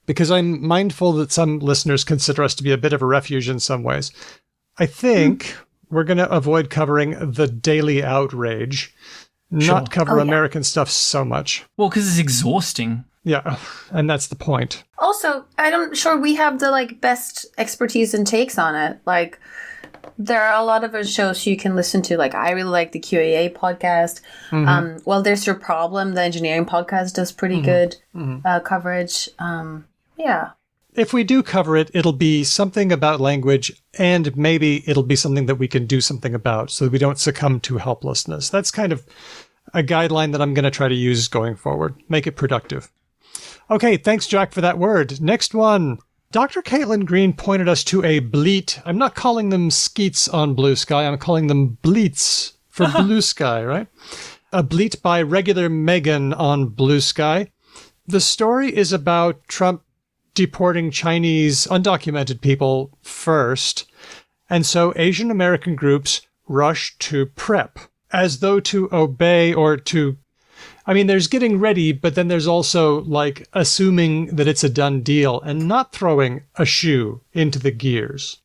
Because I'm mindful that some listeners consider us to be a bit of a refuge in some ways. I think we're going to avoid covering the daily outrage, not cover American stuff so much. Well, because it's exhausting. Yeah, and that's the point. Also, I'm sure we have the best expertise and takes on it. Like, there are a lot of shows you can listen to. Like, I really like the QAA podcast. Well, There's Your Problem. The engineering podcast does pretty good coverage. Yeah. If we do cover it, it'll be something about language, and maybe it'll be something that we can do something about so that we don't succumb to helplessness. That's kind of a guideline that I'm going to try to use going forward. Make it productive. Okay, thanks, Jack, for that word. Next one. Dr. Caitlin Green pointed us to a bleat. I'm not calling them skeets on Blue Sky. I'm calling them bleats for Blue Sky, right? A bleat by regular Megan on Blue Sky. The story is about Trump deporting Chinese undocumented people first, and so Asian American groups rush to prep, as though to obey or to... I mean, there's getting ready, but then there's also, assuming that it's a done deal and not throwing a shoe into the gears.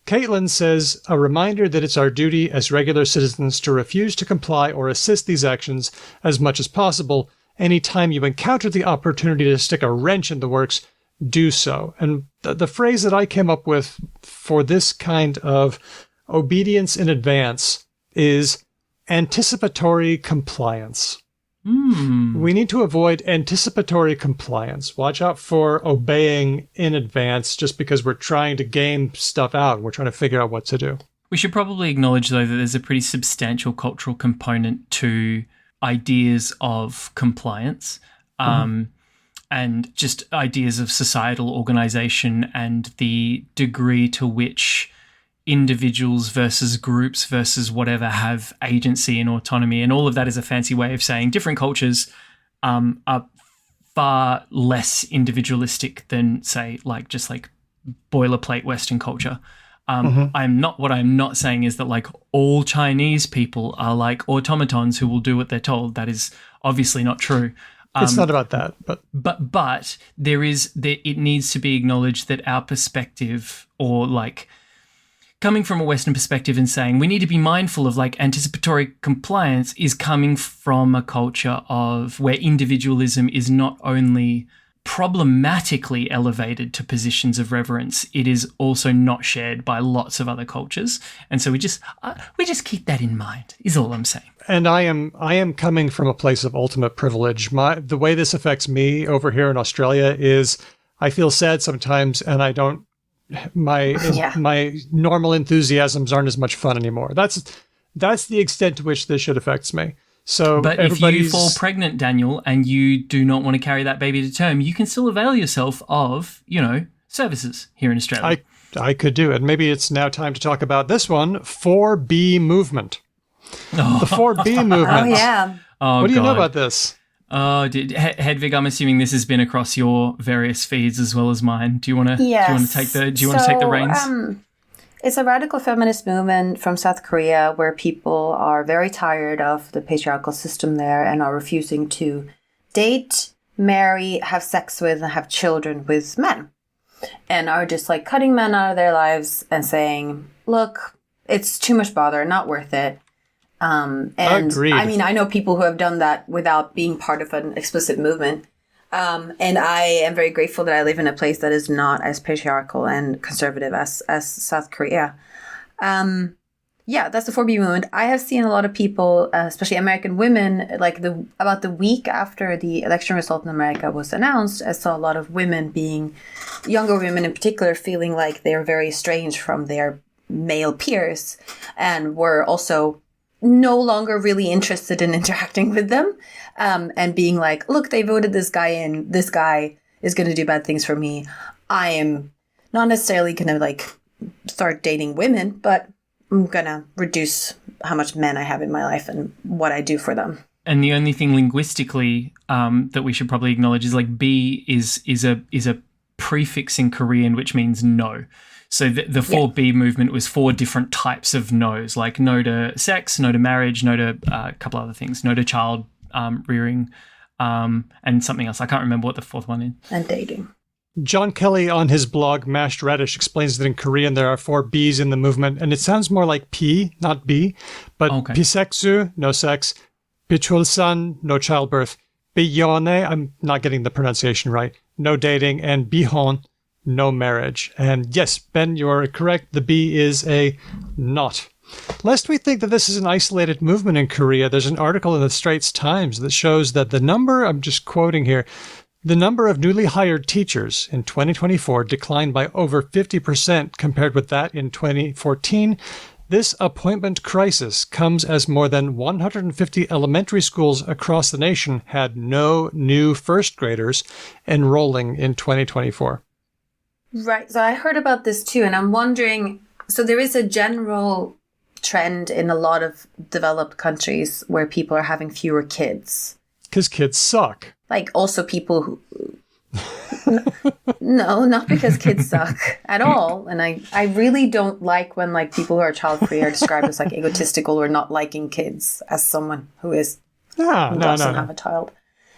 Caitlin says, a reminder that it's our duty as regular citizens to refuse to comply or assist these actions as much as possible. Anytime you encounter the opportunity to stick a wrench in the works, do so. And the phrase that I came up with for this kind of obedience in advance is anticipatory compliance. We need to avoid anticipatory compliance. Watch out for obeying in advance just because we're trying to game stuff out and we're trying to figure out what to do. We should probably acknowledge, though, that there's a pretty substantial cultural component to ideas of compliance and just ideas of societal organization and the degree to which individuals versus groups versus whatever have agency and autonomy, and all of that is a fancy way of saying different cultures are far less individualistic than, say, just boilerplate Western culture. What I'm not saying is that like all Chinese people are like automatons who will do what they're told. That is obviously not true. It's not about that, but it needs to be acknowledged that our perspective, or like coming from a Western perspective and saying we need to be mindful of like anticipatory compliance, is coming from a culture of where individualism is not only problematically elevated to positions of reverence, it is also not shared by lots of other cultures. And so we just keep that in mind, is all I'm saying. And I am coming from a place of ultimate privilege. The way this affects me over here in Australia is I feel sad sometimes, and I don't. My normal enthusiasms aren't as much fun anymore. That's the extent to which this shit affects me. So, but if you fall pregnant, Daniel, and you do not want to carry that baby to term, you can still avail yourself of, services here in Australia. I could do it. Maybe it's now time to talk about this one, 4B movement. The 4B movement. Oh, yeah. What do you know about this? Oh, Hedvig, I'm assuming this has been across your various feeds as well as mine. Do you want to take the reins? It's a radical feminist movement from South Korea where people are very tired of the patriarchal system there and are refusing to date, marry, have sex with, and have children with men. And are just like cutting men out of their lives and saying, look, it's too much bother, not worth it. And Agreed. I mean, I know people who have done that without being part of an explicit movement. And I am very grateful that I live in a place that is not as patriarchal and conservative as South Korea. That's the 4B movement. I have seen a lot of people, especially American women, about the week after the election result in America was announced, I saw a lot of women younger women in particular, feeling like they're very estranged from their male peers and were also no longer really interested in interacting with them. And being like, look, they voted this guy in. This guy is going to do bad things for me. I am not necessarily going to start dating women, but I'm going to reduce how much men I have in my life and what I do for them. And the only thing linguistically that we should probably acknowledge is B is a prefix in Korean which means no. So the 4B movement was 4 different types of no's, like no to sex, no to marriage, no to a couple other things, no to child rearing, and something else. I can't remember what the fourth one is. And dating. John Kelly on his blog Mashed Radish explains that in Korean there are 4 B's in the movement, and it sounds more like P, not B, but okay. Biseksu, no sex, Bichulsan, no childbirth, Biyone, I'm not getting the pronunciation right, no dating, and Bihon, no marriage. And yes, Ben, you're correct. The B is a not. Lest we think that this is an isolated movement in Korea, there's an article in the Straits Times that shows that the number, I'm just quoting here, the number of newly hired teachers in 2024 declined by over 50% compared with that in 2014. This appointment crisis comes as more than 150 elementary schools across the nation had no new first graders enrolling in 2024. Right. So I heard about this too, and I'm wondering, so there is a general trend in a lot of developed countries where people are having fewer kids. Because kids suck. Like also people who... No, not because kids suck at all. And I really don't like when people who are child-free are described as egotistical or not liking kids as someone who doesn't have a child.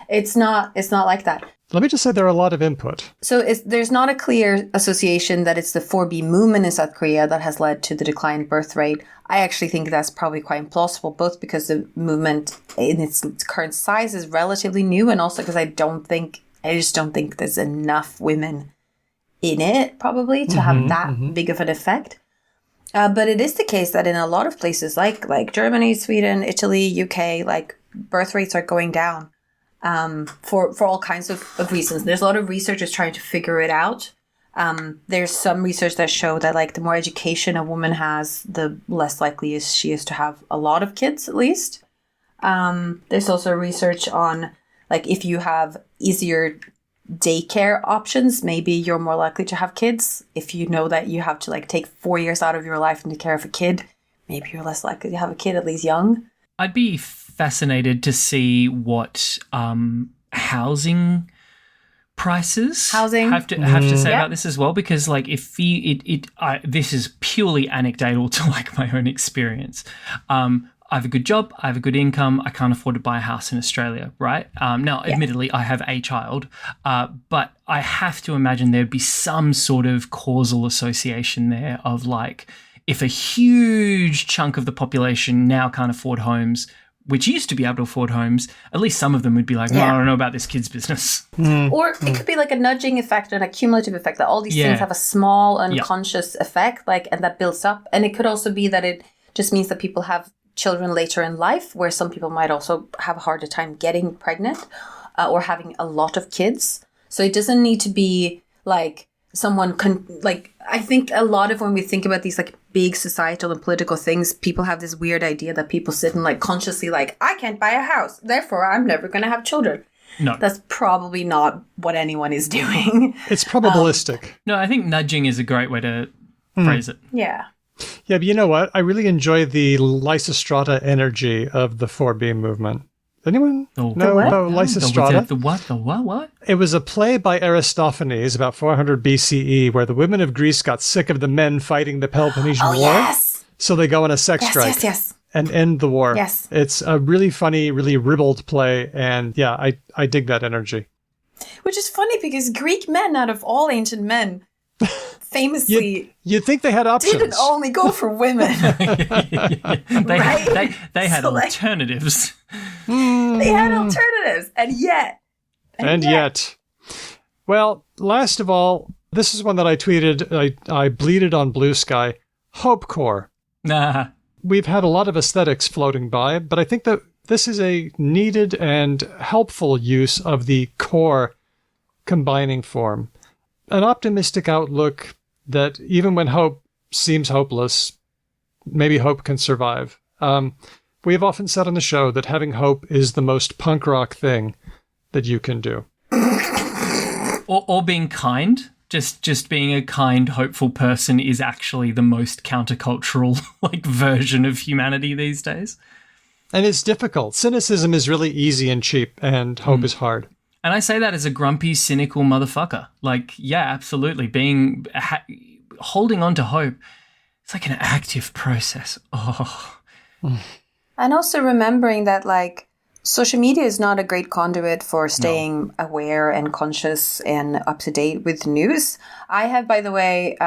It's not like that. Let me just say there are a lot of input. So there's not a clear association that it's the 4B movement in South Korea that has led to the decline in birth rate. I actually think that's probably quite implausible, both because the movement in its current size is relatively new, and also because I just don't think there's enough women in it probably to have that big of an effect. But it is the case that in a lot of places like Germany, Sweden, Italy, UK, birth rates are going down. For all kinds of reasons. There's a lot of researchers trying to figure it out. There's some research that show that the more education a woman has, the less likely she is to have a lot of kids, at least. There's also research on if you have easier daycare options, maybe you're more likely to have kids. If you know that you have to like take 4 years out of your life and take care of a kid, maybe you're less likely to have a kid, at least young. I'd be fascinated to see what housing prices have to say about this as well, because like if this is purely anecdotal to like my own experience. I have a good job, I have a good income, I can't afford to buy a house in Australia, right? Now, admittedly, I have a child, but I have to imagine there'd be some sort of causal association there of like, if a huge chunk of the population now can't afford homes, which used to be able to afford homes, at least some of them would be like, no, I don't know about this kid's business. Or it could be like a nudging effect, an accumulative effect, that all these things have a small unconscious effect, like, and that builds up. And it could also be that it just means that people have children later in life, where some people might also have a harder time getting pregnant or having a lot of kids. So it doesn't need to be like someone I think a lot of when we think about these like big societal and political things, people have this weird idea that people sit and like consciously like, I can't buy a house, therefore I'm never going to have children. No. That's probably not what anyone is doing. It's probabilistic. No, I think nudging is a great way to phrase it. Yeah. Yeah, but you know what? I really enjoy the Lysistrata energy of the 4B movement. Anyone know about Lysistrata? The what? It was a play by Aristophanes about 400 BCE where the women of Greece got sick of the men fighting the Peloponnesian War. Yes! So they go on a sex strike and end the war. Yes. It's a really funny, really ribald play. And yeah, I dig that energy. Which is funny because Greek men, out of all ancient men, famously you'd think they had options. didn't only go for women. They had So, like, alternatives. They had alternatives. And yet. Well, last of all, this is one that I tweeted. I bleated on Blue Sky. Hope Core. Nah. We've had a lot of aesthetics floating by, but I think that this is a needed and helpful use of the core combining form. An optimistic outlook that even when hope seems hopeless, maybe hope can survive. We have often said on the show that having hope is the most punk rock thing that you can do. Or being kind. Just being a kind, hopeful person is actually the most countercultural like version of humanity these days. And it's difficult. Cynicism is really easy and cheap, and hope is hard. And I say that as a grumpy, cynical motherfucker. Like, yeah, absolutely. Holding on to hope, it's like an active process. Oh. And also remembering that, like, social media is not a great conduit for staying aware and conscious and up to date with news. I have, by the way,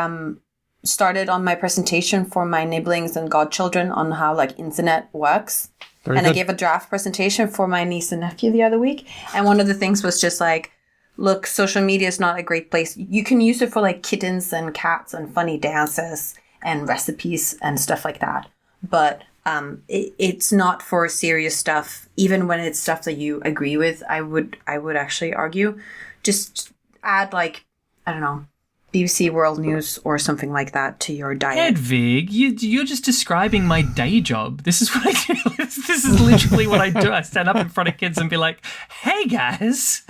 started on my presentation for my nibblings and godchildren on how, like, internet works. Very and good. I gave a draft presentation for my niece and nephew the other week. And one of the things was just like, look, social media is not a great place. You can use it for like kittens and cats and funny dances and recipes and stuff like that. But it's not for serious stuff, even when it's stuff that you agree with. I would actually argue. Just add like, I don't know, BBC World News or something like that to your diet. Hedvig, you're just describing my day job. This is what I do. This is literally what I do. I stand up in front of kids and be like, hey guys,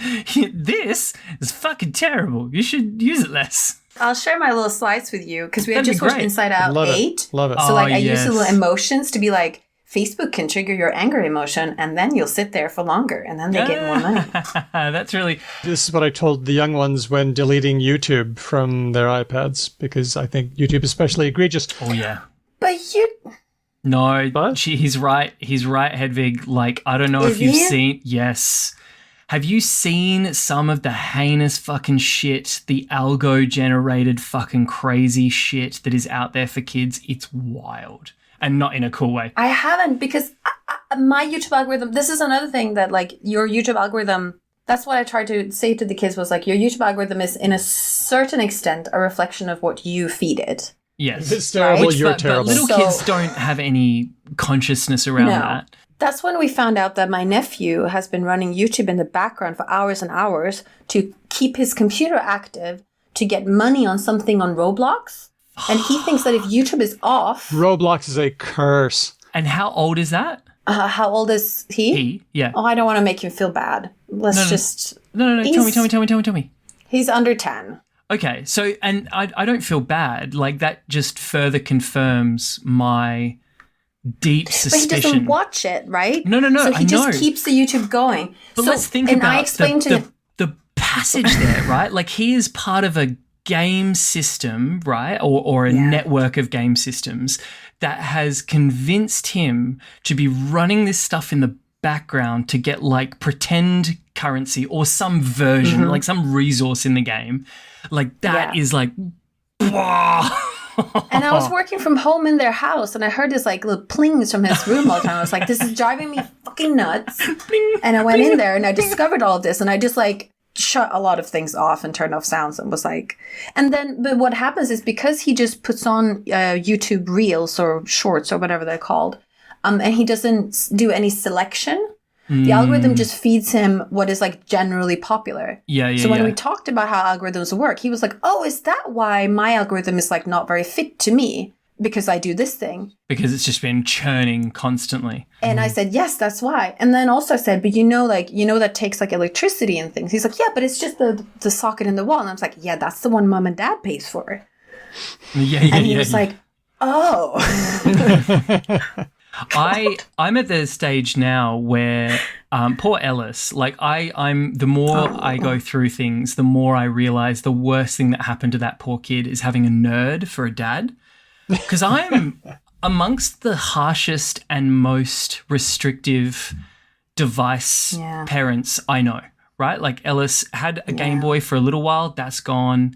this is fucking terrible. You should use it less. I'll share my little slides with you because we had That'd just be watched great. Inside Out Love it. 8. Love it. So like I use yes. the little emotions to be like, Facebook can trigger your anger emotion and then you'll sit there for longer and then they get more money. That's really... This is what I told the young ones when deleting YouTube from their iPads, because I think YouTube is especially egregious. Oh, yeah. But you... No, What? he's right. He's right, Hedvig. Like, I don't know if Is you've he? seen... Yes. Have you seen some of the heinous fucking shit, the algo-generated fucking crazy shit that is out there for kids? It's wild. And not in a cool way. I haven't because my YouTube algorithm, this is another thing that like your YouTube algorithm, that's what I tried to say to the kids was like your YouTube algorithm is in a certain extent a reflection of what you feed it. Yes. It's terrible, Right? you're But terrible. little So- kids don't have any consciousness around No. that. That's when we found out that my nephew has been running YouTube in the background for hours and hours to keep his computer active to get money on something on Roblox. And he thinks that if YouTube is off, Roblox is a curse. And how old is that? how old is he? Yeah. Oh, I don't want to make him feel bad. let's just... No. Tell me. He's under 10. Okay, so, and I don't feel bad. Like, that just further confirms my deep suspicion. But he doesn't watch it, right? No, So he just keeps the YouTube going. But let's think about the passage there, right? Like, he is part of a game system, right? Or a network of game systems that has convinced him to be running this stuff in the background to get, like, pretend currency or some version, like some resource in the game. Like, that is like... And I was working from home in their house, and I heard this like little plings from his room all the time. I was like, this is driving me fucking nuts. And I went in there and I discovered all of this, and I just like shut a lot of things off and turned off sounds and was like, but what happens is because he just puts on YouTube Reels or Shorts or whatever they're called, and he doesn't do any selection. The algorithm just feeds him what is like generally popular. So when we talked about how algorithms work, he was like, oh, is that why my algorithm is like not very fit to me? Because I do this thing. Because it's just been churning constantly. And I said, yes, that's why. And then also I said, but that takes like electricity and things. He's like, yeah, but it's just the socket in the wall. And I was like, yeah, that's the one mom and dad pays for. And he was like, oh. I'm at the stage now where poor Ellis, like I'm the more I go through things, the more I realize the worst thing that happened to that poor kid is having a nerd for a dad. Because I'm amongst the harshest and most restrictive device parents I know, right? Like Ellis had a Game Boy for a little while, that's gone.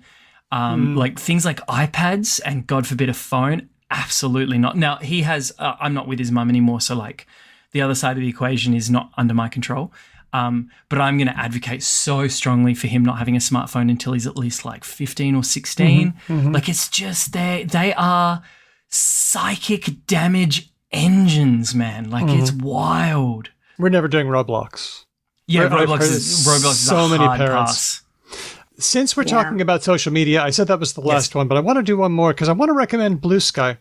Like things like iPads and God forbid a phone, absolutely not. Now he has, I'm not with his mum anymore, so like the other side of the equation is not under my control. But I'm going to advocate so strongly for him not having a smartphone until he's at least like 15 or 16. Like it's just, they are psychic damage engines, man. Like it's wild. We're never doing Roblox. Yeah, Roblox is so a hard pass. Since we're talking about social media, I said that was the last one, but I want to do one more because I want to recommend Blue Sky.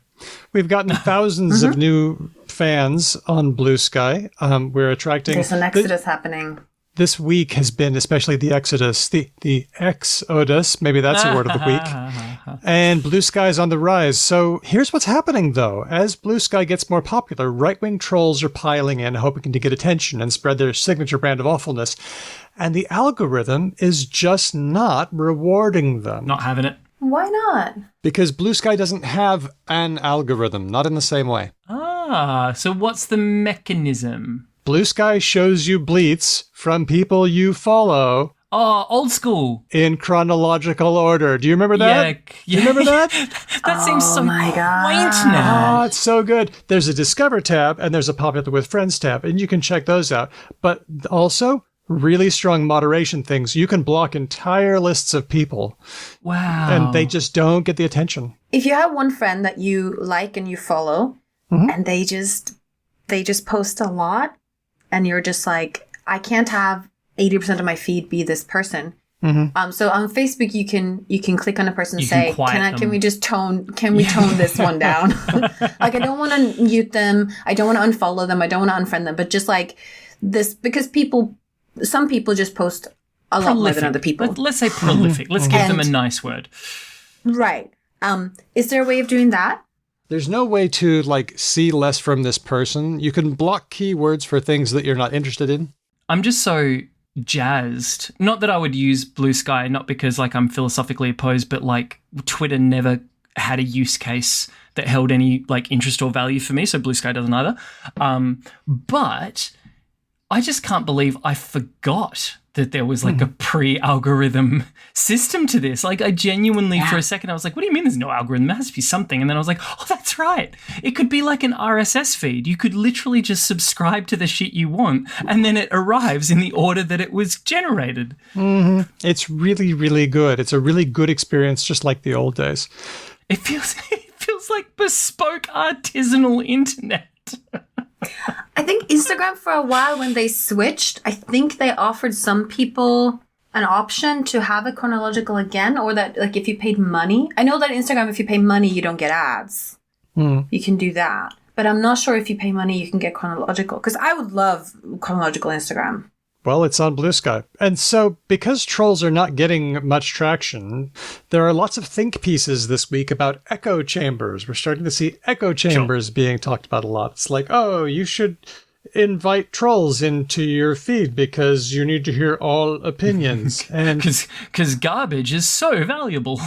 We've gotten thousands of new fans on Blue Sky. We're attracting... There's an exodus happening. This week has been especially the exodus, the exodus, maybe that's a word of the week. And Blue Sky is on the rise. So here's what's happening, though. As Blue Sky gets more popular, right-wing trolls are piling in, hoping to get attention and spread their signature brand of awfulness. And the algorithm is just not rewarding them. Not having it. Why not? Because Blue Sky doesn't have an algorithm, not in the same way. So what's the mechanism? Blue Sky shows you bleats from people you follow. Oh, old school. In chronological order. Do you remember that? Yeah. Do you remember that? That seems so quaint now. Oh, it's so good. There's a Discover tab and there's a Popular with Friends tab, and you can check those out. But also, really strong moderation things. You can block entire lists of people. Wow. And they just don't get the attention. If you have one friend that you like and you follow, and they just post a lot, and you're just like, I can't have 80% of my feed be this person. So on Facebook, you can click on a person and say, can we tone this one down? Like, I don't want to mute them. I don't want to unfollow them. I don't want to unfriend them. But just like this, because some people just post a lot more than other people. Let's say prolific. Let's give them a nice word. Right. Is there a way of doing that? There's no way to, like, see less from this person. You can block keywords for things that you're not interested in. I'm just so jazzed. Not that I would use Blue Sky, not because, like, I'm philosophically opposed, but, like, Twitter never had a use case that held any, like, interest or value for me, so Blue Sky doesn't either. But I just can't believe I forgot that there was like a pre-algorithm system to this. Like I genuinely, for a second, I was like, what do you mean there's no algorithm? There has to be something. And then I was like, oh, that's right. It could be like an RSS feed. You could literally just subscribe to the shit you want and then it arrives in the order that it was generated. It's really, really good. It's a really good experience, just like the old days. It feels like bespoke artisanal internet. I think Instagram for a while when they switched, I think they offered some people an option to have it chronological again, or that like if you paid money. I know that Instagram, if you pay money, you don't get ads. You can do that. But I'm not sure if you pay money, you can get chronological. Because I would love chronological Instagram. Well, it's on Blue Sky. And so, because trolls are not getting much traction, there are lots of think pieces this week about echo chambers. We're starting to see echo chambers being talked about a lot. It's like, oh, you should invite trolls into your feed because you need to hear all opinions. And because garbage is so valuable.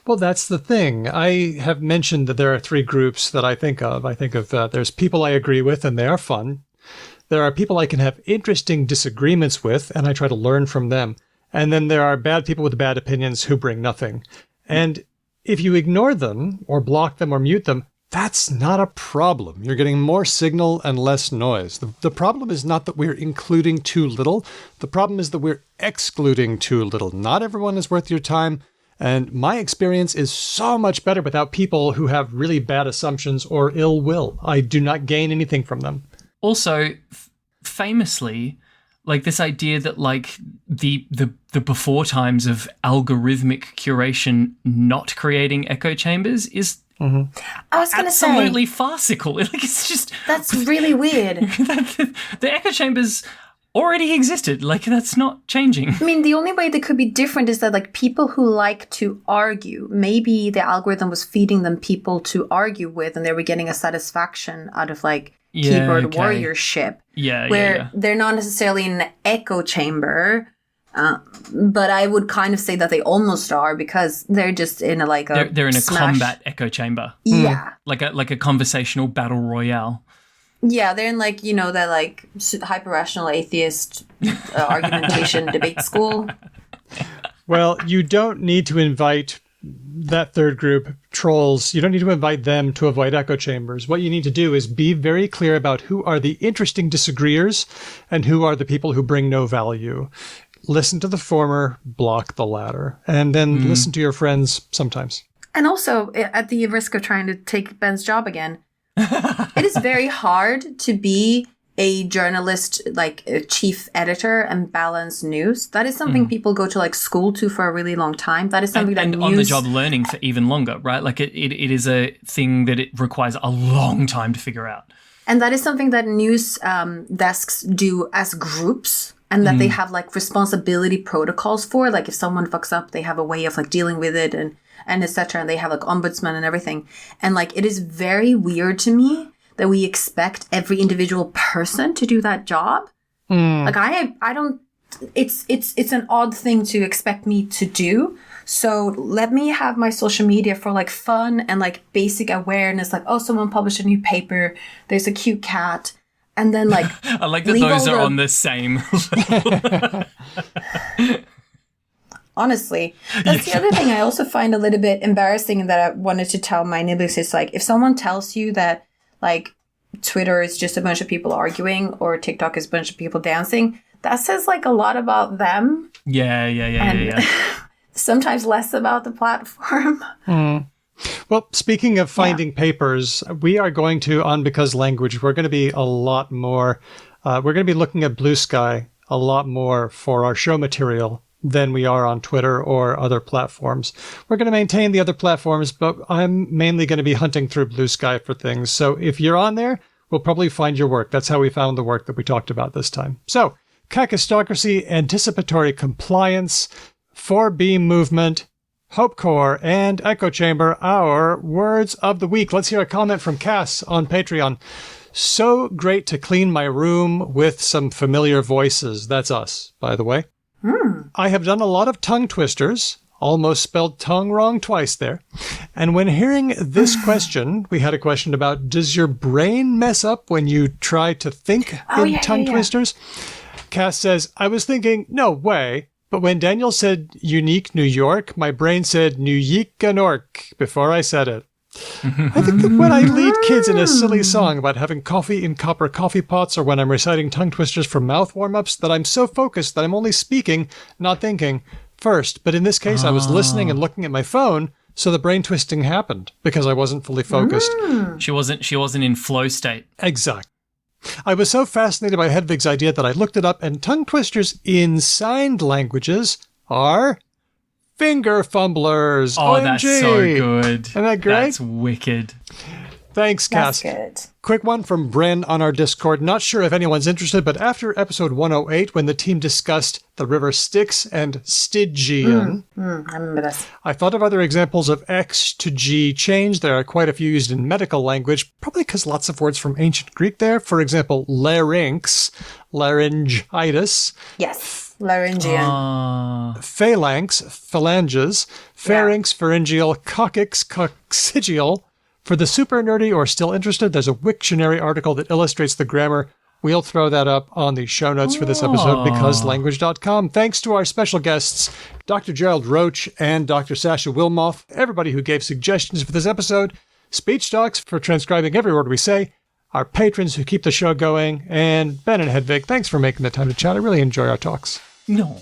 Well, that's the thing. I have mentioned that there are 3 groups that I think of. There's people I agree with, and they are fun. There are people I can have interesting disagreements with, and I try to learn from them. And then there are bad people with bad opinions who bring nothing. And if you ignore them, or block them, or mute them, that's not a problem. You're getting more signal and less noise. The problem is not that we're including too little. The problem is that we're excluding too little. Not everyone is worth your time. And my experience is so much better without people who have really bad assumptions or ill will. I do not gain anything from them. Also, famously, like this idea that like the before times of algorithmic curation not creating echo chambers is I was going to say absolutely farcical. Like it's just that's really weird. The echo chambers already existed. Like that's not changing. I mean, the only way they could be different is that like people who like to argue, maybe the algorithm was feeding them people to argue with, and they were getting a satisfaction out of like keyboard warriorship. Where they're not necessarily in an echo chamber, but I would kind of say that they almost are because they're just in they're in a combat echo chamber. Yeah, like a conversational battle royale. Yeah, they're in like that like hyper rational atheist argumentation debate school. Well, you don't need to invite that third group, trolls. You don't need to invite them to avoid echo chambers. What you need to do is be very clear about who are the interesting disagreeers and who are the people who bring no value. Listen to the former, block the latter, and then listen to your friends sometimes. And also, at the risk of trying to take Ben's job again, it is very hard to be a journalist, like a chief editor, and balance news. That is something people go to like school to for a really long time. That is something and on the job learning for even longer, right? Like it is a thing that it requires a long time to figure out. And that is something that news desks do as groups, and that they have like responsibility protocols for. Like if someone fucks up, they have a way of like dealing with it and etc. And they have like ombudsman and everything. And like it is very weird to me that we expect every individual person to do that job. Like I don't. It's an odd thing to expect me to do. So let me have my social media for like fun and like basic awareness. Like, oh, someone published a new paper. There's a cute cat. And then like I like that those are on the same level. Honestly, that's the other thing I also find a little bit embarrassing that I wanted to tell my nibblers is like, if someone tells you that like Twitter is just a bunch of people arguing or TikTok is a bunch of people dancing, that says like a lot about them. Yeah. Sometimes less about the platform. Well, speaking of finding papers, we are going to, on Because Language, we're going to be a lot more, we're going to be looking at Blue Sky a lot more for our show material than we are on Twitter or other platforms. We're going to maintain the other platforms, but I'm mainly going to be hunting through Blue Sky for things. So if you're on there, we'll probably find your work. That's how we found the work that we talked about this time. So, Kakistocracy, Anticipatory Compliance, 4B Movement, Hope Corps, and Echo Chamber, our words of the week. Let's hear a comment from Cass on Patreon. So great to clean my room with some familiar voices. That's us, by the way. I have done a lot of tongue twisters, almost spelled tongue wrong twice there. And when hearing this question, we had a question about, does your brain mess up when you try to think in tongue twisters? Cass says, I was thinking, no way. But when Daniel said unique New York, my brain said New York before I said it. I think that when I lead kids in a silly song about having coffee in copper coffee pots, or when I'm reciting tongue twisters for mouth warm-ups, that I'm so focused that I'm only speaking, not thinking, first. But in this case, I was listening and looking at my phone, so the brain twisting happened because I wasn't fully focused. She wasn't in flow state. Exactly. I was so fascinated by Hedvig's idea that I looked it up, and tongue twisters in signed languages are finger fumblers. Oh, OMG. that's so good. Isn't that great? That's wicked. Thanks, Cass. That's good. Quick one from Bren on our Discord. Not sure if anyone's interested, but after episode 108, when the team discussed the river Styx and Stygian, I remember this. I thought of other examples of X to G change. There are quite a few used in medical language, probably because lots of words from ancient Greek there. For example, larynx, laryngitis, Yes. Laryngean. phalanx, phalanges, pharynx, pharyngeal, coccyx, coccygeal. For the super nerdy or still interested, there's a Wiktionary article that illustrates the grammar. We'll throw that up on the show notes for this episode because language.com. Thanks to our special guests, Dr. Gerald Roche and Dr. Sasha Wilmoth, everybody who gave suggestions for this episode, Speech Docs for transcribing every word we say, our patrons who keep the show going, and Ben and Hedvig, thanks for making the time to chat. I really enjoy our talks. No.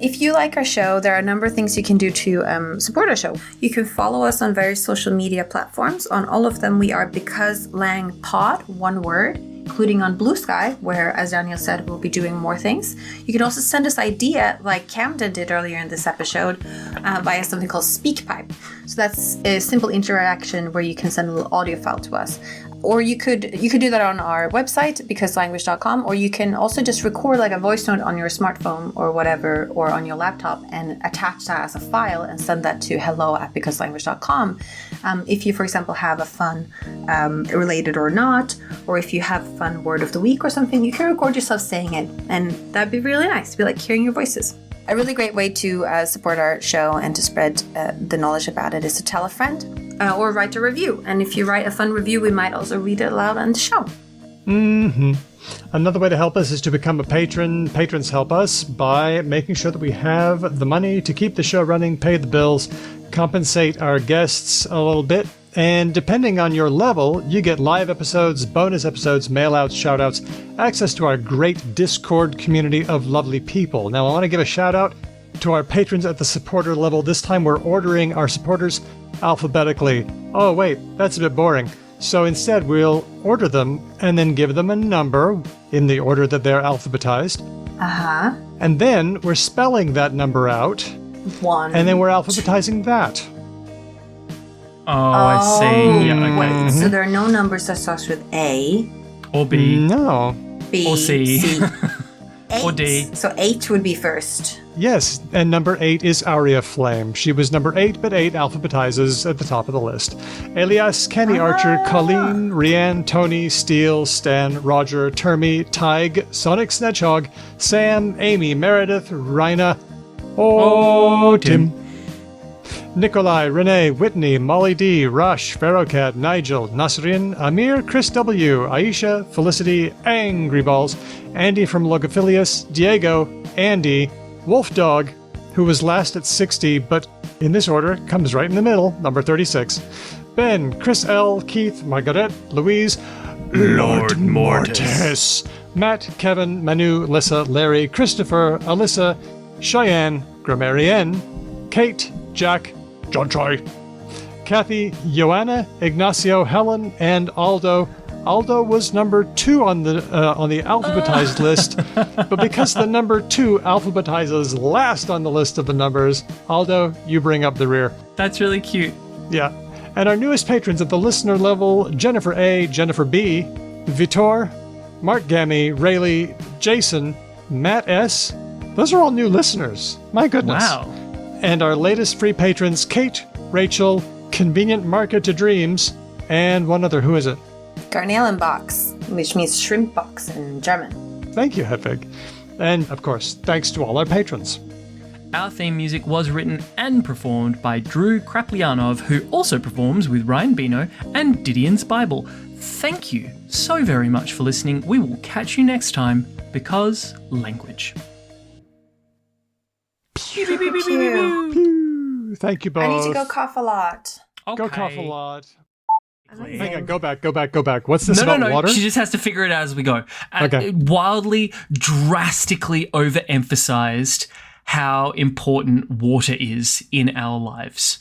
If you like our show, there are a number of things you can do to support our show. You can follow us on various social media platforms. On all of them, we are Because Lang Pod, one word, including on Blue Sky, where, as Daniel said, we'll be doing more things. You can also send us idea, like Camden did earlier in this episode, via something called SpeakPipe. So that's a simple interaction where you can send a little audio file to us. Or you could do that on our website, becauselanguage.com, or you can also just record like a voice note on your smartphone or whatever, or on your laptop, and attach that as a file and send that to hello@becauselanguage.com. If you, for example, have a fun related or not, or if you have a fun word of the week or something, you can record yourself saying it, and that'd be really nice. It'd be like hearing your voices. A really great way to support our show and to spread the knowledge about it is to tell a friend. Or write a review. And if you write a fun review, we might also read it aloud on the show. Another way to help us is to become a patron. Patrons help us by making sure that we have the money to keep the show running, pay the bills, compensate our guests a little bit. And depending on your level, you get live episodes, bonus episodes, mail-outs, shout-outs, access to our great Discord community of lovely people. Now, I want to give a shout-out to our patrons at the supporter level. This time we're ordering our supporters alphabetically. Oh, wait, that's a bit boring. So instead, we'll order them and then give them a number in the order that they're alphabetized. Uh-huh. And then we're spelling that number out. One. And then we're alphabetizing that. Oh, I see. Yeah, okay. Wait, so there are no numbers that starts with A, Or B. No. B, Or C. Or Eight. D. So 8 would be first. Yes, and number 8 is Aria Flame. She was number 8, but 8 alphabetizes at the top of the list. Elias, Kenny Archer, Colleen, Rianne, Tony, Steele, Stan, Roger, Termy, Tig, Sonic Snedgehog, Sam, Amy, Meredith, Rhina, Tim, Nikolai, Renee, Whitney, Molly D, Rush, Pharaohcat, Nigel, Nasrin, Amir, Chris W, Aisha, Felicity, Angry Balls, Andy from Logophilius, Diego, Andy, Wolf Dog, who was last at 60, but in this order comes right in the middle, number 36. Ben, Chris L, Keith, Margaret, Louise, Lord Mortis, Matt, Kevin, Manu, Lissa, Larry, Christopher, Alyssa, Cheyenne, Grammarian, Kate, Jack, John Troy, Kathy, Joanna, Ignacio, Helen, and Aldo. Aldo was number 2 on the alphabetized list, but because the number 2 alphabetizes last on the list of the numbers, Aldo, you bring up the rear. That's really cute. Yeah. And our newest patrons at the listener level, Jennifer A, Jennifer B, Vitor, Mark Gammy, Rayleigh, Jason, Matt S. Those are all new listeners. My goodness. Wow. And our latest free patrons, Kate, Rachel, Convenient Market to Dreams, and one other. Who is it? Garnelenbox, which means shrimp box in German. Thank you, Hedvig. And, of course, thanks to all our patrons. Our theme music was written and performed by Drew Kraplianov, who also performs with Ryan Bino and Didion's Bible. Thank you so very much for listening. We will catch you next time, because language. Thank you both. I need to go cough a lot. Okay. Go cough a lot. Amazing. Hang on, go back. What's this about water? She just has to figure it out as we go. Okay. Wildly, drastically overemphasized how important water is in our lives.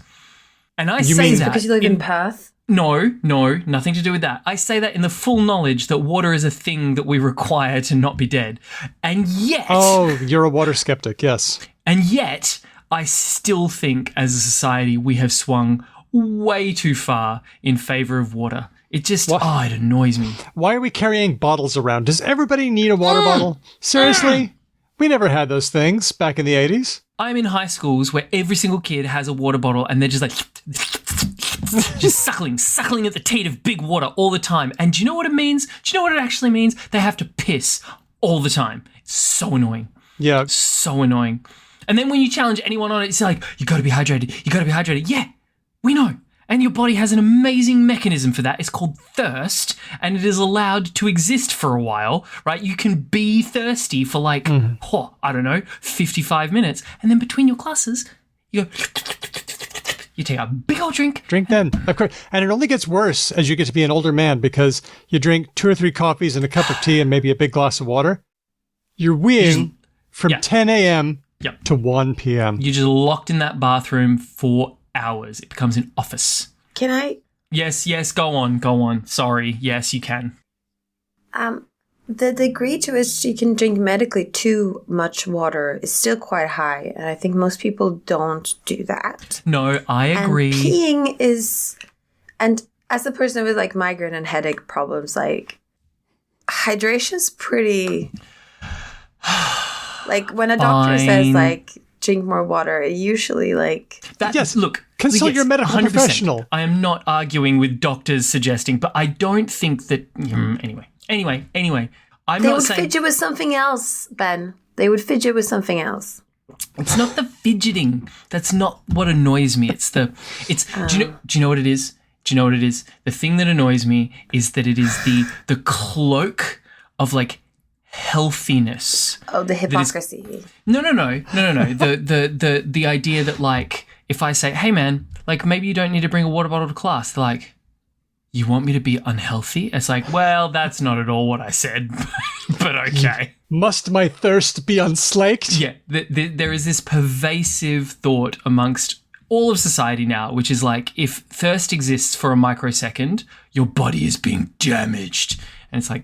And I say that Because you live in Perth? No, nothing to do with that. I say that in the full knowledge that water is a thing that we require to not be dead. And yet... Oh, you're a water skeptic, yes. And yet, I still think as a society we have swung way too far in favor of water. It just, it annoys me. Why are we carrying bottles around? Does everybody need a water bottle? Seriously? We never had those things back in the 80s. I'm in high schools where every single kid has a water bottle and they're just like, just suckling at the teat of big water all the time. And do you know what it means? Do you know what it actually means? They have to piss all the time. It's so annoying. Yeah. So annoying. And then when you challenge anyone on it, it's like, you got to be hydrated. You got to be hydrated. Yeah, we know. And your body has an amazing mechanism for that. It's called thirst, and it is allowed to exist for a while, right? You can be thirsty for like, I don't know, 55 minutes. And then between your classes, you go, you take a big old drink. Drink then. Of course. And it only gets worse as you get to be an older man because you drink 2 or 3 coffees and a cup of tea and maybe a big glass of water. You're weeing from 10 a.m. to 1 p.m. You're just locked in that bathroom for hours. It becomes an office. Can I? Yes, go on. Sorry. Yes, you can. The degree to which you can drink medically too much water is still quite high, and I think most people don't do that. No, I agree. And peeing is, and as a person with like migraine and headache problems, like hydration's pretty. Like when a doctor says like drink more water, it usually like that. Yes, look, consult your medical 100%. professional. I am not arguing with doctors suggesting, but I don't think that. Anyway, I'm they not would saying fidget with something else, Ben. They would fidget with something else. It's not the fidgeting. That's not what annoys me. Do you know what it is? Do you know what it is? The thing that annoys me is that it is the cloak of like healthiness. Oh, the hypocrisy. No. The idea that like if I say, hey man, like maybe you don't need to bring a water bottle to class, they're like, you want me to be unhealthy? It's like, well, that's not at all what I said, but okay. Must my thirst be unslaked? Yeah, there is this pervasive thought amongst all of society now, which is like, if thirst exists for a microsecond, your body is being damaged. And it's like,